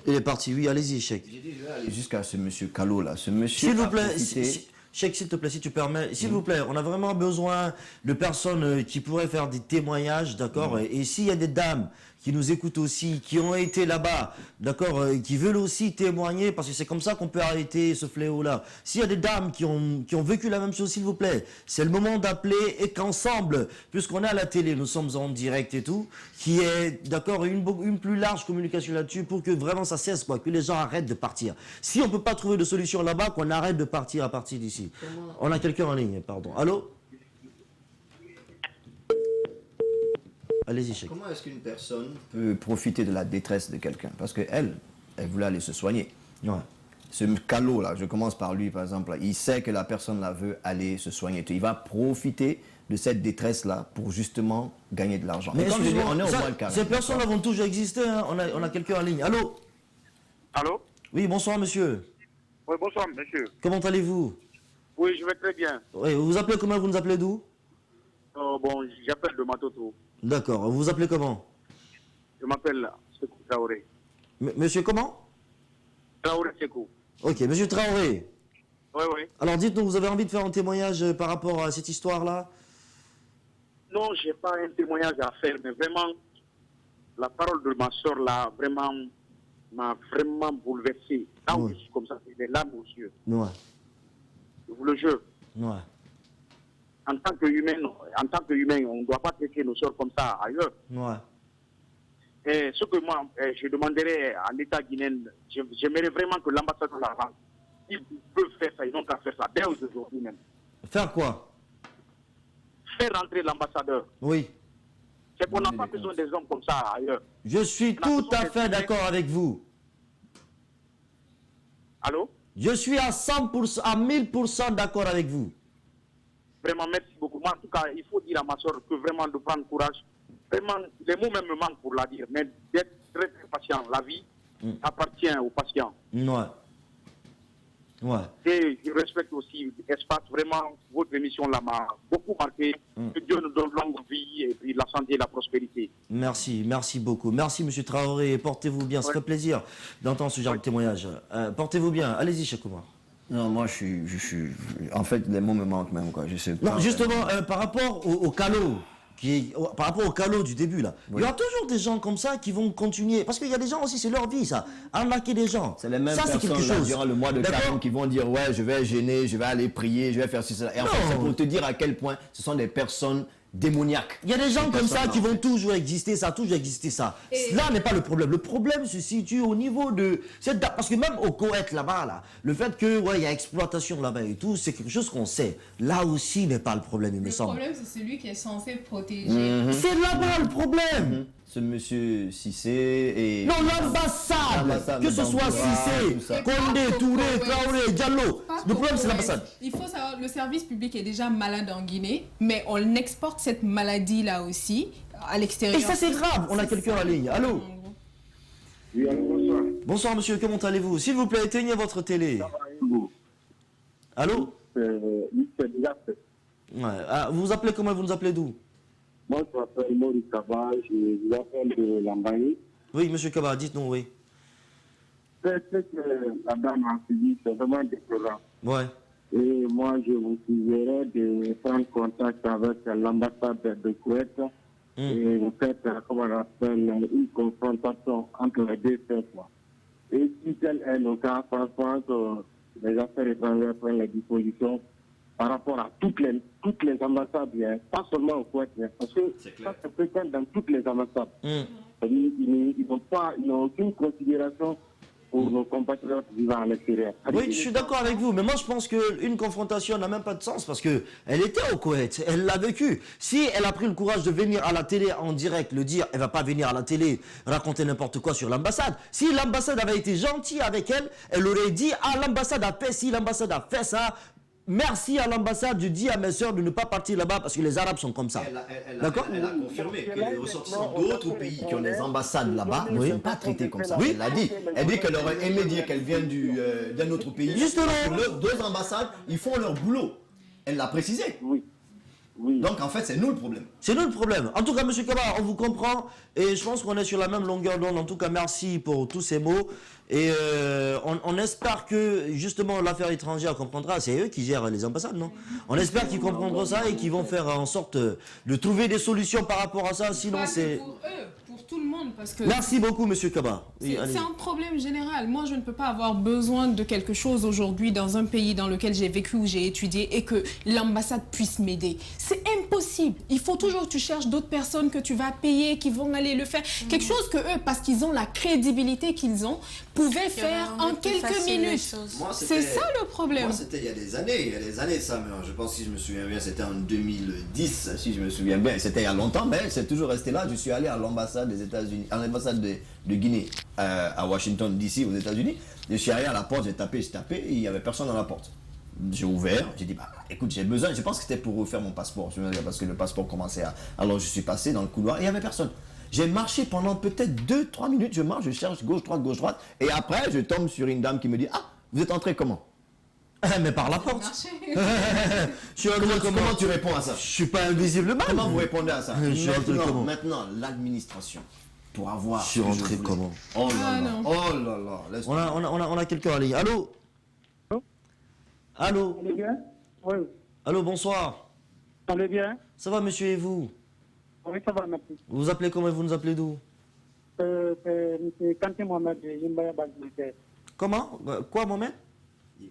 Il est parti, oui, allez-y, Cheikh. J'ai dit, je vais aller jusqu'à ce monsieur Kalo là. Ce monsieur. S'il vous a plaît, profité- Cheikh, s'il te plaît, si tu permets, s'il vous plaît, on a vraiment besoin de personnes qui pourraient faire des témoignages, d'accord? Et s'il y a des dames qui nous écoutent aussi, qui ont été là-bas, d'accord, qui veulent aussi témoigner, parce que c'est comme ça qu'on peut arrêter ce fléau-là. S'il y a des dames qui ont vécu la même chose, s'il vous plaît, c'est le moment d'appeler et qu'ensemble, puisqu'on est à la télé, nous sommes en direct et tout, qui est, d'accord, une plus large communication là-dessus pour que vraiment ça cesse, quoi, que les gens arrêtent de partir. Si on ne peut pas trouver de solution là-bas, qu'on arrête de partir à partir d'ici. On a quelqu'un en ligne, pardon. Allô? Allez-y, Cheikh. Comment est-ce qu'une personne peut profiter de la détresse de quelqu'un? Parce qu'elle, elle voulait aller se soigner. Ouais. Ce Kalo là, je commence par lui par exemple, il sait que la personne là veut aller se soigner. Il va profiter de cette détresse là pour justement gagner de l'argent. Mais Et comme je dis, excuse-moi, on est au ça, mois de carême. ces personnes-là vont toujours exister, hein. On a quelqu'un en ligne. Allô? Allô? Oui, bonsoir, monsieur. Oui, bonsoir, monsieur. Comment allez-vous? Oui, je vais très bien. Oui, vous vous appelez comment? Vous nous appelez d'où? Bon, j'appelle de Matoto. D'accord. Vous vous appelez comment? Je m'appelle Sekou Traoré. Monsieur comment? Traoré Sekou. Ok, monsieur Traoré. Oui, oui. Alors dites-nous, vous avez envie de faire un témoignage par rapport à cette histoire-là? Non, je n'ai pas un témoignage à faire, mais vraiment, la parole de ma soeur là, vraiment, m'a vraiment bouleversé. Là où Ouais. je suis comme ça, c'est des larmes aux yeux. Ouais. Je vous le jure. Ouais. En tant qu'humain, on ne doit pas traiter nos soeurs comme ça ailleurs. Ouais. Et ce que moi, je demanderais à l'État guinéen, j'aimerais vraiment que l'ambassade de la France, ils peuvent faire ça, ils n'ont qu'à faire ça dès aujourd'hui même. Faire quoi? Faire rentrer l'ambassadeur. Oui. C'est qu'on n'a pas besoin des hommes comme ça ailleurs. Je suis tout à fait d'accord avec vous. Allô? Je suis à 100%, à 1000% d'accord avec vous. Vraiment, merci beaucoup. Moi, en tout cas, il faut dire à ma soeur que vraiment de prendre courage. Vraiment, les mots même me manquent pour la dire, mais d'être très, très patient. La vie appartient aux patients. Ouais. Ouais. Et je respecte aussi Espace. Vraiment, votre émission là m'a beaucoup marqué. Que Dieu nous donne longue vie et puis la santé et la prospérité. Merci, merci beaucoup. Merci, monsieur Traoré. Portez-vous bien. Ça fait plaisir d'entendre ce genre de témoignage. Portez-vous bien. Allez-y, Cheikh Oumar. Non, moi je suis. En fait, les mots me manquent même quoi. Je sais pas. Non, justement, par rapport au calot, par rapport au calot du début là, il y aura toujours des gens comme ça qui vont continuer. Parce qu'il y a des gens aussi, c'est leur vie ça. Arnaquer des gens. C'est les mêmes ça, c'est quelque personnes là, chose. durant le mois de D'accord? carême qui vont dire ouais, je vais gêner, je vais aller prier, je vais faire ceci, cela. Et en fait, c'est pour te dire à quel point ce sont des personnes démoniaques. Il y a des gens Ces comme ça personnes-là, qui en vont fait. toujours exister, ça a toujours existé ça. Là n'est pas le problème. Le problème se situe au niveau de cette date. Parce que même au Koweït là-bas, là, le fait que ouais, il y a exploitation là-bas et tout, c'est quelque chose qu'on sait. Là aussi n'est pas le problème, il me Le semble. problème, c'est celui qui est censé protéger. C'est là-bas le problème. Ce monsieur Cissé et. Non, l'ambassade, que ce soit Cissé, Condé, Touré, Traoré, Diallo. Le problème, c'est l'ambassade. Il faut savoir, le service public est déjà malade en Guinée, mais on exporte cette maladie-là aussi à l'extérieur. Et ça, c'est grave. On a quelqu'un en ligne. Allô? Oui, allô, bonsoir. Bonsoir, monsieur. Comment allez-vous? S'il vous plaît, éteignez votre télé. Allô? Ouais. Ah, vous vous appelez comment? Vous nous appelez d'où? Moi, je m'appelle Maurice Kaba, je vous appelle de Lambaye. Oui, monsieur Kaba, dites-nous, oui. C'est ce que la dame a suivi, c'est vraiment déplorant. Ouais. Et moi, je vous suggérerais de prendre contact avec l'ambassade de Koweït et vous faites, comment on appelle, une confrontation entre les deux peuples. Et si tel est le cas, franchement, que les affaires étrangères prennent les dispositions par rapport à toutes les ambassades, hein, pas seulement au Koweït, hein, parce que ça se présente dans toutes les ambassades. Ils n'ont aucune considération pour nos compatriotes vivant à l'extérieur. Oui, je suis d'accord avec vous, mais moi je pense qu'une confrontation n'a même pas de sens parce qu'elle était au Koweït, elle l'a vécu. Si elle a pris le courage de venir à la télé en direct, le dire, elle va pas venir à la télé raconter n'importe quoi sur l'ambassade. Si l'ambassade avait été gentille avec elle, elle aurait dit « Ah, l'ambassade a fait ci, l'ambassade a fait ça ». Merci à l'ambassade, je dis à mes soeurs de ne pas partir là-bas parce que les Arabes sont comme ça. D'accord? Elle a confirmé que les ressortissants d'autres pays qui ont des ambassades là-bas ne sont pas traités comme ça. Oui. Elle l'a dit. Elle dit qu'elle aurait aimé dire qu'elle vient d'un autre pays. Justement. Leurs deux ambassades, ils font leur boulot. Elle l'a précisé. Oui. Donc en fait, c'est nous le problème. C'est nous le problème. En tout cas, M. Kaba, on vous comprend et je pense qu'on est sur la même longueur d'onde. En tout cas, merci pour tous ces mots. Et on espère que justement l'affaire étrangère comprendra. C'est eux qui gèrent les ambassades, non? On espère qu'ils comprendront ça et qu'ils vont faire en sorte de trouver des solutions par rapport à ça. Sinon, c'est... Pour eux, pour tout le monde. Parce que Merci beaucoup, M. Kaba. Oui, c'est un problème général. Moi, je ne peux pas avoir besoin de quelque chose aujourd'hui dans un pays dans lequel j'ai vécu ou j'ai étudié et que l'ambassade puisse m'aider. C'est impossible. Il faut toujours que tu cherches d'autres personnes que tu vas payer, qui vont aller le faire. Quelque chose que eux, parce qu'ils ont la crédibilité qu'ils ont, pouvaient faire en quelques minutes. C'est ça le problème. Moi, c'était il y a des années, ça. Mais je pense, si je me souviens bien, c'était en 2010, si je me souviens bien. C'était il y a longtemps, mais c'est toujours resté là. Je suis allé à l'ambassade des États-Unis, à l'ambassade de Guinée, à Washington, D.C., aux États-Unis. Je suis allé à la porte, j'ai tapé, et il n'y avait personne dans la porte. J'ai ouvert, j'ai dit, bah, écoute, j'ai besoin, je pense que c'était pour refaire mon passeport, parce que le passeport commençait à... Alors je suis passé dans le couloir, et il n'y avait personne. J'ai marché pendant peut-être 2-3 minutes, je marche, je cherche gauche, droite, et après je tombe sur une dame qui me dit, ah, vous êtes entré comment? Mais par la porte. Comment tu réponds à ça? Je suis pas invisiblement. Comment vous répondez à ça? Comment? Maintenant, l'administration, pour avoir... Je suis rentré comment? Oh là là, oh là là. On a quelqu'un en ligne. Allô? Allô? Allez bien? Oui. Allô, bonsoir. Allez bien? Ça va, monsieur, et vous? Oui, ça va, merci. Vous vous appelez comment et vous nous appelez d'où? C'est Kanté Mohamed de Jimbaya Bazilitaire. Comment? Quoi, Mohamed?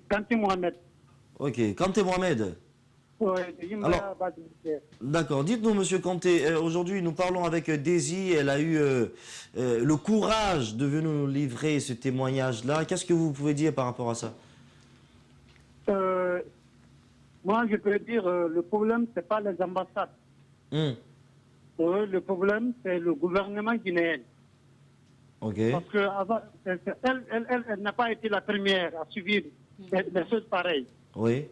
Kanté Mohamed. Ok, Kanté Mohamed. Oui, de Jimbaya Bazilitaire. D'accord. Dites-nous, monsieur Kanté, aujourd'hui, nous parlons avec Daisy. Elle a eu le courage de venir nous livrer ce témoignage-là. Qu'est-ce que vous pouvez dire par rapport à ça? Moi, je peux dire, le problème, ce n'est pas les ambassades. Le problème, c'est le gouvernement guinéen. Okay. Parce qu'elle n'a pas été la première à subir des choses pareilles. Oui.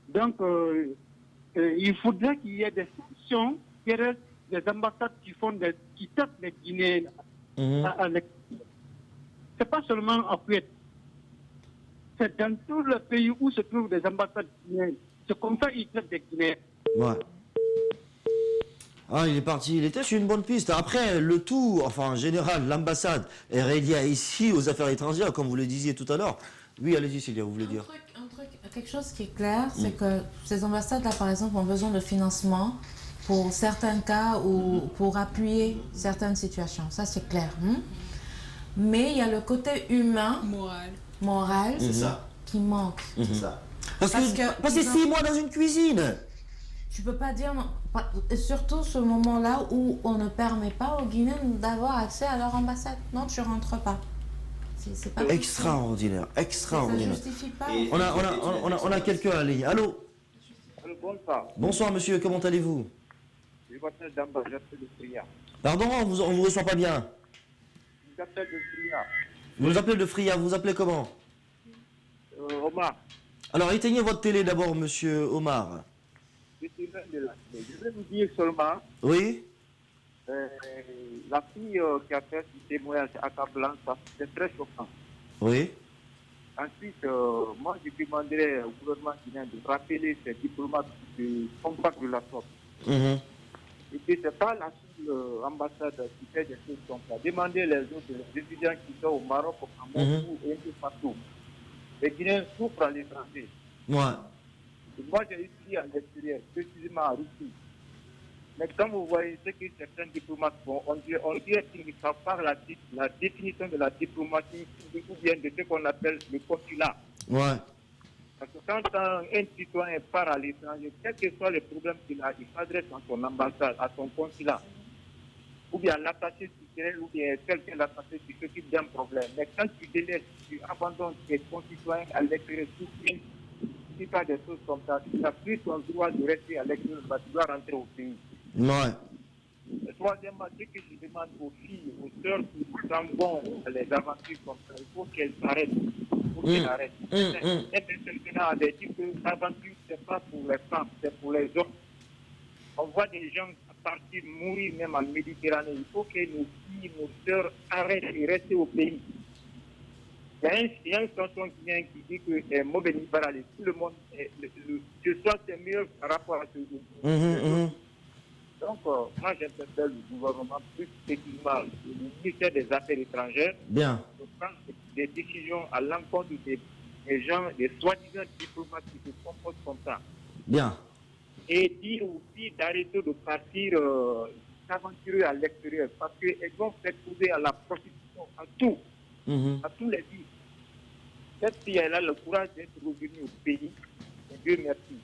Donc, il faudrait qu'il y ait des sanctions qui restent des ambassades qui tapent les Guinéens. C'est pas seulement en Kuwait. C'est dans tout le pays où se trouvent des ambassades guinéennes. C'est comme ça qu'ils traitent des Guinéens. Ouais. Ah, il est parti. Il était sur une bonne piste. Après, le tout, enfin, en général, l'ambassade est reliée ici aux affaires étrangères, comme vous le disiez tout à l'heure. Oui, allez-y, Célia, vous voulez dire? Quelque chose qui est clair, c'est que ces ambassades-là, par exemple, ont besoin de financement pour certains cas ou pour appuyer certaines situations. Ça, c'est clair. Mais il y a le côté humain, moral qui manque. C'est ça. Parce que 6 mois dans une cuisine. Tu peux pas dire, non. Surtout ce moment-là où on ne permet pas aux Guinéens d'avoir accès à leur ambassade. Non, tu rentres pas. C'est pas extraordinaire, extraordinaire. Ça justifie pas. On a quelqu'un en ligne. Allô? Bonsoir. Bonsoir, monsieur, comment allez-vous? Je m'appelle Damba, j'appelle de Fria. Pardon, on vous reçoit pas bien. Je m'appelle de Fria. Vous vous appelez de Fria, vous vous appelez comment? Omar. Alors, éteignez votre télé d'abord, monsieur Omar. Je suis l'un de la télé. Je vais vous dire seulement... Oui? La fille qui a fait ce témoignage à Casablanca, c'est très choquant. Oui? Ensuite, moi, je demanderais au gouvernement guinéen de rappeler ces diplomates du compact de la sorte. Et que ce n'est pas la seule ambassade qui fait des choses comme ça. Demandez les autres, les étudiants qui sont au Maroc, à Moscou et un peu partout. Les Guinéens souffrent à l'étranger. Ouais. Et moi, j'ai étudié à l'extérieur, précisément à Russie. Mais quand vous voyez ce que certains diplomates font, on dirait qu'ils ne savent pas la définition de la diplomatie ou bien de ce qu'on appelle le consulat. Ouais. Parce que quand un citoyen part à l'étranger, quel que soit le problème qu'il a, il s'adresse à son ambassade, à son consulat. ou bien l'attaché culturel, ou bien quelqu'un l'attaché qui s'occupe d'un problème. Mais quand tu délaisses, tu abandonnes tes concitoyens à l'extérieur, tu fais des choses comme ça, tu n'as plus ton droit de rester à l'extérieur, tu dois rentrer au pays. Ouais. Troisièmement, ce que je demande aux filles, aux sœurs qui s'en vont les aventures comme ça, il faut qu'elles s'arrêtent. Il faut qu'elles arrêtent. Maintenant, on dit que l'aventure, ce n'est pas pour les femmes, c'est pour les hommes. On voit des gens partir mourir même en Méditerranée. Il faut que nos filles, nos sœurs arrêtent et restent au pays. Il y a une chanson qui vient qui dit que mauvais libéral, tout le monde, ce soir c'est mieux par rapport à ce jour. Donc, moi j'interpelle le gouvernement, plus spécifiquement le ministère des Affaires étrangères, de prendre des décisions à l'encontre des gens, des soi-disant diplomates qui se comportent comme ça. Bien. Et dire aussi d'arrêter de partir s'aventurer à l'extérieur parce qu'elles vont s'exposer à la prostitution, à tout, à tous les vies. Cette fille, elle a le courage d'être revenue au pays. Et Dieu merci.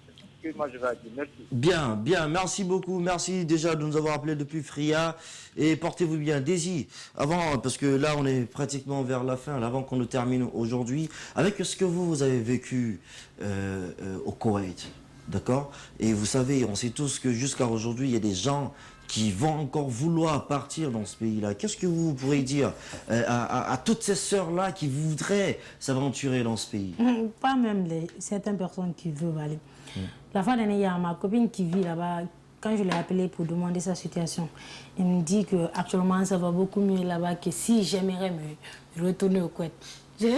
C'est tout ce que moi je vais dire. Merci. Bien, bien. Merci beaucoup. Merci déjà de nous avoir appelés depuis Fria. Et portez-vous bien. Daisy, avant, parce que là, on est pratiquement vers la fin, avant qu'on ne termine aujourd'hui, avec ce que vous avez vécu au Koweït. D'accord? Et vous savez, on sait tous que jusqu'à aujourd'hui, il y a des gens qui vont encore vouloir partir dans ce pays-là. Qu'est-ce que vous pourrez dire à toutes ces sœurs-là qui voudraient s'aventurer dans ce pays? Pas même certaines personnes qui veulent aller. La fin d'année, il y a ma copine qui vit là-bas. Quand je l'ai appelée pour demander sa situation, elle me dit qu'actuellement, ça va beaucoup mieux là-bas que si j'aimerais me retourner au Koweït. Je lui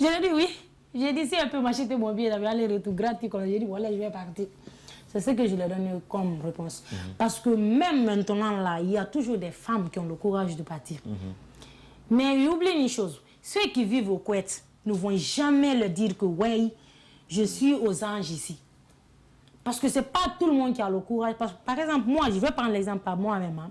ai dit oui. J'ai dit si elle peut m'acheter mon billet d'avion aller-retour gratuit, j'ai dit voilà, je vais partir. C'est ce que je lui ai donné comme réponse. Parce que même maintenant, là, il y a toujours des femmes qui ont le courage de partir. Mais oublie une chose, ceux qui vivent au Koweït ne vont jamais leur dire que ouais, je suis aux anges ici. Parce que ce n'est pas tout le monde qui a le courage. Par exemple, moi, je vais prendre l'exemple par moi-même.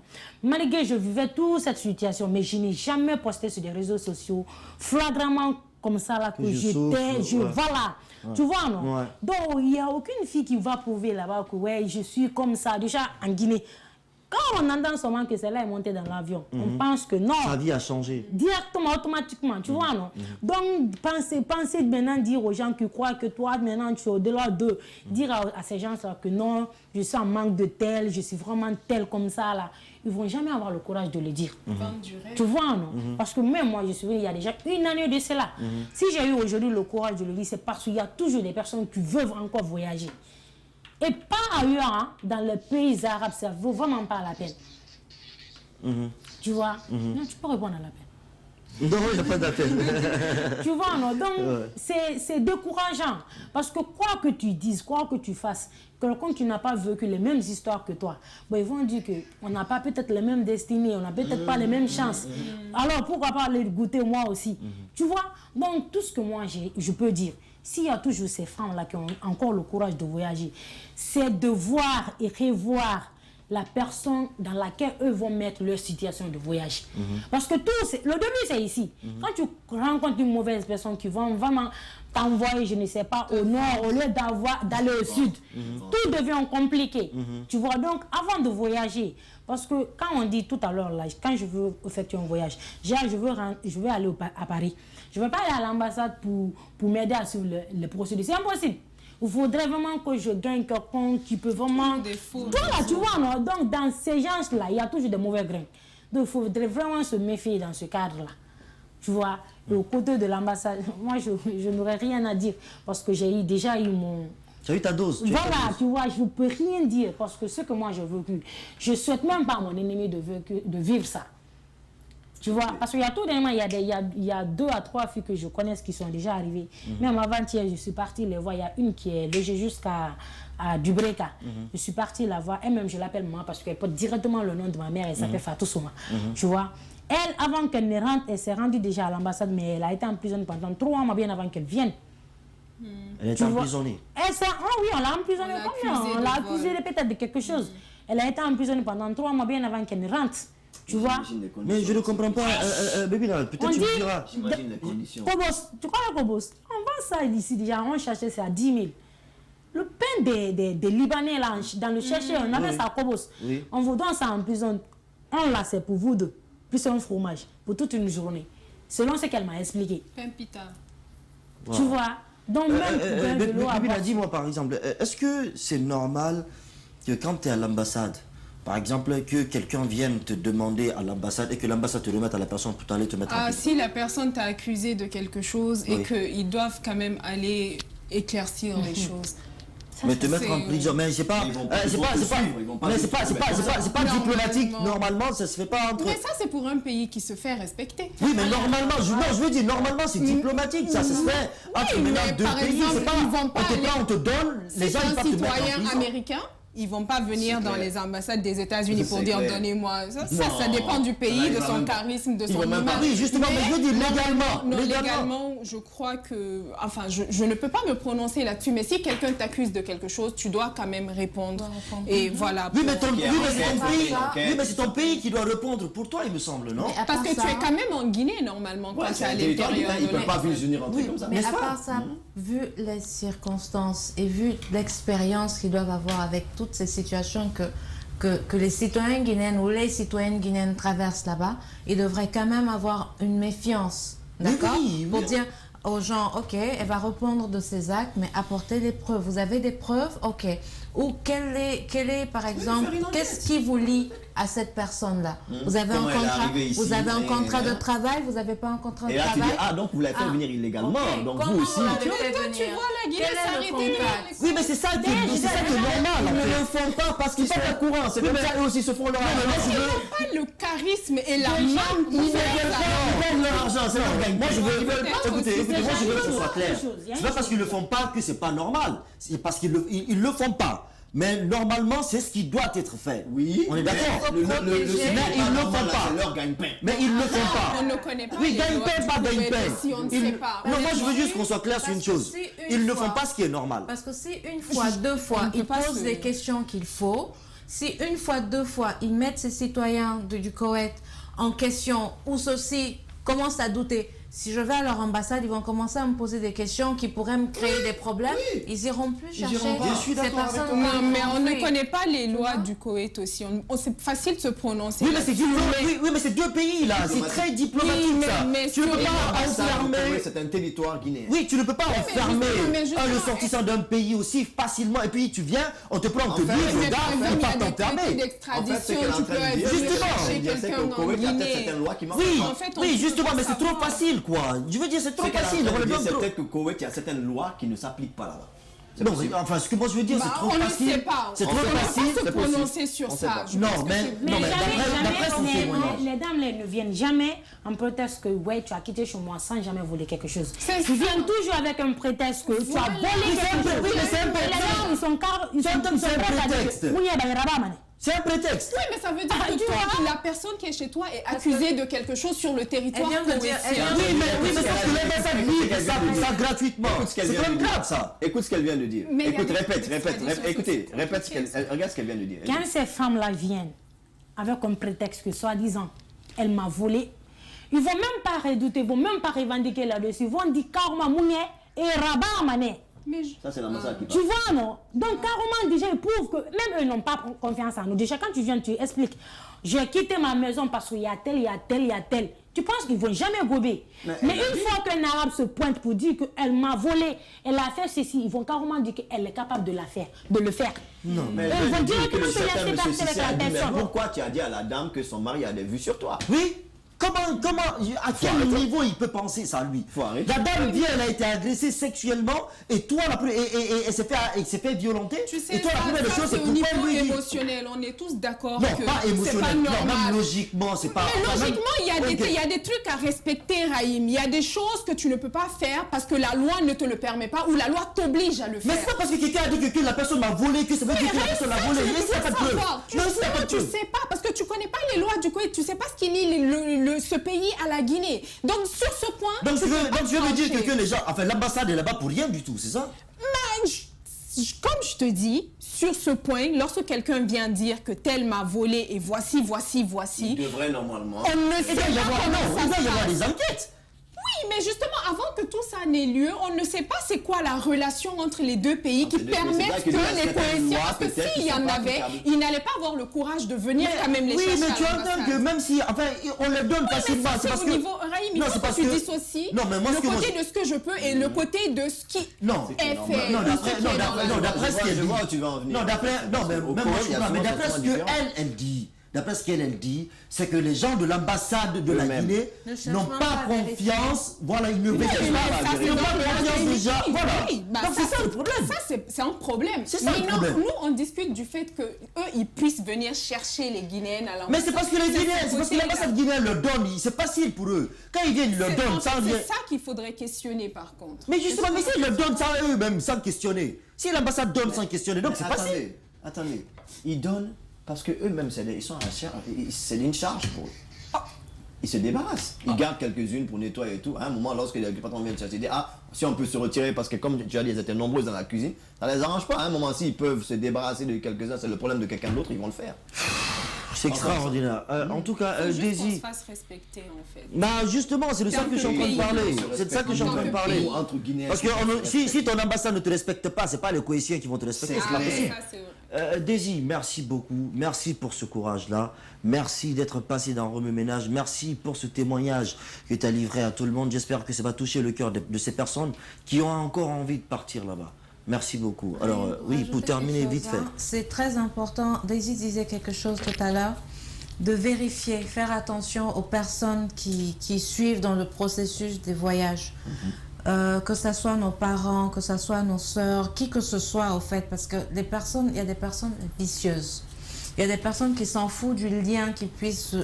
Malgré que je vivais toute cette situation, mais je n'ai jamais posté sur des réseaux sociaux flagramment comme ça là que voilà. Ouais. Tu vois, non? Ouais. Donc, il n'y a aucune fille qui va prouver là-bas que ouais, je suis comme ça, déjà en Guinée. Quand on entend seulement que celle-là est montée dans l'avion, on pense que non. Sa vie a changé. Directement, automatiquement, tu vois, non? Donc, pensez maintenant dire aux gens qui croient que toi, maintenant, tu es au-delà d'eux. Dire à ces gens que non, je suis en manque de tel, je suis vraiment tel comme ça, là. Ils ne vont jamais avoir le courage de le dire. Tu vois, non? Parce que même moi, je suis il y a déjà une année de cela. Si j'ai eu aujourd'hui le courage de le dire, c'est parce qu'il y a toujours des personnes qui veulent encore voyager. Et pas ailleurs, hein, dans les pays arabes, ça ne vaut vraiment pas la peine. Tu vois? Non, tu peux répondre à la peine. Non, il n'y a pas d'appel. Tu vois, non? Donc, c'est décourageant. Parce que quoi que tu dises, quoi que tu fasses, quelqu'un qui n'a pas vécu les mêmes histoires que toi, bon, ils vont dire qu'on n'a pas peut-être les mêmes destinées, on n'a peut-être pas les mêmes chances. Alors, pourquoi pas les goûter moi aussi? Tu vois? Donc, tout ce que moi, je peux dire, s'il y a toujours ces femmes-là qui ont encore le courage de voyager, c'est de voir et revoir la personne dans laquelle eux vont mettre leur situation de voyage. Parce que le début, c'est ici. Quand tu rencontres une mauvaise personne qui va vraiment t'envoyer, je ne sais pas, au nord, au lieu d'aller au sud, tout devient compliqué. Tu vois, donc, avant de voyager, parce que quand on dit tout à l'heure, là, quand je veux effectuer un voyage, je veux aller à Paris. Je ne veux pas aller à l'ambassade pour m'aider à suivre les procédures. C'est impossible. Il faudrait vraiment que je gagne quelqu'un qui peut vraiment... Voilà, tu vois, non? Donc, dans ces gens-là, il y a toujours des mauvais grains. Donc, il faudrait vraiment se méfier dans ce cadre-là. Tu vois, et au côté de l'ambassade, moi, je n'aurais rien à dire parce que j'ai déjà eu mon... Tu as eu ta dose. Voilà, tu vois, je ne peux rien dire parce que ce que moi j'ai vécu, je ne souhaite même pas à mon ennemi de vivre ça. Tu vois, parce qu'il y a tout dernièrement, il y a 2 à 3 filles que je connais qui sont déjà arrivées. Même avant-hier, je suis partie les voir. Il y a une qui est logée jusqu'à Dubreka. Je suis partie la voir. Elle-même, je l'appelle maman parce qu'elle porte directement le nom de ma mère. Elle s'appelle Fatou Souma. Tu vois, elle, avant qu'elle ne rentre, elle s'est rendue déjà à l'ambassade, mais elle a été emprisonnée pendant 3 mois bien avant qu'elle vienne. Elle est emprisonnée. Oui, on l'a emprisonnée. On l'a accusée peut-être de quelque chose. Elle a été emprisonnée pendant 3 mois bien avant qu'elle ne rentre. Tu vois? Mais je ne comprends pas. Baby, là, peut-être tu me diras. J'imagine les conditions. Kobos, tu crois la Kobos? On vend ça ici déjà, on cherchait ça à 10 000. le pain des Libanais là, dans le chercher, on appelle ça kobos. Oui. On vous donne ça en plus, on là c'est pour vous deux, plus un fromage, pour toute une journée. Selon ce qu'elle m'a expliqué. Pain pita. Wow. Tu vois, donc même pour de l'eau à boire. Dis-moi par exemple, est-ce que c'est normal que quand tu es à l'ambassade, par exemple, que quelqu'un vienne te demander à l'ambassade et que l'ambassade te remette à la personne pour aller te mettre en prison? Si la personne t'a accusé de quelque chose et Oui. qu'ils doivent quand même aller éclaircir les choses. Mais te mettre en prison, mais c'est pas, c'est pas diplomatique. Normalement, ça se fait pas entre. Mais ça, c'est pour un pays qui se fait respecter. Oui, mais normalement, je veux dire, normalement, c'est diplomatique. Ça se fait entre maintenant deux pays. C'est pas, on te donne, les gens ils partent te mettre en citoyens prison. américains. Ils ne vont pas venir dans les ambassades des États-Unis pour dire donnez-moi. Ça dépend du pays, de son charisme, de son image. Oui, justement, mais je veux dire légalement. Je crois que. Enfin, je ne peux pas me prononcer là-dessus, mais si quelqu'un t'accuse de quelque chose, tu dois quand même répondre. Et voilà. Oui, mais c'est ton pays qui doit répondre pour toi, il me semble, non? Parce que tu es quand même en Guinée, normalement, quand tu es à l'intérieur. Ils ne peuvent pas venir rentrer comme ça. Mais à part ça, vu les circonstances et vu l'expérience qu'ils doivent avoir avec toutes ces situations que les citoyens guinéens ou les citoyennes guinéennes traversent là-bas, ils devraient quand même avoir une méfiance, d'accord? Pour dire aux gens, ok, elle va répondre de ses actes, mais apporter des preuves. Vous avez des preuves? Ok. Ou quel est par exemple, qu'est-ce qui vous lie à cette personne-là? Vous avez un contrat de travail, vous n'avez pas un contrat de travail? Et là, tu dis, ah, donc vous l'avez fait venir illégalement, donc vous aussi. Tu vois la Guinée s'arrêter. Oui, mais c'est ça qui est normal. Ils ne le font pas parce qu'ils sont au courant. C'est comme ça eux aussi se font leur argent. Ils n'ont pas le charisme et la main. Ils ne veulent pas leur argent. C'est leur gagne. Moi, je veux que ce soit clair. C'est pas parce qu'ils ne le font pas que c'est pas normal. C'est parce qu'ils le font pas. Mais normalement, c'est ce qui doit être fait. Oui. On est d'accord. Mais ils ne le font pas. C'est leur gagne-pain. Mais ils ne le font pas. On ne connaît pas. Oui, gagne-pain, pas gagne-pain. Si on ne sait pas. Non, moi, je veux juste qu'on soit clair sur une chose. Ils ne font pas ce qui est normal. Parce que si une fois, deux fois, ils posent les questions qu'il faut, si une fois, deux fois, ils mettent ces citoyens du Koweït en question, ou ceux-ci commencent à douter, si je vais à leur ambassade, ils vont commencer à me poser des questions qui pourraient me créer des problèmes. Ils iront plus chercher ces personnes. Non, mais on ne connaît pas les lois du Koweït aussi. C'est facile de se prononcer. Oui, mais c'est deux pays là. C'est très diplomatique ça. Tu ne peux pas enfermer. C'est un territoire guinéen. Oui, tu ne peux pas enfermer un ressortissant d'un pays aussi facilement. Et puis tu viens, on te prend, on te dit, regarde, on va t'enfermer. D'extradition, tu peux chercher quelqu'un en Guinée. Oui, justement, mais c'est trop facile. Quoi. Je veux dire, c'est trop facile. C'est peut-être qu'au Koweït, il y a certaines lois qui ne s'appliquent pas là-bas. Non, enfin, ce que moi je veux dire, c'est trop facile. On ne sait pas. C'est trop facile. On ne peut pas se prononcer sur ça. Non, mais d'après son témoignage. Les dames ne viennent jamais en prétexte que ouais, tu as quitté chez moi sans jamais voler quelque chose. Tu viens toujours avec un prétexte que tu as volé quelque chose. Oui, mais c'est un prétexte. C'est un prétexte. Oui, mais ça veut dire que la personne qui est chez toi est accusée de quelque chose sur le territoire. Oui, mais sauf que l'ambassade livre ça gratuitement. C'est quand même grave ça. Écoute ce qu'elle vient de dire. Écoute, répète. Écoutez, regarde ce qu'elle vient de dire. Quand ces femmes-là viennent avec un prétexte que soi-disant, elle m'a volé, ils ne vont même pas redouter, ils ne vont même pas revendiquer là-dessus. Ils vont dire Karma Mounié et Rabat Mané. Ça, c'est l'ambassade qui parle. Tu vois, non? Donc, carrément, déjà, ils prouvent que même eux n'ont pas confiance en nous. Déjà, quand tu viens, tu expliques. J'ai quitté ma maison parce qu'il y a tel, il y a tel, il y a tel. Tu penses qu'ils ne vont jamais gober. Mais une fois qu'un arabe se pointe pour dire qu'elle m'a volé, elle a fait ceci, ils vont carrément dire qu'elle est capable de le faire. Non, mais ils vont directement se laisser passer avec la personne. Mais pourquoi tu as dit à la dame que son mari a des vues sur toi? Oui. Comment, à quel niveau il peut penser ça, lui? La dame vient, elle a été agressée sexuellement, et toi, elle s'est fait violenter. Tu sais, et toi, la première des choses, c'est au niveau émotionnel. On est tous d'accord que c'est pas émotionnel. Non, même logiquement, c'est pas... Mais logiquement, il y a des trucs à respecter, Raïm. Il y a des choses que tu ne peux pas faire parce que la loi ne te le permet pas, ou la loi t'oblige à le faire. Mais c'est pas parce que quelqu'un a dit que la personne m'a volé, que ça veut dire que la personne l'a volé. Mais c'est pas de preuve. Non, tu sais pas, parce que tu connais pas les lois du Koweït. Tu sais pas ce qui lie ce pays à la Guinée. Donc sur ce point... Donc tu veux me dire que les gens... Enfin, l'ambassade est là-bas pour rien du tout, c'est ça? Mais, comme je te dis, sur ce point, lorsque quelqu'un vient dire que tel m'a volé et voici... Il devrait normalement... On ne sait pas comment ça se passe. Il doit y avoir des enquêtes. Oui, mais justement, avant que tout ça n'ait lieu, on ne sait pas c'est quoi la relation entre les deux pays qui permettent que les cohésions... Parce que s'il y en avait, ils n'allaient pas avoir le courage de venir quand même les chercher. Oui, mais tu entends que même si... Enfin, on les donne facilement. C'est parce que... Raïm, il faut que tu dissocies le côté de ce que je peux et le côté de ce qui est fait. Non, d'après ce qu'elle dit... Non, d'après ce qu'elle dit... D'après ce qu'elle dit, c'est que les gens de l'ambassade de la Guinée n'ont pas confiance. Voilà, ils ne vérifient pas. Ils n'ont pas confiance déjà. Voilà. Donc c'est ça le problème. Ça, c'est un problème. C'est ça le problème. Nous, on discute du fait qu'eux, ils puissent venir chercher les Guinéennes à l'ambassade. Mais c'est parce que les Guinéens, c'est parce que l'ambassade guinéenne le donne. C'est facile pour eux. Quand ils viennent, ils le donnent. C'est ça qu'il faudrait questionner par contre. Mais justement, mais s'ils le donnent sans eux-mêmes, sans questionner. Si l'ambassade donne sans questionner, donc c'est facile. Attendez, ils donnent. Parce qu'eux-mêmes, ils sont à la charge, c'est une charge pour eux. Ils se débarrassent. Ils gardent quelques-unes pour nettoyer et tout. À un moment, lorsque les patrons viennent chercher, ils disent si on peut se retirer, parce que comme tu as dit, ils étaient nombreux dans la cuisine, ça ne les arrange pas. À un moment, s'ils peuvent se débarrasser de quelques-uns, c'est le problème de quelqu'un d'autre, ils vont le faire. C'est extraordinaire. En tout cas, Daisy. Qu'on se fasse respecter, en fait. Bah justement, c'est de ça que je suis en train de parler. C'est de ça que je suis en train de parler. Parce que si ton ambassade ne te respecte pas, c'est pas les Cohésiens qui vont te respecter. C'est pas possible. Daisy, merci beaucoup. Merci pour ce courage-là. Merci d'être passé dans Remue Ménage. Merci pour ce témoignage que tu as livré à tout le monde. J'espère que ça va toucher le cœur de ces personnes qui ont encore envie de partir là-bas. Merci beaucoup. Alors, oui, pour terminer vite fait. C'est très important. Daisy disait quelque chose tout à l'heure, de vérifier, faire attention aux personnes qui suivent dans le processus des voyages. Que ce soit nos parents, que ce soit nos sœurs, qui que ce soit au fait, parce que il y a des personnes vicieuses. Il y a des personnes qui s'en foutent du lien qui puisse,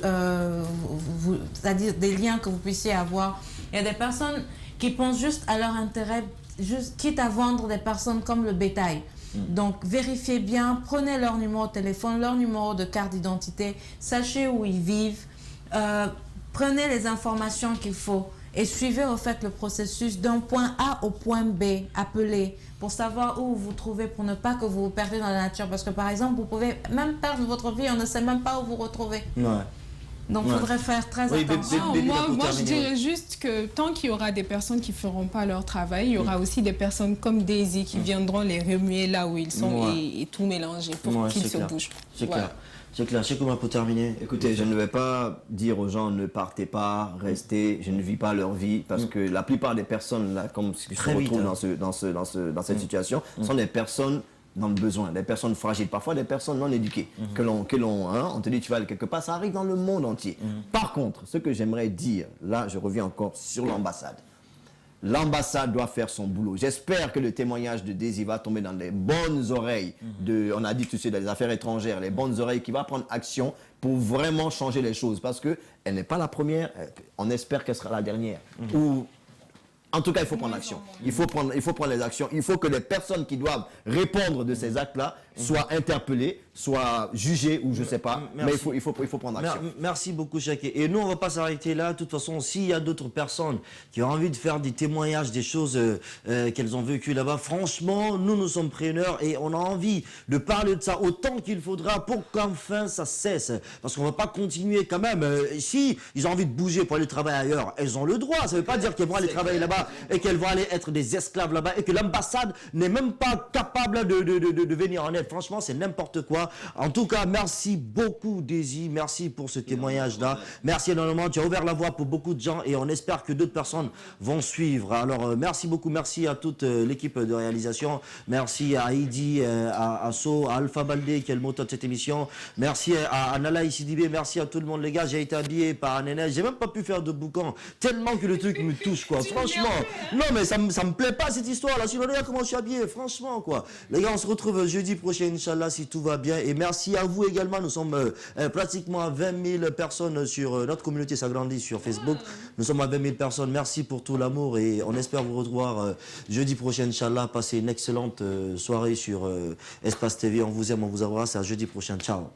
c'est-à-dire des liens que vous puissiez avoir. Il y a des personnes qui pensent juste à leur intérêt, quitte à vendre des personnes comme le bétail. Donc vérifiez bien, prenez leur numéro de téléphone, leur numéro de carte d'identité, sachez où ils vivent, prenez les informations qu'il faut et suivez au fait le processus d'un point A au point B, appelez pour savoir où vous vous trouvez, pour ne pas que vous vous perdez dans la nature. Parce que par exemple, vous pouvez même perdre votre vie, on ne sait même pas où vous retrouvez. Donc, il faudrait faire très attention. Moi, je dirais juste que tant qu'il y aura des personnes qui ne feront pas leur travail, il y aura aussi des personnes comme Daisy qui viendront les remuer là où ils sont et tout mélanger pour qu'ils se bougent. C'est clair. C'est clair. C'est comment pour terminer? Écoutez, je ne vais pas dire aux gens ne partez pas, restez, je ne vis pas leur vie, parce que la plupart des personnes là, comme ce qui se retrouvent dans cette situation, sont des personnes dans le besoin, des personnes fragiles, parfois des personnes non éduquées, on te dit tu vas aller quelque part, ça arrive dans le monde entier. Par contre, ce que j'aimerais dire, là je reviens encore sur l'ambassade. L'ambassade doit faire son boulot. J'espère que le témoignage de Daisy va tomber dans les bonnes oreilles on a dit tout de suite, des affaires étrangères, les bonnes oreilles qui va prendre action pour vraiment changer les choses. Parce qu'elle n'est pas la première, on espère qu'elle sera la dernière. En tout cas, il faut prendre l'action. Il faut prendre les actions. Il faut que les personnes qui doivent répondre de ces actes-là soient interpellées, soient jugées ou je ne sais pas. Mais il faut prendre action. Merci beaucoup, Chaké. Et nous, on ne va pas s'arrêter là. De toute façon, s'il y a d'autres personnes qui ont envie de faire des témoignages, des choses qu'elles ont vécues là-bas, franchement, nous sommes preneurs et on a envie de parler de ça autant qu'il faudra pour qu'enfin ça cesse. Parce qu'on ne va pas continuer quand même. Si ils ont envie de bouger pour aller travailler ailleurs, elles ont le droit. Ça ne veut pas dire qu'elles vont aller travailler là-bas et qu'elles vont aller être des esclaves là-bas et que l'ambassade n'est même pas capable de venir en aide. Franchement, c'est n'importe quoi. En tout cas, merci beaucoup, Daisy. Merci pour ce témoignage-là. Merci énormément. Tu as ouvert la voie pour beaucoup de gens et on espère que d'autres personnes vont suivre. Alors, merci beaucoup. Merci à toute l'équipe de réalisation. Merci à Heidi, à So, à Alpha Baldé qui est le moteur de cette émission. Merci à Nala Issidibé. Merci à tout le monde, les gars. J'ai été habillé par Nénès. J'ai même pas pu faire de boucan tellement que le truc me touche, quoi. Franchement. Non, mais ça me plaît pas cette histoire-là. Sinon, regarde comment je suis habillé. Franchement, quoi. Les gars, on se retrouve jeudi prochain, Inch'Allah, si tout va bien. Et merci à vous également. Nous sommes pratiquement à 20 000 personnes sur notre communauté s'agrandit sur Facebook. Nous sommes à 20 000 personnes. Merci pour tout l'amour et on espère vous retrouver jeudi prochain, Inch'Allah. Passez une excellente soirée sur Espace TV. On vous aime, on vous embrasse. À jeudi prochain. Ciao.